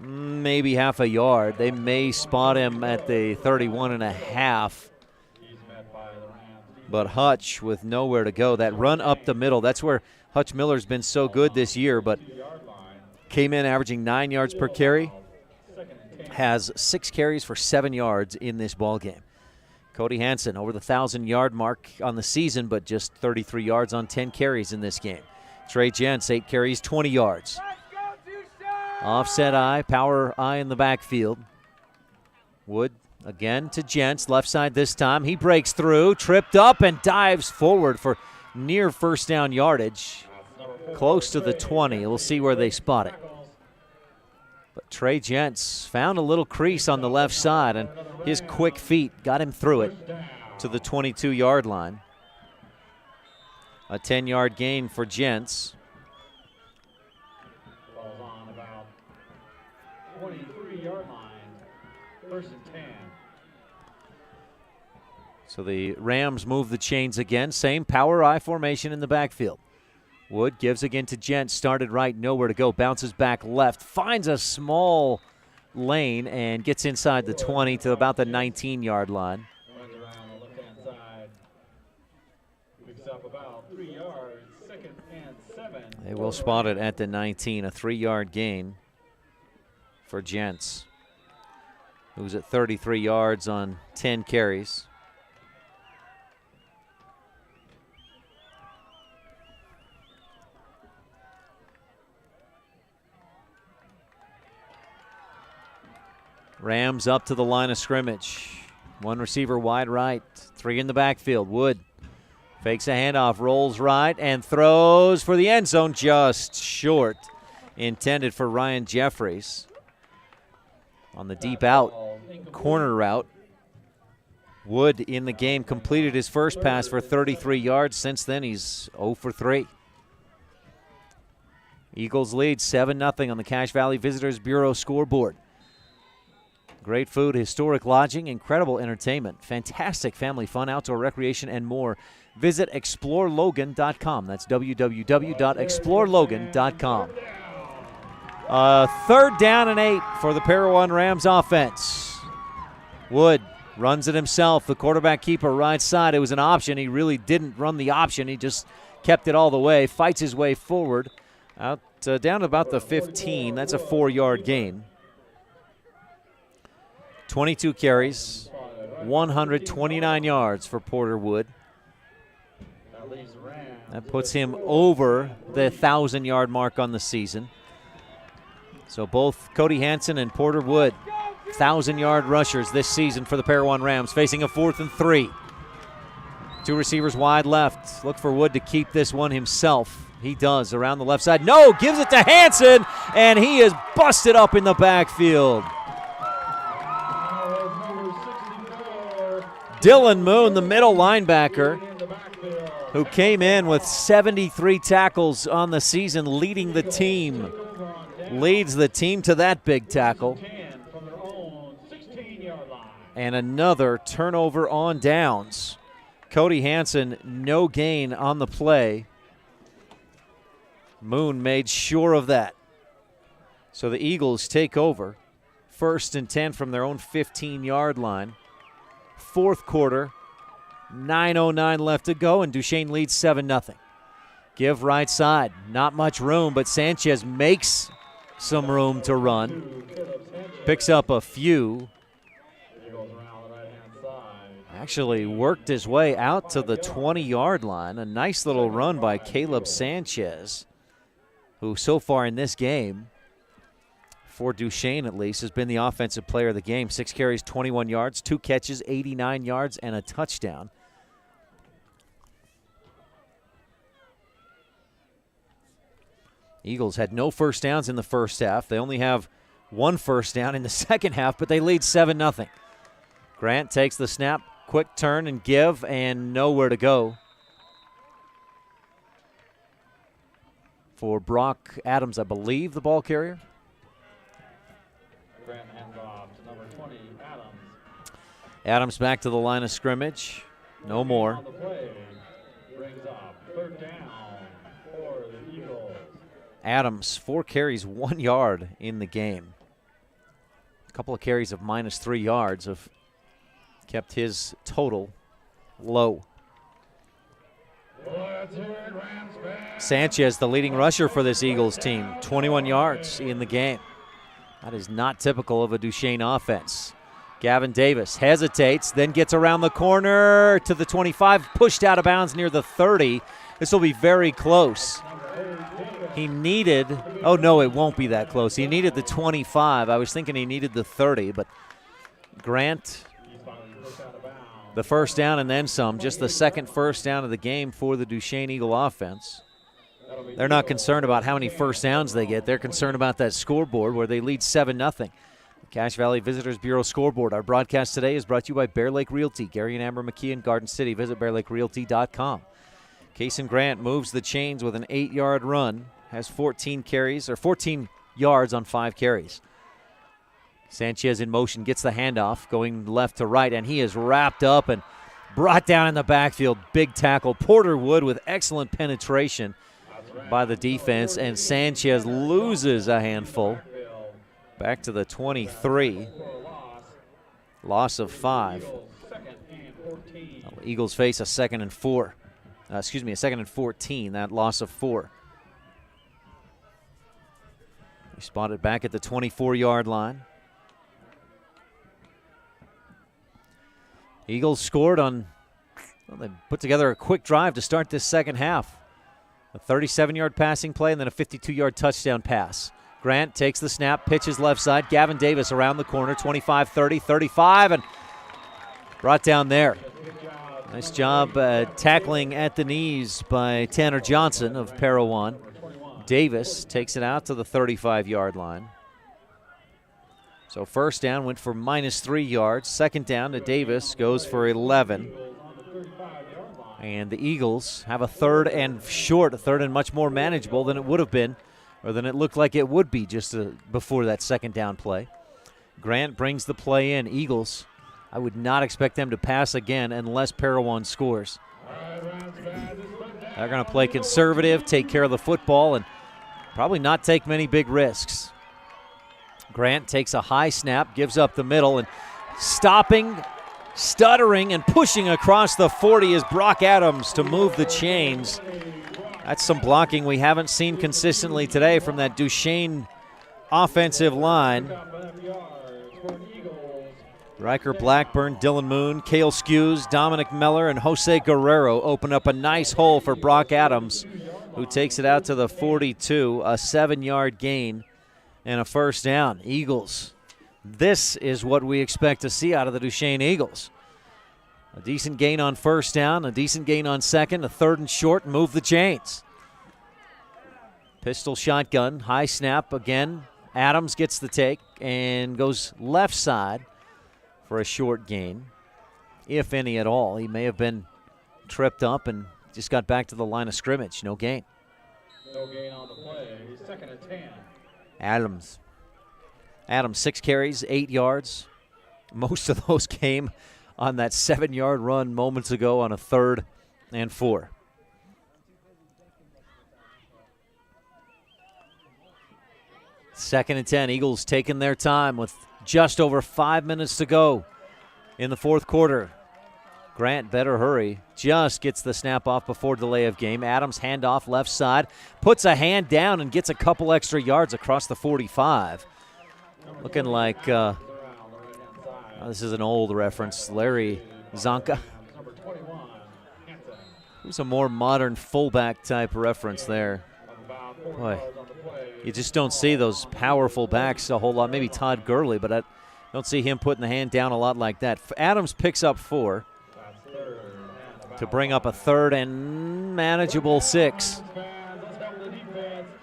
Maybe half a yard. They may spot him at the 31.5. But Hutch with nowhere to go. That run up the middle, that's where Hutch Miller's been so good this year, but came in averaging 9 yards per carry. Has 6 carries for 7 yards in this ball game. Cody Hansen over the 1,000-yard mark on the season, but just 33 yards on 10 carries in this game. Trey Jentz, 8 carries, 20 yards. Offset eye, power eye in the backfield. Wood again to Jentz, left side this time. He breaks through, tripped up, and dives forward for near first down yardage. Close to the 20. We'll see where they spot it. But Trey Jentz found a little crease on the left side, and his quick feet got him through it to the 22-yard line. A 10-yard gain for Jentz. Ball's on about 23-yard line, 1st and 10. So the Rams move the chains again. Same power I formation in the backfield. Wood gives again to Jentz. Started right, nowhere to go. Bounces back left. Finds a small lane and gets inside the 20 to about the 19-yard line. Runs around the left-hand side. Picks up about 3 yards. 2nd and 7. They will spot it at the 19. A 3-yard gain for Jentz, who's at 33 yards on 10 carries. Rams up to the line of scrimmage. 1 receiver wide right, 3 in the backfield. Wood fakes a handoff, rolls right, and throws for the end zone, just short. Intended for Ryan Jeffries. On the deep out corner route. Wood in the game completed his first pass for 33 yards. Since then, he's 0 for 3. Eagles lead 7-0 on the Cache Valley Visitors Bureau scoreboard. Great food, historic lodging, incredible entertainment, fantastic family fun, outdoor recreation, and more. visit explorelogan.com. That's www.explorelogan.com. 3rd down and 8 for the Parowan Rams offense. Wood runs it himself. The quarterback keeper right side. It was an option. He really didn't run the option. He just kept it all the way. Fights his way forward. Out down to about the 15. That's a 4-yard gain. 22 carries, 129 yards for Porter Wood. That puts him over the 1,000-yard mark on the season. So both Cody Hansen and Porter Wood, 1,000-yard rushers this season for the Parowan Rams, facing a 4th and 3. 2 receivers wide left. Look for Wood to keep this one himself. He does around the left side. No, gives it to Hansen, and he is busted up in the backfield. Dylan Moon, the middle linebacker, who came in with 73 tackles on the season, leads the team to that big tackle. And another turnover on downs. Cody Hansen, no gain on the play. Moon made sure of that. So the Eagles take over. 1st and 10 from their own 15-yard line. 4th quarter, 9:09 left to go, and Duchesne leads 7-0. Give right side, not much room, but Sanchez makes some room to run. Picks up a few. Actually worked his way out to the 20-yard line. A nice little run by Caleb Sanchez, who so far in this game, for Duchesne at least, has been the offensive player of the game. 6 carries, 21 yards, 2 catches, 89 yards, and a touchdown. Eagles had no first downs in the first half. They only have 1 first down in the second half, but they lead 7-0. Grant takes the snap, quick turn and give, and nowhere to go for Brock Adams, I believe, the ball carrier. Grant hands off to number 20, Adams. Adams back to the line of scrimmage. No more. On the play, brings up 3rd down for the Eagles. Adams, 4 carries, 1 yard in the game. A couple of carries of -3 yards have kept his total low. Sanchez, the leading rusher for this Eagles team, 21 yards in the game. That is not typical of a Duchesne offense. Gavin Davis hesitates, then gets around the corner to the 25, pushed out of bounds near the 30. This will be very close. He needed, oh no, it won't be that close. He needed the 25. I was thinking he needed the 30, but Grant, the first down and then some, just the 2nd first down of the game for the Duchesne Eagle offense. They're not concerned about how many first downs they get. They're concerned about that scoreboard where they lead 7-0. Cache Valley Visitors Bureau scoreboard. Our broadcast today is brought to you by Bear Lake Realty. Gary and Amber McKee in Garden City. Visit bearlakerealty.com. Kason Grant moves the chains with an 8-yard run. Has 14 carries, or 14 yards on 5 carries. Sanchez in motion, gets the handoff, going left to right, and he is wrapped up and brought down in the backfield. Big tackle. Porter Wood with excellent penetration by the defense, and Sanchez loses a handful. Back to the 23. Loss of 5. Eagles face a 2nd and 4. A 2nd and 14, that loss of 4. We spotted back at the 24-yard line. Eagles scored on, well, they put together a quick drive to start this second half. A 37-yard passing play and then a 52-yard touchdown pass. Grant takes the snap, pitches left side. Gavin Davis around the corner, 25, 30, 35, and brought down there. Nice job tackling at the knees by Tanner Johnson of Parowan. Davis takes it out to the 35-yard line. So first down went for -3 yards. Second down to Davis goes for 11. And the Eagles have a 3rd and short, a 3rd and much more manageable than it would have been, or than it looked like it would be just before that 2nd down play. Grant brings the play in. Eagles, I would not expect them to pass again unless Parowan scores. They're going to play conservative, take care of the football, and probably not take many big risks. Grant takes a high snap, gives up the middle, and stopping, stuttering, and pushing across the 40 is Brock Adams to move the chains. That's some blocking we haven't seen consistently today from that Duchesne offensive line. Riker Blackburn, Dylan Moon, Cale Skews, Dominic Meller, and Jose Guerrero open up a nice hole for Brock Adams, who takes it out to the 42, a 7-yard gain and a first down. Eagles, this is what we expect to see out of the Duchesne Eagles. A decent gain on first down, a decent gain on second, a third and short, and move the chains. Pistol shotgun, high snap again. Adams gets the take and goes left side for a short gain, if any at all. He may have been tripped up and just got back to the line of scrimmage. No gain. No gain on the play. 2nd and 10. Adams, 6 carries, 8 yards. Most of those came on that 7-yard run moments ago on a 3rd and 4. Second and 10. Eagles taking their time with just over 5 minutes to go in the fourth quarter. Grant better hurry. Just gets the snap off before delay of game. Adams handoff left side. Puts a hand down and gets a couple extra yards across the 45. Looking like, this is an old reference, Larry Zonka. Who's a more modern fullback type reference there? Boy, you just don't see those powerful backs a whole lot. Maybe Todd Gurley, but I don't see him putting the hand down a lot like that. Adams picks up 4 to bring up a 3rd and manageable 6.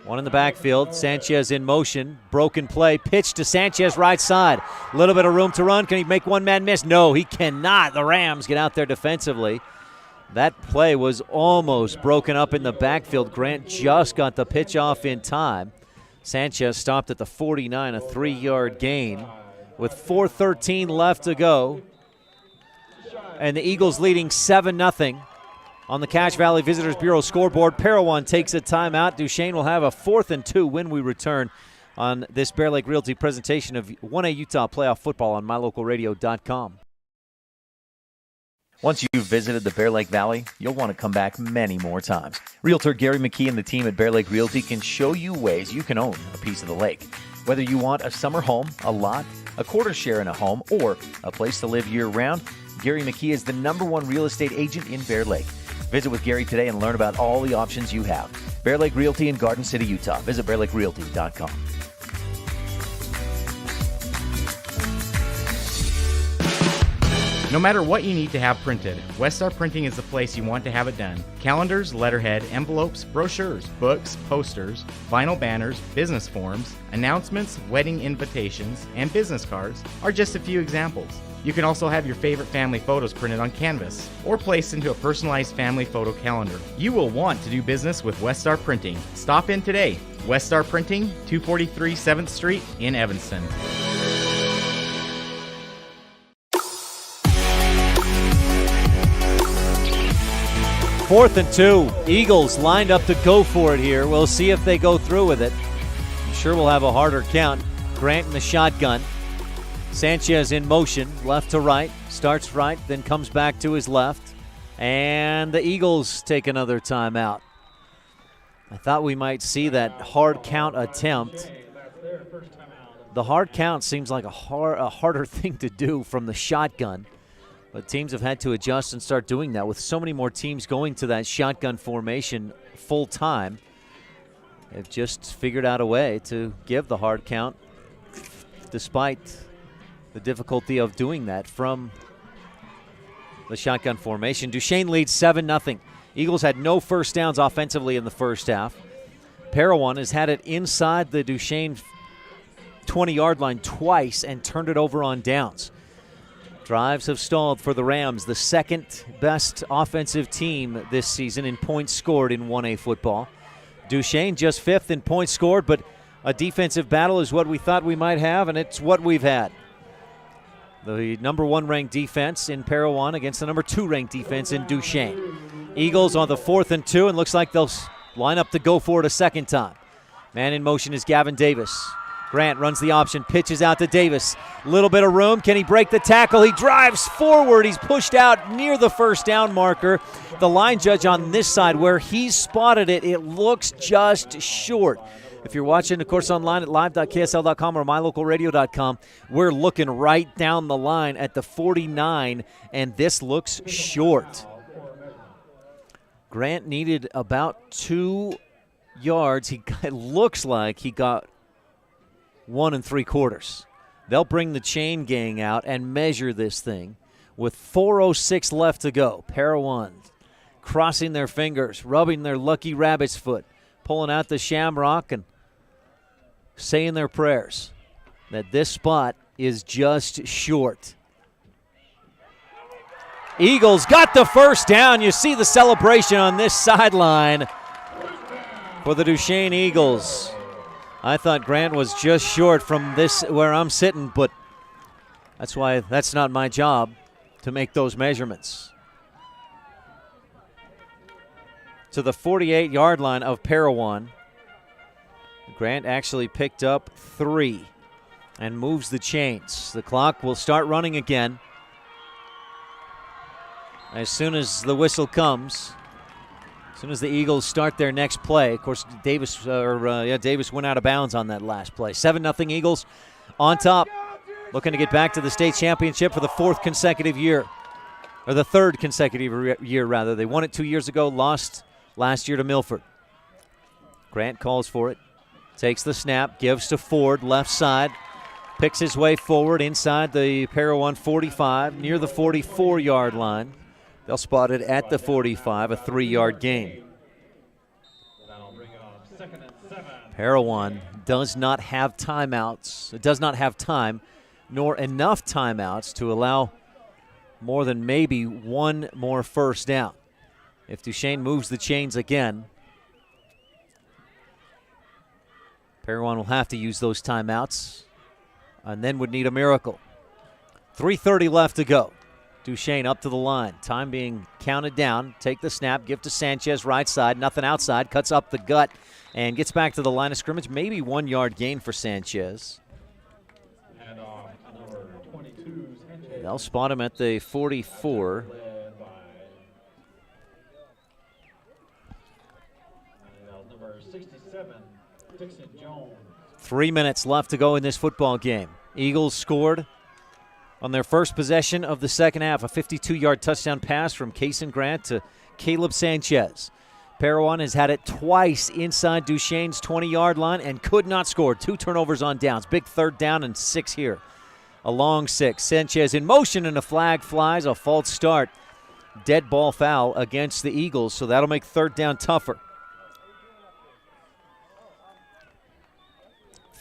One in the backfield. Sanchez in motion. Broken play. Pitch to Sanchez right side. A little bit of room to run. Can he make one man miss? No, he cannot. The Rams get out there defensively. That play was almost broken up in the backfield. Grant just got the pitch off in time. Sanchez stopped at the 49, a 3-yard gain with 4:13 left to go. And the Eagles leading 7-0 on the Cache Valley Visitors Bureau scoreboard. Parowan takes a timeout. Duchesne will have a 4th and 2 when we return on this Bear Lake Realty presentation of 1A Utah playoff football on mylocalradio.com. Once you've visited the Bear Lake Valley, you'll want to come back many more times. Realtor Gary McKee and the team at Bear Lake Realty can show you ways you can own a piece of the lake. Whether you want a summer home, a lot, a quarter share in a home, or a place to live year-round, Gary McKee is the #1 real estate agent in Bear Lake. Visit with Gary today and learn about all the options you have. Bear Lake Realty in Garden City, Utah. Visit bearlakerealty.com. No matter what you need to have printed, Westar Printing is the place you want to have it done. Calendars, letterhead, envelopes, brochures, books, posters, vinyl banners, business forms, announcements, wedding invitations, and business cards are just a few examples. You can also have your favorite family photos printed on canvas or placed into a personalized family photo calendar. You will want to do business with Westar Printing. Stop in today. Westar Printing, 243 7th Street in Evanston. Fourth and 2. Eagles lined up to go for it here. We'll see if they go through with it. I'm sure we'll have a harder count. Grant in the shotgun. Sanchez in motion, left to right. Starts right, then comes back to his left. And the Eagles take another timeout. I thought we might see that hard count attempt. The hard count seems like a harder thing to do from the shotgun. But teams have had to adjust and start doing that with so many more teams going to that shotgun formation full time. They've just figured out a way to give the hard count despite the difficulty of doing that from the shotgun formation. Duchesne leads 7-0. Eagles had no first downs offensively in the first half. Parowan has had it inside the Duchesne 20-yard line twice and turned it over on downs. Drives have stalled for the Rams, the second best offensive team this season in points scored in 1A football. Duchesne just fifth in points scored, but a defensive battle is what we thought we might have, and it's what we've had. The number 1 ranked defense in Parowan against the number 2 ranked defense in Duchesne. Eagles on the 4th and 2, and looks like they'll line up to go for it a second time. Man in motion is Gavin Davis. Grant runs the option, pitches out to Davis. Little bit of room. Can he break the tackle? He drives forward. He's pushed out near the first down marker. The line judge on this side, where he's spotted it, it looks just short. If you're watching, of course, online at live.ksl.com or mylocalradio.com, we're looking right down the line at the 49, and this looks short. Grant needed about 2 yards. It looks like he got 1 3/4. They'll bring the chain gang out and measure this thing with 4:06 left to go. Parowan crossing their fingers, rubbing their lucky rabbit's foot, pulling out the shamrock and saying their prayers that this spot is just short. Eagles got the first down. You see the celebration on this sideline for the Duchesne Eagles. I thought Grant was just short from this where I'm sitting, but that's why that's not my job to make those measurements. To the 48-yard line of Parowan. Grant actually picked up 3 and moves the chains. The clock will start running again as soon as the whistle comes. As soon as the Eagles start their next play. Of course, Davis went out of bounds on that last play. 7-0 Eagles on top, looking to get back to the state championship for the 4th consecutive year, or the 3rd consecutive year, rather. They won it 2 years ago, lost last year to Milford. Grant calls for it, takes the snap, gives to Ford, left side, picks his way forward inside the Parowan 45, near the 44-yard line. They'll spot it at the 45, a 3-yard gain. Parowan does not have timeouts. It does not have time, nor enough timeouts to allow more than maybe 1 more first down. If Duchesne moves the chains again, Parowan will have to use those timeouts and then would need a miracle. 3:30 left to go. Duchesne up to the line. Time being counted down. Take the snap. Give to Sanchez right side. Nothing outside. Cuts up the gut and gets back to the line of scrimmage. Maybe 1 yard gain for Sanchez. They'll spot him at the 44. Number 67, Dixon Jones. 3 minutes left to go in this football game. Eagles scored on their first possession of the second half, a 52-yard touchdown pass from Kason Grant to Caleb Sanchez. Parowan has had it twice inside Duchesne's 20-yard line and could not score. 2 turnovers on downs. Big 3rd down and 6 here. A long 6. Sanchez in motion and a flag flies. A false start. Dead ball foul against the Eagles, so that'll make 3rd down tougher.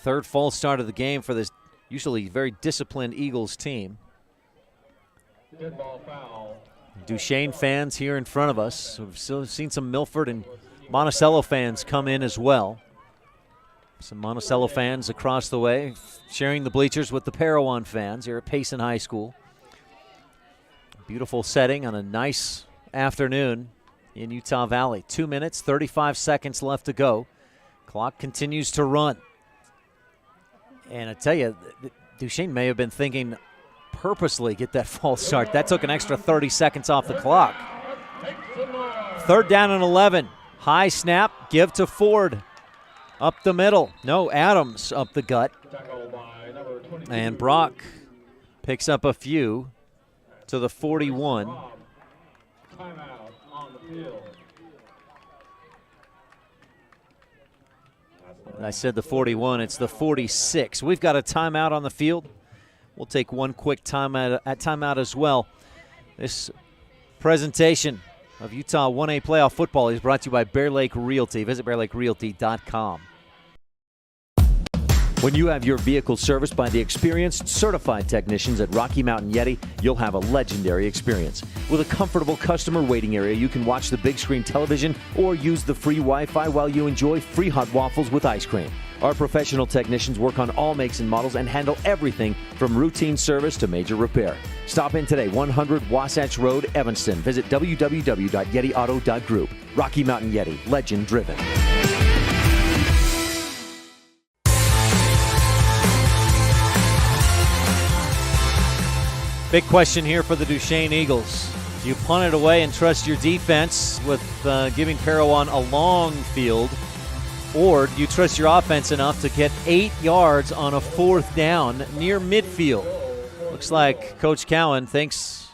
3rd false start of the game for this usually very disciplined Eagles team. Dead ball foul. Duchesne fans here in front of us. We've still seen some Milford and Monticello fans come in as well. Some Monticello fans across the way, sharing the bleachers with the Parowan fans here at Payson High School. Beautiful setting on a nice afternoon in Utah Valley. 2 minutes, 35 seconds left to go. Clock continues to run. And I tell you, Duchesne may have been thinking purposely get that false start. That took an extra 30 seconds off the clock. 3rd down and 11. High snap, give to Ford. Up the middle. No, Adams up the gut. And Brock picks up a few to the 41. Timeout on the field. I said the 41, it's the 46. We've got a timeout on the field. We'll take one quick timeout as well. This presentation of Utah 1A playoff football is brought to you by Bear Lake Realty. Visit bearlakerealty.com. When you have your vehicle serviced by the experienced, certified technicians at Rocky Mountain Yeti, you'll have a legendary experience. With a comfortable customer waiting area, you can watch the big screen television or use the free Wi-Fi while you enjoy free hot waffles with ice cream. Our professional technicians work on all makes and models and handle everything from routine service to major repair. Stop in today, 100 Wasatch Road, Evanston. Visit www.yetiauto.group. Rocky Mountain Yeti, legend driven. Big question here for the Duchesne Eagles. Do you punt it away and trust your defense with giving Parowan a long field? Or do you trust your offense enough to get 8 yards on a 4th down near midfield? Looks like Coach Cowan thinks,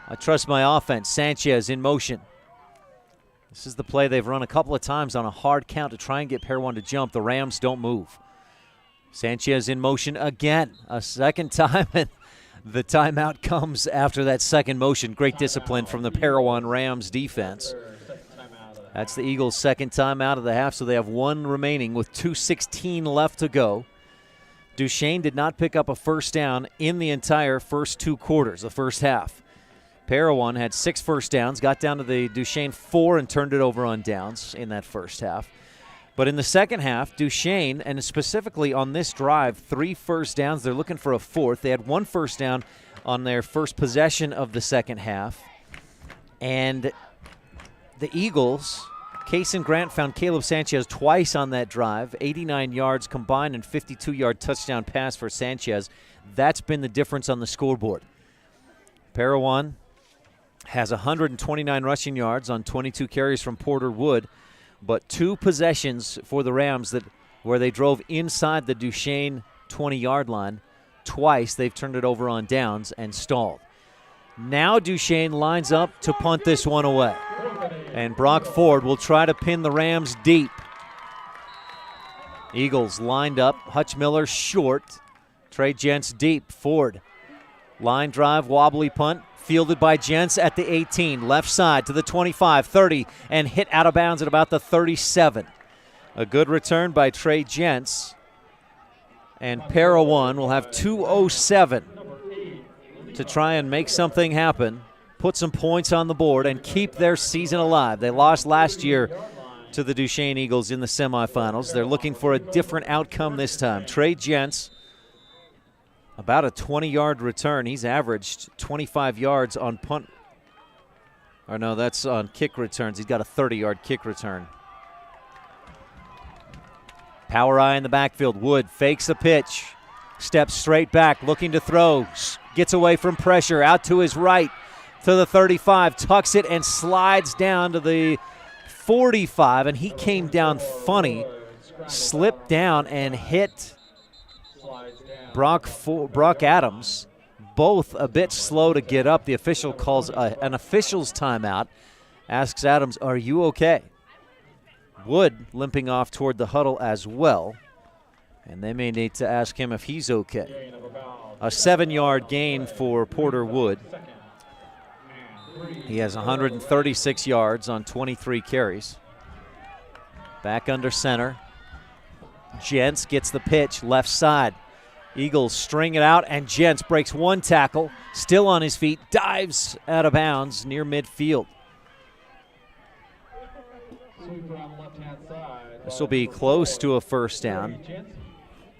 I trust my offense. Sanchez in motion. This is the play they've run a couple of times on a hard count to try and get Parowan to jump. The Rams don't move. Sanchez in motion again, a second time, and the timeout comes after that second motion. Great discipline from the Parowan Rams defense. That's the Eagles' second timeout of the half, so they have one remaining with 2:16 left to go. Duchesne did not pick up a first down in the entire first 2 quarters, the first half. Parowan had 6 first downs, got down to the Duchesne 4 and turned it over on downs in that first half. But in the second half, Duchesne, and specifically on this drive, 3 first downs. They're looking for a 4th. They had 1 first down on their first possession of the second half. And the Eagles, Case and Grant found Caleb Sanchez twice on that drive, 89 yards combined and 52-yard touchdown pass for Sanchez. That's been the difference on the scoreboard. Parowan has 129 rushing yards on 22 carries from Porter Wood, but 2 possessions for the Rams where they drove inside the Duchesne 20-yard line. Twice they've turned it over on downs and stalled. Now Duchesne lines up to punt this one away. And Brock Ford will try to pin the Rams deep. Eagles lined up. Hutch Miller short. Trey Gents deep. Ford. Line drive, wobbly punt. Fielded by Gents at the 18. Left side to the 25, 30, and hit out of bounds at about the 37. A good return by Trey Gents. And Parowan will have 2:07 to try and make something happen, put some points on the board, and keep their season alive. They lost last year to the Duchesne Eagles in the semifinals. They're looking for a different outcome this time. Trey Gents, about a 20-yard return. He's averaged 25 yards on punt. Or no, that's on kick returns. He's got a 30-yard kick return. Power eye in the backfield. Wood fakes a pitch. Steps straight back, looking to throw. Gets away from pressure, out to his right, to the 35, tucks it and slides down to the 45, and he came down funny, slipped down and hit Brock Adams, both a bit slow to get up. The official calls an official's timeout, asks Adams, are you okay? Wood limping off toward the huddle as well, and they may need to ask him if he's okay. A 7-yard gain for Porter Wood. He has 136 yards on 23 carries. Back under center. Gents gets the pitch, left side. Eagles string it out, and Gents breaks 1 tackle, still on his feet, dives out of bounds near midfield. This will be close to a first down,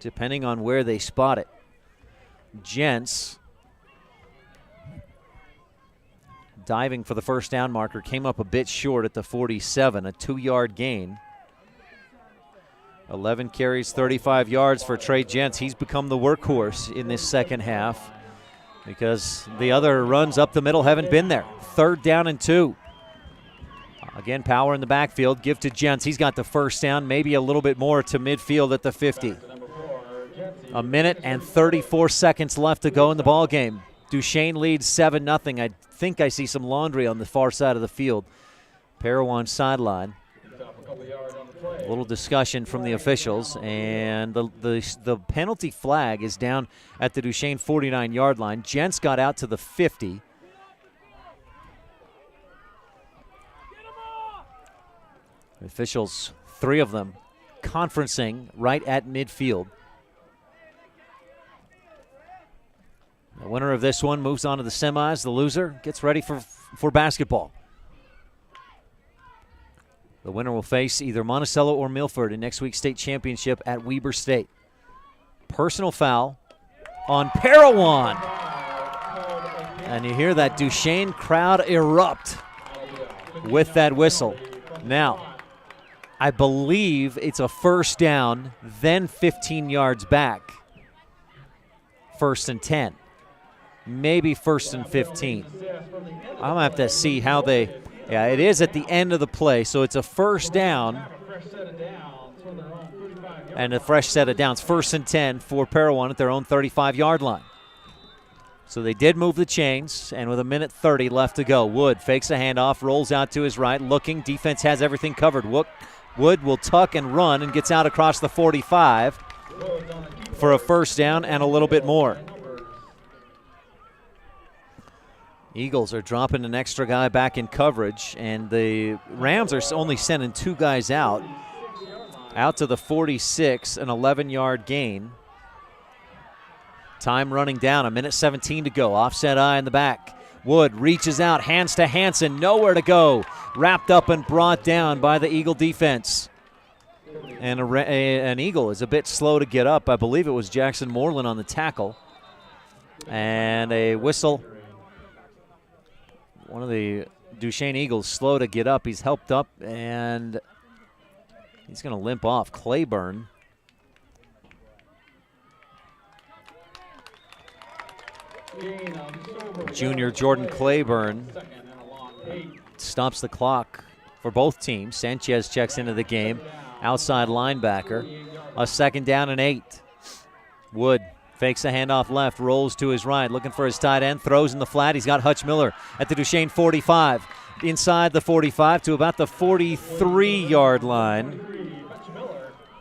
depending on where they spot it. Gents diving for the first down marker, came up a bit short at the 47, a 2-yard gain. 11 carries, 35 yards for Trey Gents. He's become the workhorse in this second half because the other runs up the middle haven't been there. 3rd down and 2. Again, power in the backfield. Give to Gents. He's got the first down, maybe a little bit more to midfield at the 50. A minute and 34 seconds left to go in the ball game. Duchesne leads 7-0. I think I see some laundry on the far side of the field. Parowan sideline. A little discussion from the officials, and the penalty flag is down at the Duchesne 49-yard line. Gents got out to the 50. The officials, 3 of them, conferencing right at midfield. The winner of this one moves on to the semis. The loser gets ready for basketball. The winner will face either Monticello or Milford in next week's state championship at Weber State. Personal foul on Parowan. And you hear that Duchesne crowd erupt with that whistle. Now, I believe it's a first down, then 15 yards back. 1st and 10. Maybe 1st and 15. I'm going to have to see how they... Yeah, it is at the end of the play, so it's a first down and a fresh set of downs. 1st and 10 for Parowan at their own 35-yard line. So they did move the chains, and with 1:30 left to go, Wood fakes a handoff, rolls out to his right, looking. Defense has everything covered. Wood will tuck and run and gets out across the 45 for a first down and a little bit more. Eagles are dropping an extra guy back in coverage, and the Rams are only sending 2 guys out to the 46, an 11-yard gain. Time running down, 1:17 to go. Offset eye in the back. Wood reaches out, hands to Hansen, nowhere to go. Wrapped up and brought down by the Eagle defense. And an Eagle is a bit slow to get up. I believe it was Jackson Moreland on the tackle. And a whistle. One of the Duchesne Eagles slow to get up. He's helped up, and he's going to limp off. Claiborne. Junior Jordan Claiborne stops the clock for both teams. Sanchez checks into the game. Outside linebacker. A 2nd down and 8. Wood fakes a handoff left, rolls to his right, looking for his tight end, throws in the flat. He's got Hutch Miller at the Duchesne 45. Inside the 45 to about the 43-yard line.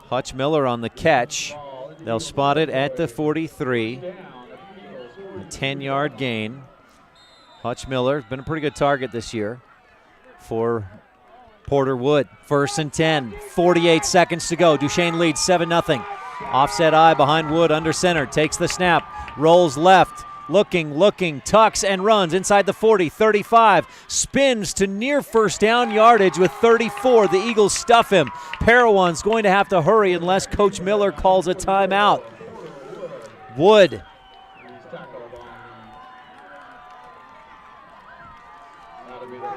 Hutch Miller on the catch. They'll spot it at the 43. A 10-yard gain. Hutch Miller, been a pretty good target this year for Porter Wood. 1st and 10, 48 seconds to go. Duchesne leads 7-0. Offset eye behind Wood under center. Takes the snap, rolls left, looking, tucks and runs inside the 40, 35. Spins to near first down yardage with 34. The Eagles stuff him. Parowan's going to have to hurry unless Coach Miller calls a timeout. Wood.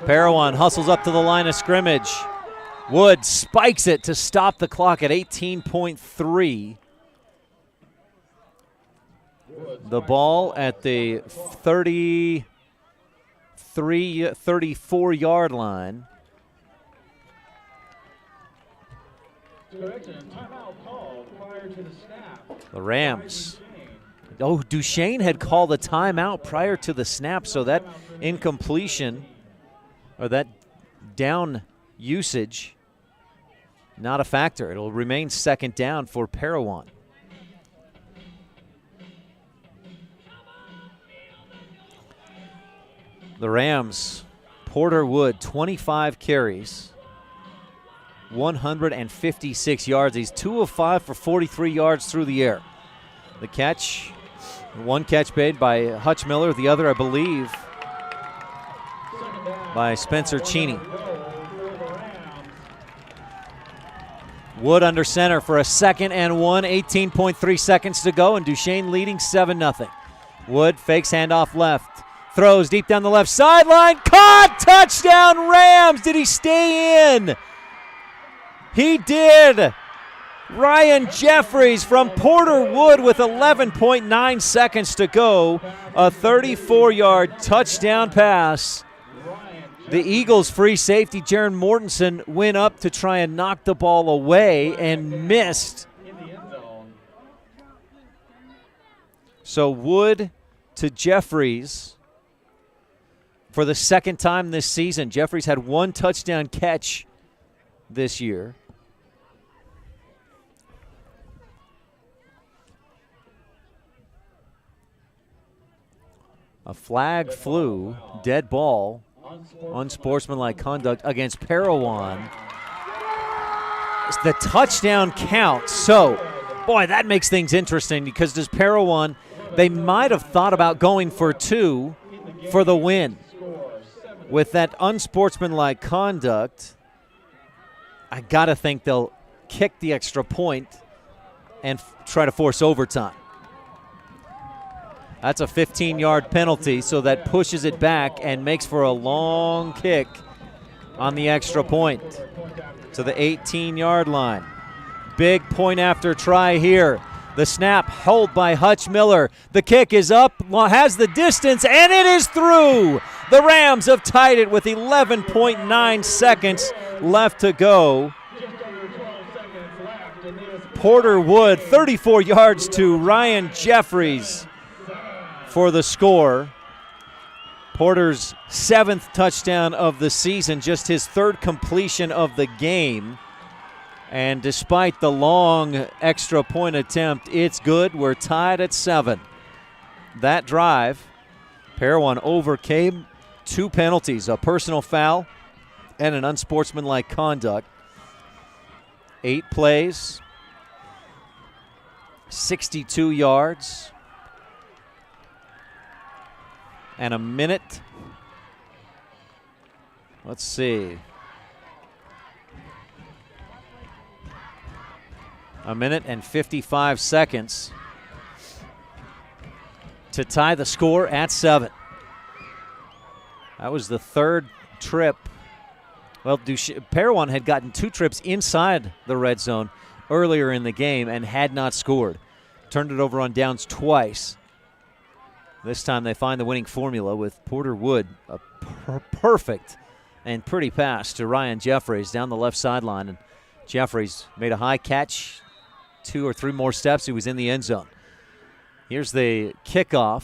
Parowan hustles up to the line of scrimmage. Wood spikes it to stop the clock at 18.3. The ball at the 34-yard line. The Rams. Oh, Duchesne had called a timeout prior to the snap, so that incompletion or that down usage, not a factor. It'll remain 2nd down for Parowan. The Rams, Porter Wood, 25 carries, 156 yards. He's 2 of 5 for 43 yards through the air. The catch, one catch made by Hutch Miller, the other, I believe, by Spencer Cheney. Wood under center for a 2nd and 1, 18.3 seconds to go, and Duchesne leading 7-0. Wood fakes handoff left, throws deep down the left sideline, caught, touchdown Rams. Did he stay in? He did. Ryan Jeffries from Porter Wood with 11.9 seconds to go, a 34-yard touchdown pass. The Eagles' free safety, Jaron Mortensen, went up to try and knock the ball away and missed. So Wood to Jeffries for the 2nd time this season. Jeffries had 1 touchdown catch this year. A flag flew, dead ball. Unsportsmanlike conduct against Parowan. The touchdown count. So, boy, that makes things interesting because does Parowan, they might have thought about going for 2 for the win. With that unsportsmanlike conduct, I got to think they'll kick the extra point and try to force overtime. That's a 15-yard penalty, so that pushes it back and makes for a long kick on the extra point to the 18-yard line. Big point after try here. The snap held by Hutch Miller. The kick is up, has the distance, and it is through. The Rams have tied it with 11.9 seconds left to go. Porter Wood, 34 yards to Ryan Jeffries for the score. Porter's 7th touchdown of the season, just his 3rd completion of the game. And despite the long extra point attempt, it's good. We're tied at 7. That drive, Parowan overcame 2 penalties, a personal foul and an unsportsmanlike conduct. 8 plays, 62 yards, and a minute. Let's see. A minute and 55 seconds to tie the score at 7. That was the 3rd trip. Well, Parowan had gotten 2 trips inside the red zone earlier in the game and had not scored. Turned it over on downs twice. This time they find the winning formula with Porter Wood, a perfect and pretty pass to Ryan Jeffries down the left sideline. And Jeffries made a high catch. 2 or 3 more steps, he was in the end zone. Here's the kickoff.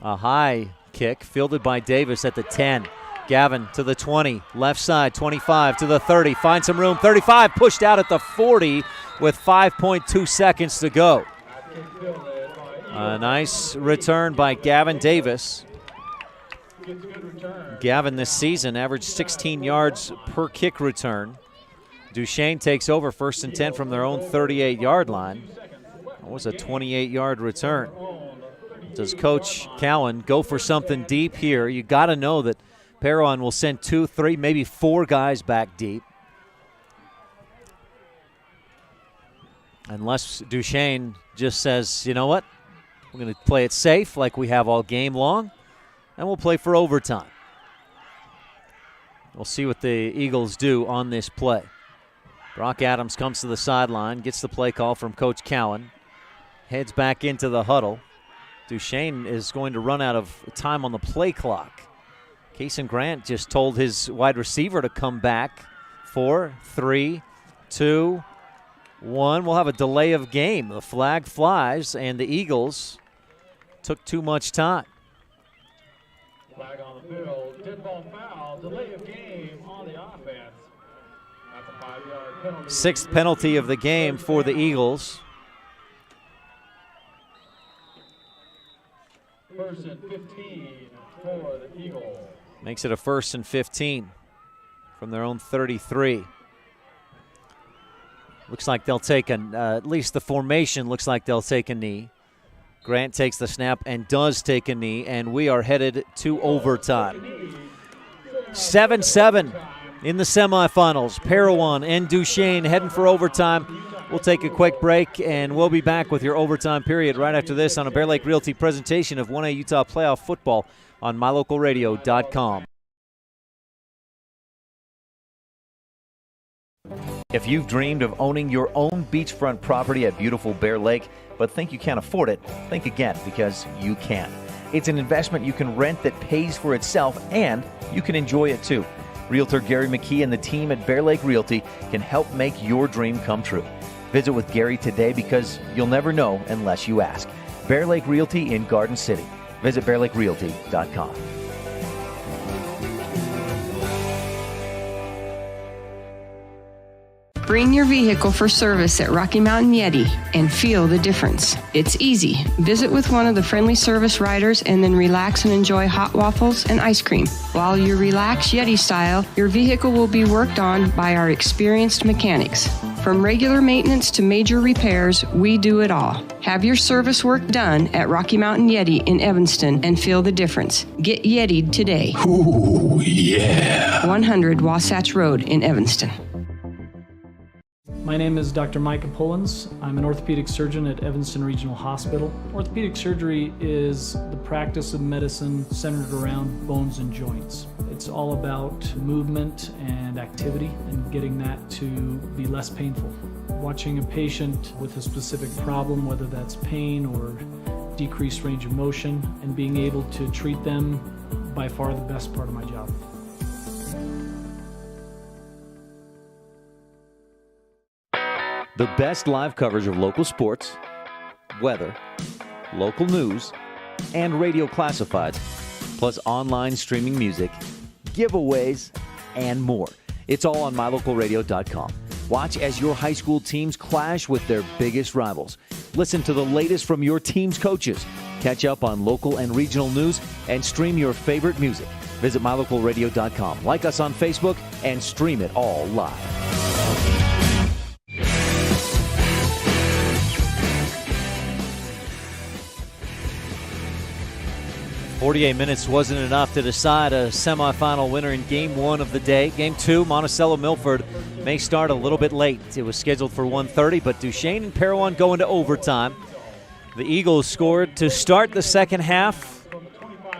A high kick fielded by Davis at the 10. Gavin to the 20, left side, 25 to the 30. Finds some room, 35, pushed out at the 40 with 5.2 seconds to go. A nice return by Gavin Davis. Gavin this season averaged 16 yards per kick return. Duchesne takes over 1st and 10 from their own 38-yard line. That was a 28-yard return. Does Coach Cowan go for something deep here? You got to know that Parowan will send 2, 3, maybe 4 guys back deep. Unless Duchesne just says, you know what, we're going to play it safe like we have all game long, and we'll play for overtime. We'll see what the Eagles do on this play. Brock Adams comes to the sideline, gets the play call from Coach Cowan, heads back into the huddle. Duchesne is going to run out of time on the play clock. Kason Grant just told his wide receiver to come back. 4, 3, 2, 1. We'll have a delay of game. The flag flies, and the Eagles took too much time. Flag on the field, dead ball foul, delay of game on the offense. That's a 5-yard penalty. 6th penalty of the game for the Eagles. 1st and 15 for the Eagles. Makes it a 1st and 15 from their own 33. Looks like they'll take at least the formation looks like they'll take a knee. Grant takes the snap and does take a knee, and we are headed to overtime. 7-7 in the semifinals. Parowan and Duchesne heading for overtime. We'll take a quick break, and we'll be back with your overtime period right after this on a Bear Lake Realty presentation of 1A Utah playoff football on mylocalradio.com. If you've dreamed of owning your own beachfront property at beautiful Bear Lake, but think you can't afford it, think again, because you can. It's an investment you can rent that pays for itself, and you can enjoy it too. Realtor Gary McKee and the team at Bear Lake Realty can help make your dream come true. Visit with Gary today, because you'll never know unless you ask. Bear Lake Realty in Garden City. Visit bearlakerealty.com. Bring your vehicle for service at Rocky Mountain Yeti and feel the difference. It's easy. Visit with one of the friendly service riders and then relax and enjoy hot waffles and ice cream. While you relax Yeti style, your vehicle will be worked on by our experienced mechanics. From regular maintenance to major repairs, we do it all. Have your service work done at Rocky Mountain Yeti in Evanston and feel the difference. Get Yeti'd today. Ooh, yeah. 100 Wasatch Road in Evanston. My name is Dr. Micah Pullins. I'm an orthopedic surgeon at Evanston Regional Hospital. Orthopedic surgery is the practice of medicine centered around bones and joints. It's all about movement and activity and getting that to be less painful. Watching a patient with a specific problem, whether that's pain or decreased range of motion, and being able to treat them, by far the best part of my job. The best live coverage of local sports, weather, local news, and radio classifieds, plus online streaming music, giveaways, and more. It's all on mylocalradio.com. Watch as your high school teams clash with their biggest rivals. Listen to the latest from your team's coaches. Catch up on local and regional news and stream your favorite music. Visit mylocalradio.com. Like us on Facebook and stream it all live. 48 minutes wasn't enough to decide a semifinal winner in Game 1 of the day. Game 2, Monticello-Milford may start a little bit late. It was scheduled for 1:30, but Duchesne and Parowan go into overtime. The Eagles scored to start the second half.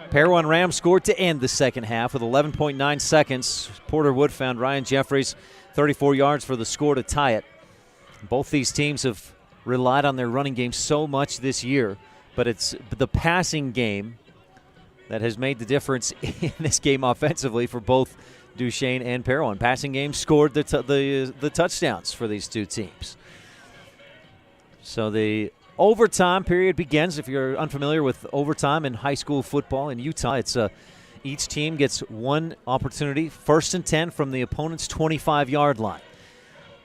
Parowan Rams scored to end the second half with 11.9 seconds. Porter Wood found Ryan Jeffries 34 yards for the score to tie it. Both these teams have relied on their running game so much this year, but it's the passing game that has made the difference in this game offensively for both Duchesne and Parowan. Passing game scored the touchdowns for these two teams. So the overtime period begins. If you're unfamiliar with overtime in high school football in Utah, it's each team gets one opportunity, 1st and 10 from the opponent's 25-yard line.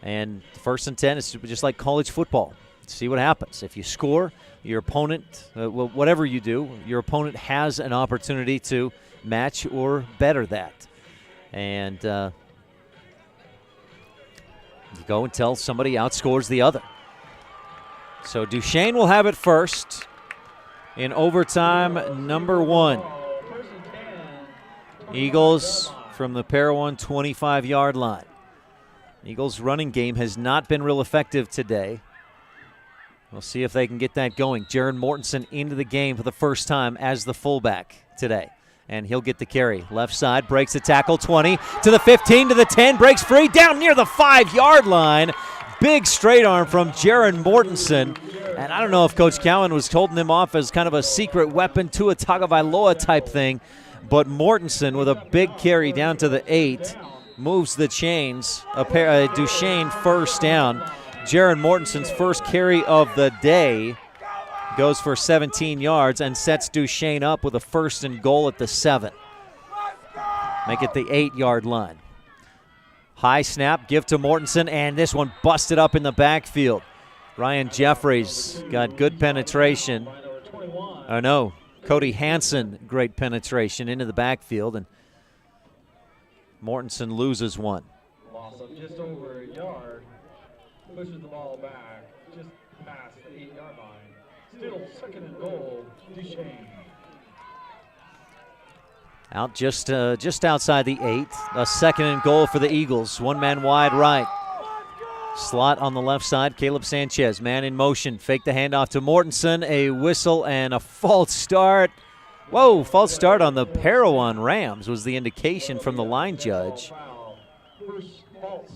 And 1st and 10 is just like college football. See what happens. If you score, your opponent, whatever you do, your opponent has an opportunity to match or better that. And you go until somebody outscores the other. So Duchesne will have it first in overtime number 1. Eagles from the Parowan 25-yard line. Eagles' running game has not been real effective today. We'll see if they can get that going. Jaron Mortensen into the game for the first time as the fullback today. And he'll get the carry. Left side, breaks the tackle, 20 to the 15 to the 10, breaks free, down near the 5-yard line. Big straight arm from Jaron Mortensen. And I don't know if Coach Cowan was holding him off as kind of a secret weapon to a Tagovailoa type thing, but Mortensen with a big carry down to the 8 moves the chains. Duchesne first down. Jaron Mortensen's first carry of the day goes for 17 yards and sets Duchesne up with a 1st and goal at the 7. Make it the 8-yard line. High snap, give to Mortensen, and this one busted up in the backfield. Ryan Jeffries got good penetration. Oh no, Cody Hansen, great penetration into the backfield, and Mortensen loses one. Loss of just over a yard. Pushes the ball back just past the 8-yard line. Still 2nd and goal, Duchesne. Out just outside the 8. A 2nd and goal for the Eagles. One man wide right. Slot on the left side. Caleb Sanchez, man in motion. Fake the handoff to Mortensen. A whistle and a false start. Whoa, false start on the Parowan Rams was the indication from the line judge.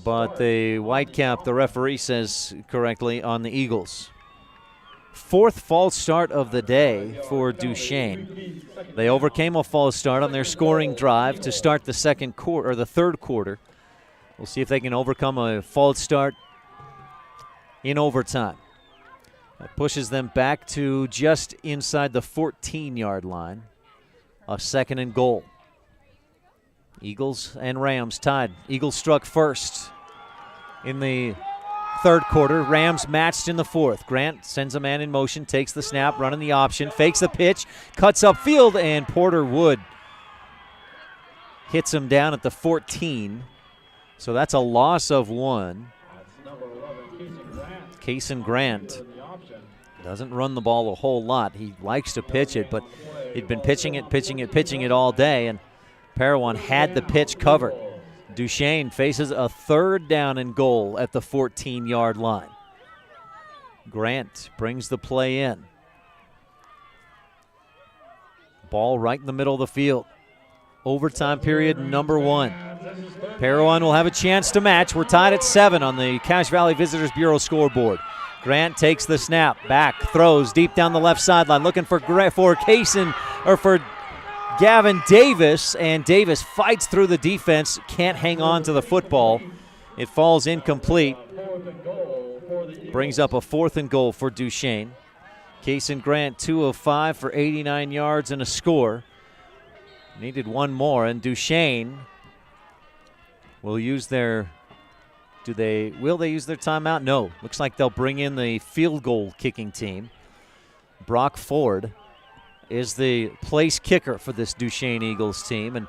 But the Whitecap, the referee says correctly, on the Eagles. 4th false start of the day for Duchesne. They overcame a false start on their scoring drive to start the third quarter. We'll see if they can overcome a false start in overtime. That pushes them back to just inside the 14-yard line. A 2nd and goal. Eagles and Rams tied. Eagles struck first in the 3rd quarter. Rams matched in the 4th. Grant sends a man in motion, takes the snap, running the option, fakes the pitch, cuts upfield, and Porter Wood hits him down at the 14. So that's a loss of 1. Kason Grant doesn't run the ball a whole lot. He likes to pitch it, but he'd been pitching it all day, and Parowan had the pitch covered. Duchesne faces a 3rd down and goal at the 14-yard line. Grant brings the play in. Ball right in the middle of the field. Overtime period number 1. Parowan will have a chance to match. We're tied at 7 on the Cache Valley Visitors Bureau scoreboard. Grant takes the snap, back, throws deep down the left sideline, looking for Gavin Davis, and Davis fights through the defense, can't hang on to the football. It falls incomplete. Brings up a 4th and goal for Duchesne. Case and Grant 2 of 5 for 89 yards and a score. Needed one more, and Duchesne will use their will they use their timeout? No. Looks like they'll bring in the field goal kicking team. Brock Ford is the place kicker for this Duchesne Eagles team, and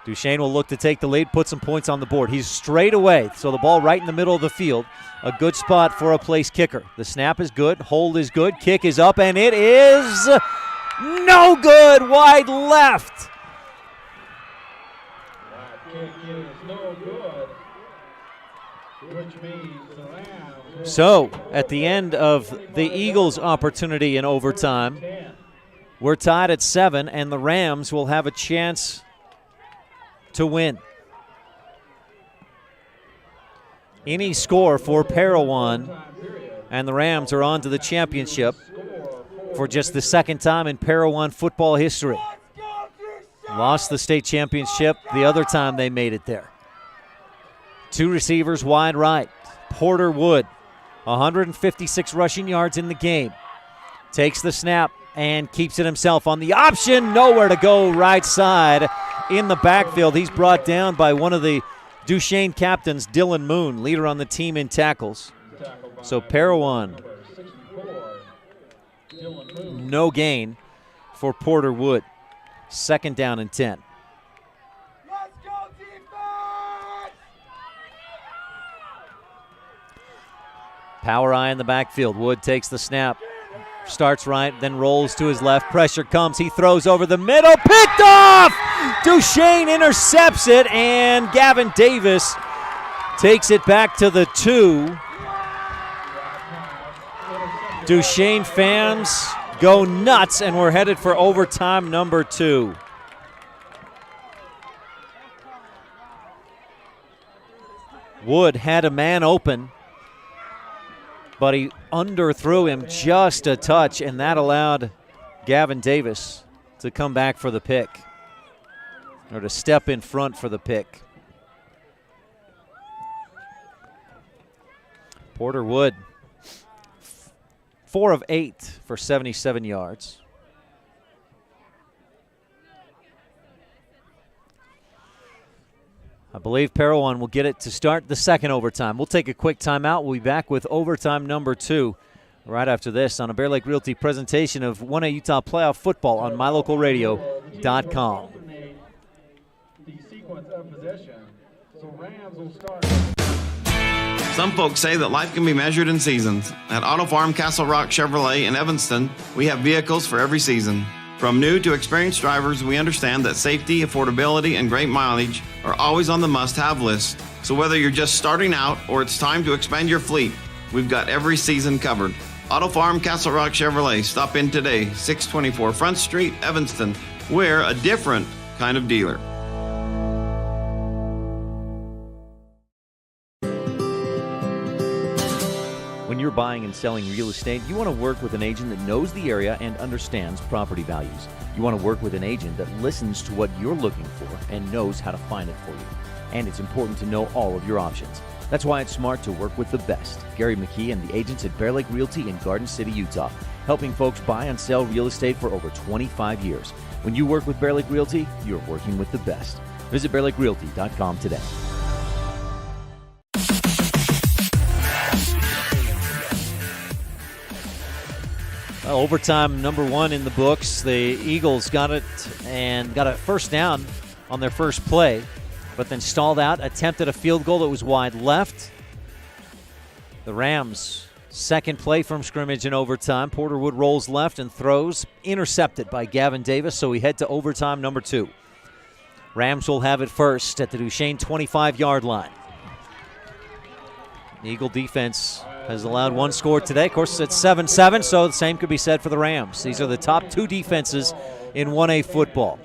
Duchesne will look to take the lead, put some points on the board. He's straight away, so the ball right in the middle of the field. A good spot for a place kicker. The snap is good, hold is good, kick is up, and it is no good, wide left. That kick is no good, which means the Rams. So, at the end of the Eagles' opportunity in overtime, we're tied at 7, and the Rams will have a chance to win. Any score for Parowan, and the Rams are on to the championship for just the 2nd time in Parowan football history. Lost the state championship the other time they made it there. 2 receivers wide right. Porter Wood, 156 rushing yards in the game. Takes the snap and keeps it himself on the option. Nowhere to go right side in the backfield. He's brought down by one of the Duchesne captains, Dylan Moon, leader on the team in tackles. So Parowan, no gain for Porter Wood. 2nd down and 10. Power eye in the backfield. Wood takes the snap. Starts right, then rolls to his left. Pressure comes. He throws over the middle. Picked off! Duchesne intercepts it, and Gavin Davis takes it back to the 2. Duchesne fans go nuts, and we're headed for overtime number 2. Wood had a man open, but he underthrew him just a touch, and that allowed Gavin Davis to come back for the pick, or to step in front for the pick. Porter Wood, 4 of 8 for 77 yards. I believe Parowan will get it to start the 2nd overtime. We'll take a quick timeout. We'll be back with overtime number 2 right after this on a Bear Lake Realty presentation of 1A Utah playoff football on mylocalradio.com. The sequence of possession. So Rams will start. Some folks say that life can be measured in seasons. At Auto Farm Castle Rock Chevrolet in Evanston, we have vehicles for every season. From new to experienced drivers, we understand that safety, affordability, and great mileage are always on the must-have list. So whether you're just starting out or it's time to expand your fleet, we've got every season covered. Auto Farm Castle Rock Chevrolet. Stop in today, 624 Front Street, Evanston. We're a different kind of dealer. When you're buying and selling real estate, you want to work with an agent that knows the area and understands property values. You want to work with an agent that listens to what you're looking for and knows how to find it for you. And it's important to know all of your options. That's why it's smart to work with the best. Gary McKee and the agents at Bear Lake Realty in Garden City, Utah, helping folks buy and sell real estate for over 25 years. When you work with Bear Lake Realty, you're working with the best. Visit bearlakerealty.com today. Well, overtime number 1 in the books. The Eagles got it and got a first down on their first play, but then stalled out, attempted a field goal that was wide left. The Rams' second play from scrimmage in overtime. Porter Wood rolls left and throws, intercepted by Gavin Davis, so we head to overtime number 2. Rams will have it first at the Duchesne 25-yard line. The Eagle defense has allowed one score today. Of course, it's 7-7, so the same could be said for the Rams. These are the top two defenses in 1A football.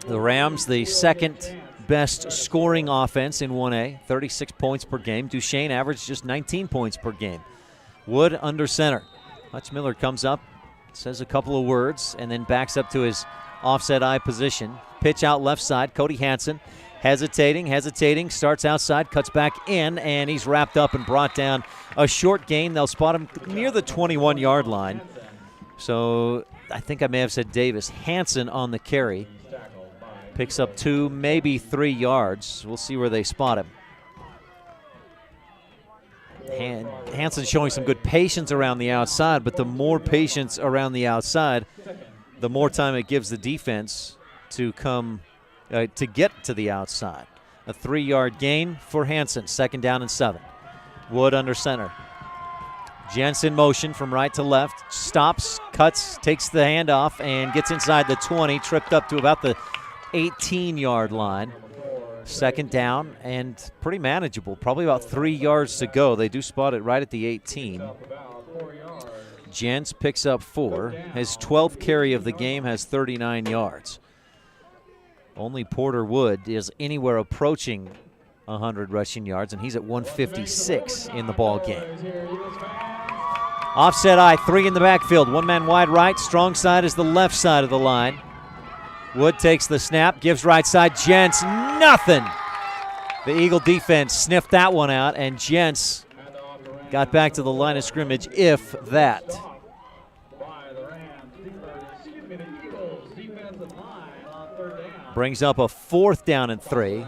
The Rams, the second best scoring offense in 1A, 36 points per game. Duchesne averaged just 19 points per game. Wood under center. Hutch Miller comes up, says a couple of words, and then backs up to his offset eye position. Pitch out left side. Cody Hansen hesitating, starts outside, cuts back in, and he's wrapped up and brought down. A short gain. They'll spot him near the 21-yard line. So I think I may have said Davis. Hansen on the carry. Picks up 2, maybe 3 yards. We'll see where they spot him. Hansen's showing some good patience around the outside, but the more patience around the outside, the more time it gives the defense to come to get to the outside. A 3-yard gain for Hansen, 2nd down and 7. Wood under center. Jensen motion from right to left, stops, cuts, takes the handoff, and gets inside the 20, tripped up to about the 18-yard line. 2nd down and pretty manageable. Probably about 3 yards to go. They do spot it right at the 18. Jens picks up 4. His 12th carry of the game has 39 yards. Only Porter Wood is anywhere approaching 100 rushing yards, and he's at 156 in the ball game. Offset eye, 3 in the backfield. One man wide right. Strong side is the left side of the line. Wood takes the snap, gives right side. Jens, nothing. The Eagle defense sniffed that one out, and Jens got back to the line of scrimmage, if that. Brings up a 4th down and 3.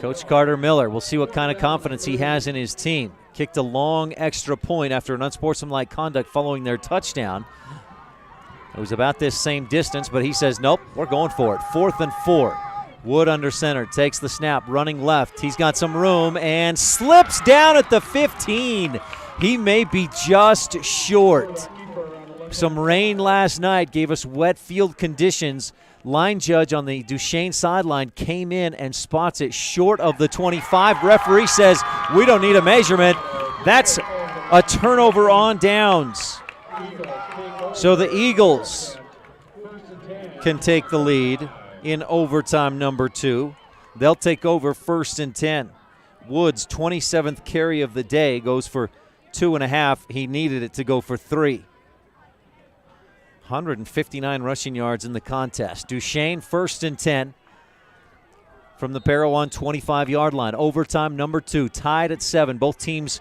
Coach Carter Miller, we'll see what kind of confidence he has in his team. Kicked a long extra point after an unsportsmanlike conduct following their touchdown. It was about this same distance, but he says, nope, we're going for it. 4th and 4. Wood under center, takes the snap, running left. He's got some room and slips down at the 15. He may be just short. Some rain last night gave us wet field conditions. Line judge on the Duchesne sideline came in and spots it short of the 25. Referee says, we don't need a measurement. That's a turnover on downs. So the Eagles can take the lead in overtime number 2. They'll take over 1st and 10. Woods' 27th carry of the day goes for 2.5. He needed it to go for 3. 159 rushing yards in the contest. Duchesne 1st and 10 from the Parowan 25-yard line. Overtime number 2, tied at 7. Both teams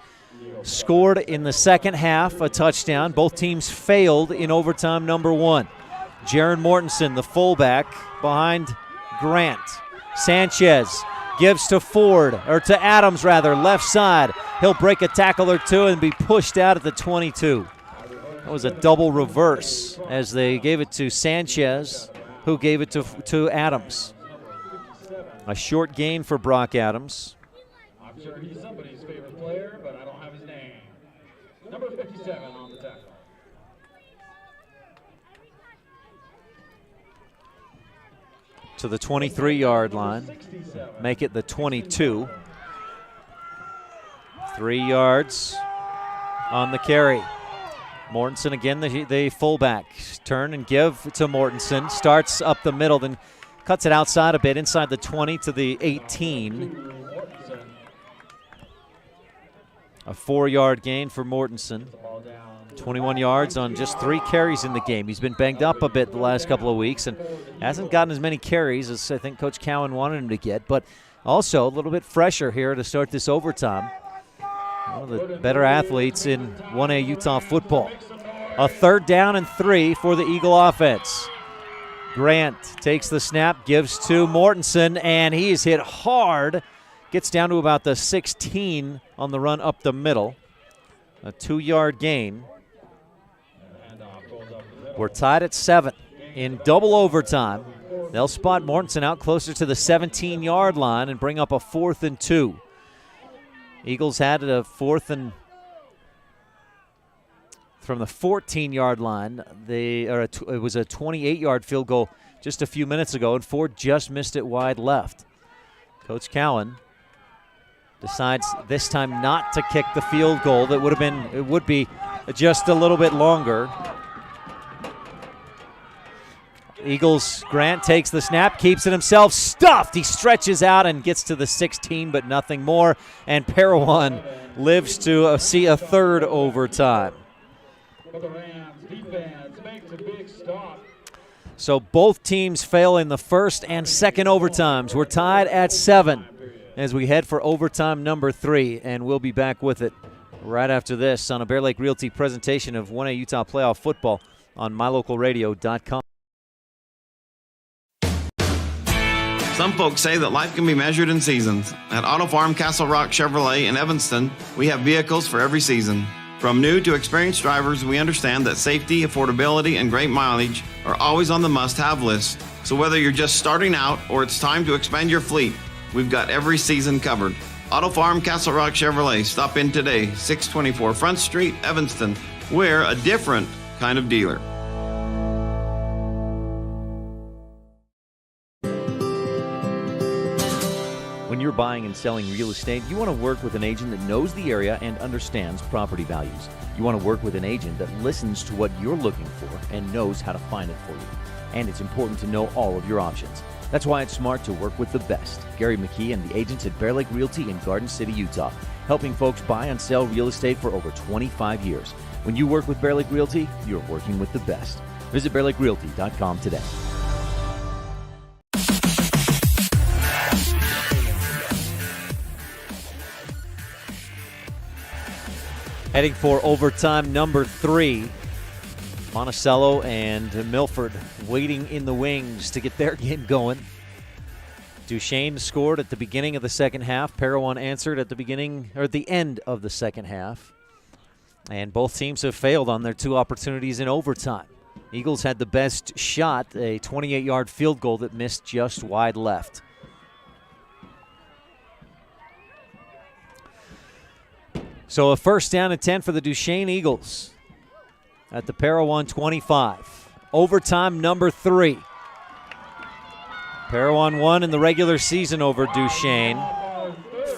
scored in the second half a touchdown. Both teams failed in overtime number 1. Jaron Mortensen, the fullback, behind Grant. Sanchez gives to to Adams, left side. He'll break a tackle or two and be pushed out at the 22. That was a double reverse as they gave it to Sanchez, who gave it to Adams. A short gain for Brock Adams. I'm sure he's somebody's favorite player, but I don't have his name. Number 57 on the tackle. To the 23-yard line. Make it the 22. 3 yards on the carry. Mortensen again, the fullback. Turn and give to Mortensen. Starts up the middle, then cuts it outside a bit, inside the 20 to the 18. A 4-yard gain for Mortensen. 21 yards on just 3 carries in the game. He's been banged up a bit the last couple of weeks and hasn't gotten as many carries as I think Coach Cowan wanted him to get, but also a little bit fresher here to start this overtime. One of the better athletes in 1A Utah football. A 3rd down and 3 for the Eagle offense. Grant takes the snap, gives to Mortensen, and he is hit hard. Gets down to about the 16 on the run up the middle. A 2-yard gain. We're tied at 7 in double overtime. They'll spot Mortensen out closer to the 17-yard line and bring up a 4th and 2. Eagles had a 4th and from the 14-yard line. It was a 28-yard field goal just a few minutes ago, and Ford just missed it wide left. Coach Cowan decides this time not to kick the field goal. It would be just a little bit longer. Eagles, Grant takes the snap, keeps it himself, stuffed. He stretches out and gets to the 16, but nothing more. And Parowan lives to see a third overtime. So both teams fail in the first and second overtimes. We're tied at 7 as we head for overtime number 3, and we'll be back with it right after this on a Bear Lake Realty presentation of 1A Utah playoff football on mylocalradio.com. Some folks say that life can be measured in seasons. At Auto Farm Castle Rock Chevrolet in Evanston, we have vehicles for every season. From new to experienced drivers, we understand that safety, affordability, and great mileage are always on the must-have list. So whether you're just starting out or it's time to expand your fleet, we've got every season covered. Auto Farm Castle Rock Chevrolet. Stop in today, 624 Front Street, Evanston. We're a different kind of dealer. When you're buying and selling real estate, you want to work with an agent that knows the area and understands property values. You want to work with an agent that listens to what you're looking for and knows how to find it for you. And it's important to know all of your options. That's why it's smart to work with the best. Gary McKee and the agents at Bear Lake Realty in Garden City, Utah, helping folks buy and sell real estate for over 25 years. When you work with Bear Lake Realty, you're working with the best. Visit bearlakerealty.com today. Heading for overtime number 3. Monticello and Milford waiting in the wings to get their game going. Duchesne scored at the beginning of the second half. Parowan answered at the end of the second half. And both teams have failed on their 2 opportunities in overtime. Eagles had the best shot, a 28-yard field goal that missed just wide left. So a first down and 10 for the Duchesne Eagles at the Parowan 25. Overtime number 3. Parowan won in the regular season over Duchesne,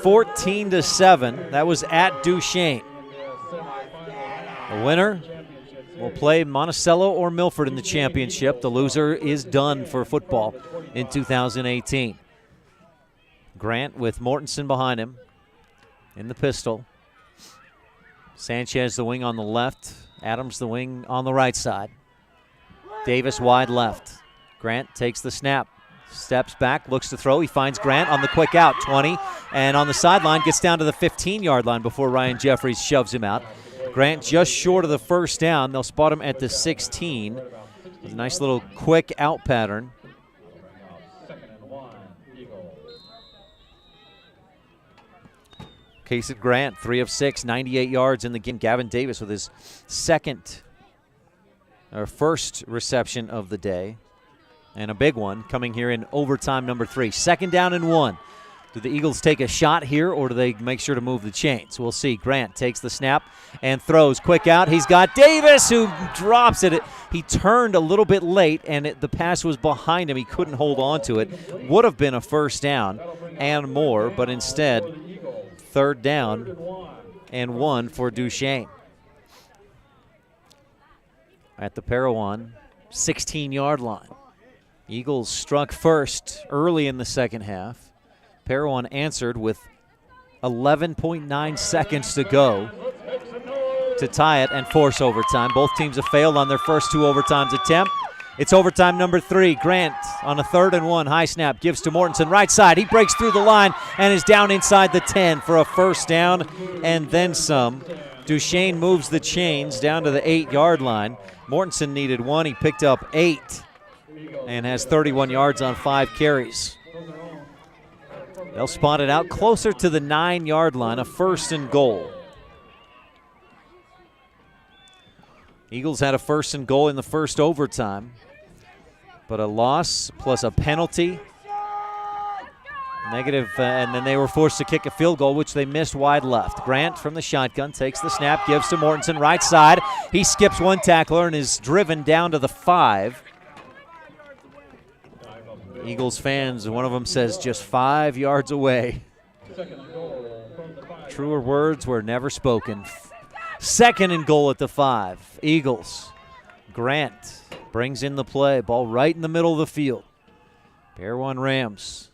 14-7. That was at Duchesne. The winner will play Monticello or Milford in the championship. The loser is done for football in 2018. Grant with Mortensen behind him in the pistol. Sanchez the wing on the left. Adams the wing on the right side. Davis wide left. Grant takes the snap. Steps back, looks to throw. He finds Grant on the quick out, 20. And on the sideline, gets down to the 15-yard line before Ryan Jeffries shoves him out. Grant just short of the first down. They'll spot him at the 16. With a nice little quick out pattern. Casey Grant, 3 of 6, 98 yards in the game. Gavin Davis with his first reception of the day. And a big one coming here in overtime number 3. 2nd down and 1. Do the Eagles take a shot here, or do they make sure to move the chains? We'll see. Grant takes the snap and throws. Quick out. He's got Davis, who drops it. He turned a little bit late, and the pass was behind him. He couldn't hold on to it. Would have been a first down and more, but instead, 3rd down and 1 for Duchesne. At the Parowan 16-yard line. Eagles struck first early in the second half. Parowan answered with 11.9 seconds to go to tie it and force overtime. Both teams have failed on their first 2 overtimes attempt. It's overtime number 3. Grant on a 3rd and 1. High snap gives to Mortensen. Right side. He breaks through the line and is down inside the 10 for a first down and then some. Duchesne moves the chains down to the 8-yard line. Mortensen needed 1. He picked up 8 and has 31 yards on 5 carries. They'll spot it out closer to the 9-yard line, a 1st and goal. Eagles had a 1st and goal in the first overtime, but a loss plus a penalty. Negative, and then they were forced to kick a field goal, which they missed wide left. Grant from the shotgun takes the snap, gives to Mortensen, right side. He skips one tackler and is driven down to the 5. Eagles fans, one of them says just 5 yards away. Truer words were never spoken. 2nd and goal at the 5. Eagles. Grant brings in the play. Ball right in the middle of the field. Parowan Rams.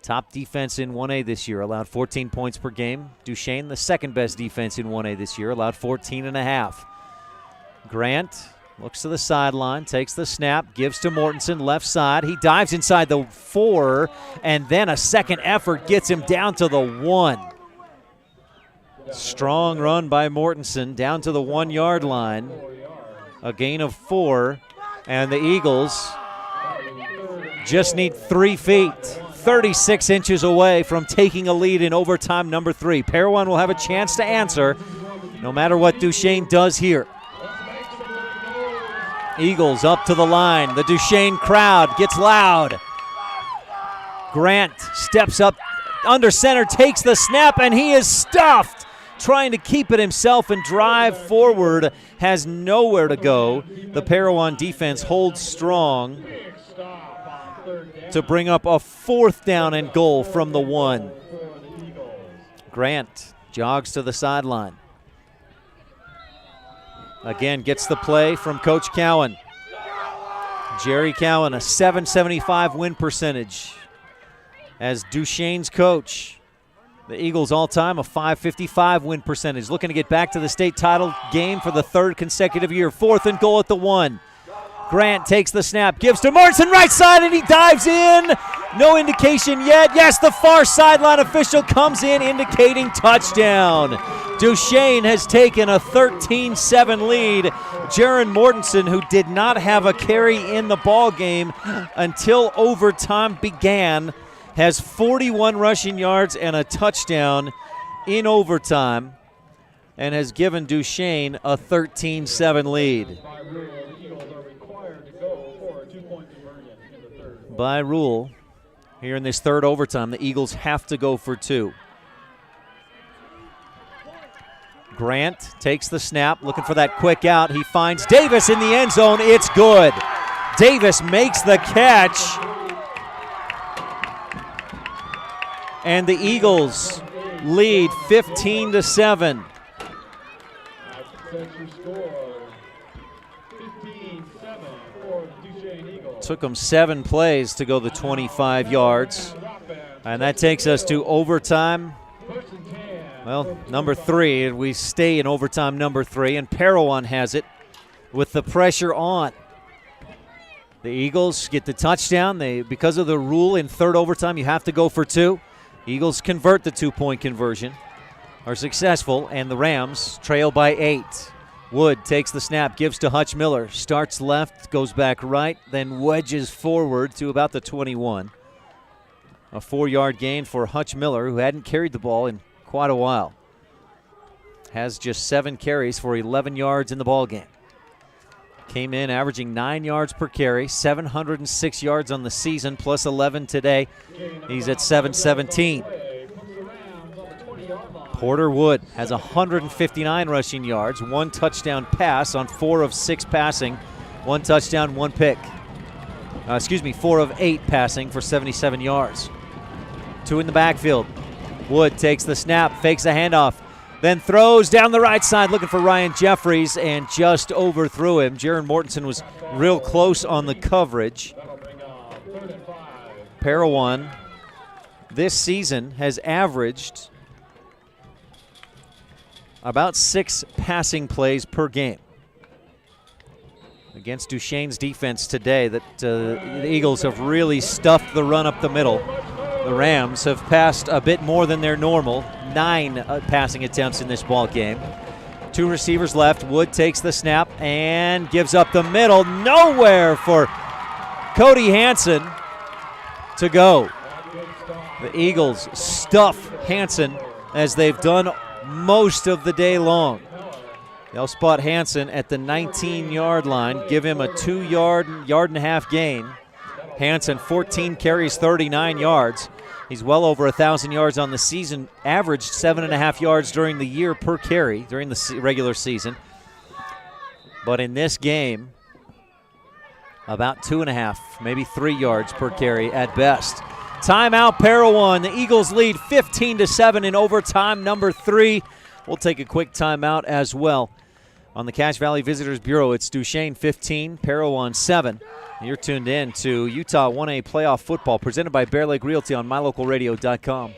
Top defense in 1A this year, allowed 14 points per game. Duchesne, the 2nd best defense in 1A this year, allowed 14.5. Grant looks to the sideline, takes the snap, gives to Mortensen, left side. He dives inside the 4, and then a second effort gets him down to the 1. Strong run by Mortensen down to the 1-yard line. A gain of 4, and the Eagles just need 3 feet. 36 inches away from taking a lead in overtime number 3. Parowan will have a chance to answer no matter what Duchesne does here. Eagles up to the line. The Duchesne crowd gets loud. Grant steps up under center, takes the snap, and he is stuffed. Trying to keep it himself and drive forward, has nowhere to go. The Parowan defense holds strong to bring up a 4th down and goal from the 1. Grant jogs to the sideline. Again, gets the play from Coach Cowan. Jerry Cowan, a .775 win percentage as Duchesne's coach. The Eagles all-time a .555 win percentage. Looking to get back to the state title game for the 3rd consecutive year. 4th and goal at the 1. Grant takes the snap, gives to Mortensen, right side, and he dives in. No indication yet. Yes, the far sideline official comes in indicating touchdown. Duchesne has taken a 13-7 lead. Jaron Mortensen, who did not have a carry in the ball game until overtime began, has 41 rushing yards and a touchdown in overtime and has given Duchesne a 13-7 lead. By rule, here in this 3rd overtime, the Eagles have to go for 2. Grant takes the snap, looking for that quick out. He finds Davis in the end zone. It's good. Davis makes the catch. And the Eagles lead 15-7. Took them 7 plays to go the 25 yards. And that takes us to overtime. Well, number 3, and we stay in overtime number 3, and Parowan has it with the pressure on. The Eagles get the touchdown. Because of the rule in 3rd overtime, you have to go for 2. Eagles convert the 2-point conversion, are successful, and the Rams trail by 8. Wood takes the snap, gives to Hutch Miller, starts left, goes back right, then wedges forward to about the 21. A 4-yard gain for Hutch Miller, who hadn't carried the ball in quite a while. Has just 7 carries for 11 yards in the ball game. Came in averaging 9 yards per carry, 706 yards on the season, plus 11 today. He's at 717. Porter Wood has 159 rushing yards, 1 touchdown pass on 4 of 6 passing, 1 touchdown, 1 pick. 4 of 8 passing for 77 yards. 2 in the backfield. Wood takes the snap, fakes a handoff, then throws down the right side looking for Ryan Jeffries and just overthrew him. Jaron Mortensen was real close on the coverage. Parowan this season has averaged about 6 passing plays per game. Against Duchesne's defense today, the Eagles have really stuffed the run up the middle. The Rams have passed a bit more than their normal, 9 passing attempts in this ball game. 2 receivers left. Wood takes the snap and gives up the middle. Nowhere for Cody Hansen to go. The Eagles stuff Hansen as they've done most of the day long. They'll spot Hansen at the 19-yard line, give him a 2-yard and a half gain. Hansen, 14 carries, 39 yards. He's well over 1,000 yards on the season, averaged 7.5 yards during the year per carry during the regular season. But in this game, about 2.5, maybe 3 yards per carry at best. Timeout, Parowan. The Eagles lead 15-7 in overtime number 3. We'll take a quick timeout as well. On the Cache Valley Visitors Bureau, it's Duchesne 15, Parowan 7. You're tuned in to Utah 1A Playoff Football, presented by Bear Lake Realty on mylocalradio.com.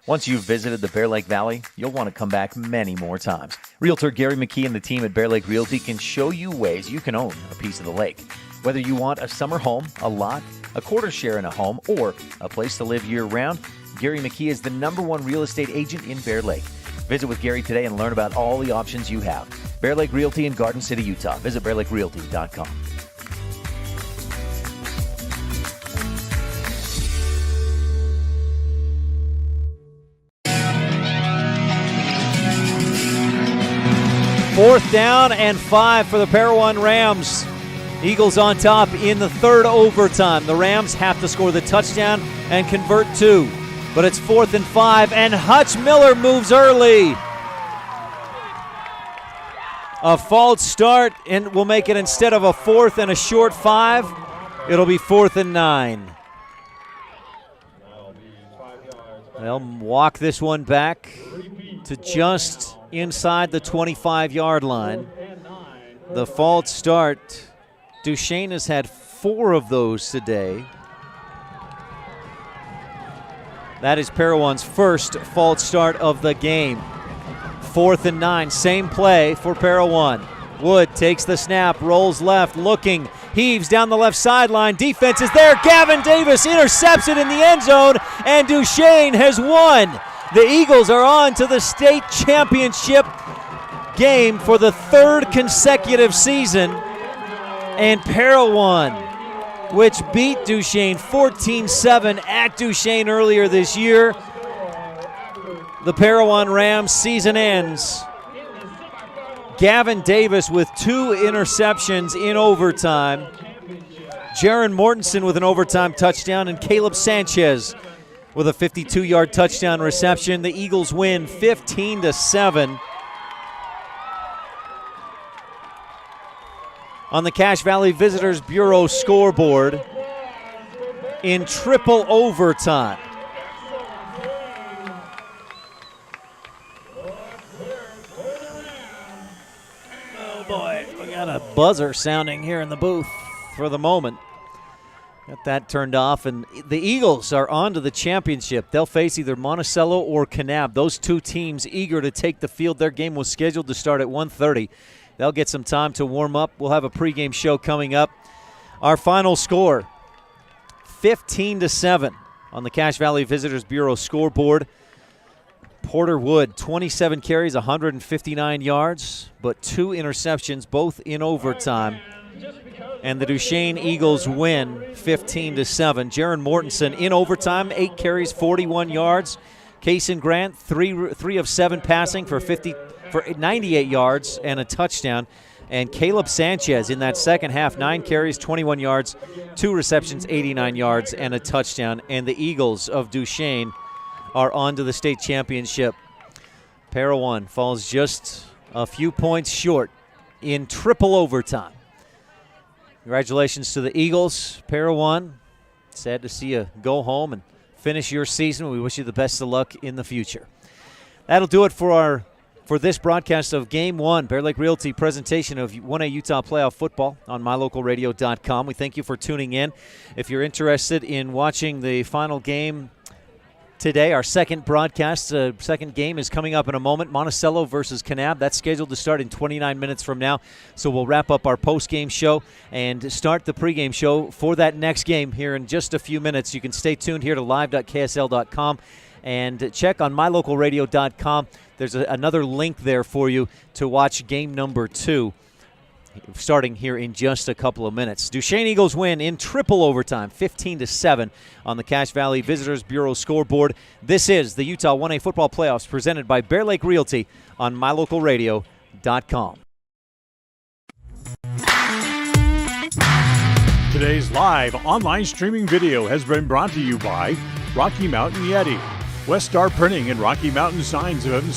Once you've visited the Bear Lake Valley, you'll want to come back many more times. Realtor Gary McKee and the team at Bear Lake Realty can show you ways you can own a piece of the lake. Whether you want a summer home, a lot, a quarter share in a home, or a place to live year-round, Gary McKee is the #1 real estate agent in Bear Lake. Visit with Gary today and learn about all the options you have. Bear Lake Realty in Garden City, Utah. Visit bearlakerealty.com. Fourth down and 5 for the Parowan Rams. Eagles on top in the third overtime. The Rams have to score the touchdown and convert 2. But it's 4th and 5, and Hutch Miller moves early. A false start, and we'll make it, instead of a 4th and a short 5, it'll be 4th and 9. They'll walk this one back to just inside the 25-yard line. The false start, Duchesne has had 4 of those today. That is Parowan's first false start of the game. 4th and 9, same play for Parowan. Wood takes the snap, rolls left, looking, heaves down the left sideline. Defense is there. Gavin Davis intercepts it in the end zone, and Duchesne has won. The Eagles are on to the state championship game for the 3rd consecutive season. And Parowan, which beat Duchesne 14-7 at Duchesne earlier this year. The Parowan Rams season ends. Gavin Davis with 2 interceptions in overtime. Jaron Mortensen with an overtime touchdown, and Caleb Sanchez with a 52-yard touchdown reception. The Eagles win 15-7. On the Cache Valley Visitors Bureau scoreboard in triple overtime. Oh boy, we got a buzzer sounding here in the booth for the moment. Got that turned off, and the Eagles are on to the championship. They'll face either Monticello or Kanab. Those 2 teams eager to take the field. Their game was scheduled to start at 1:30. They'll get some time to warm up. We'll have a pregame show coming up. Our final score, 15-7 on the Cache Valley Visitors Bureau scoreboard. Porter Wood, 27 carries, 159 yards, but 2 interceptions, both in overtime. And the Duchesne Eagles win 15-7. Jaron Mortensen in overtime, 8 carries, 41 yards. Kaysen Grant, 3 of 7 passing for 98 yards and a touchdown. And Caleb Sanchez in that second half, 9 carries, 21 yards, 2 receptions, 89 yards, and a touchdown. And the Eagles of Duchesne are on to the state championship. Parowan falls just a few points short in triple overtime. Congratulations to the Eagles. Parowan, sad to see you go home and finish your season. We wish you the best of luck in the future. That'll do it for this broadcast of Game 1, Bear Lake Realty presentation of 1A Utah Playoff Football on mylocalradio.com. We thank you for tuning in. If you're interested in watching the final game today, our second broadcast, second game is coming up in a moment. Monticello versus Kanab. That's scheduled to start in 29 minutes from now. So we'll wrap up our post-game show and start the pregame show for that next game here in just a few minutes. You can stay tuned here to live.ksl.com and check on mylocalradio.com. There's another link there for you to watch game number 2, starting here in just a couple of minutes. Duchesne Eagles win in triple overtime, 15-7 on the Cache Valley Visitors Bureau scoreboard. This is the Utah 1A Football Playoffs presented by Bear Lake Realty on mylocalradio.com. Today's live online streaming video has been brought to you by Rocky Mountain Yeti, West Star Printing, and Rocky Mountain Signs of Evanston.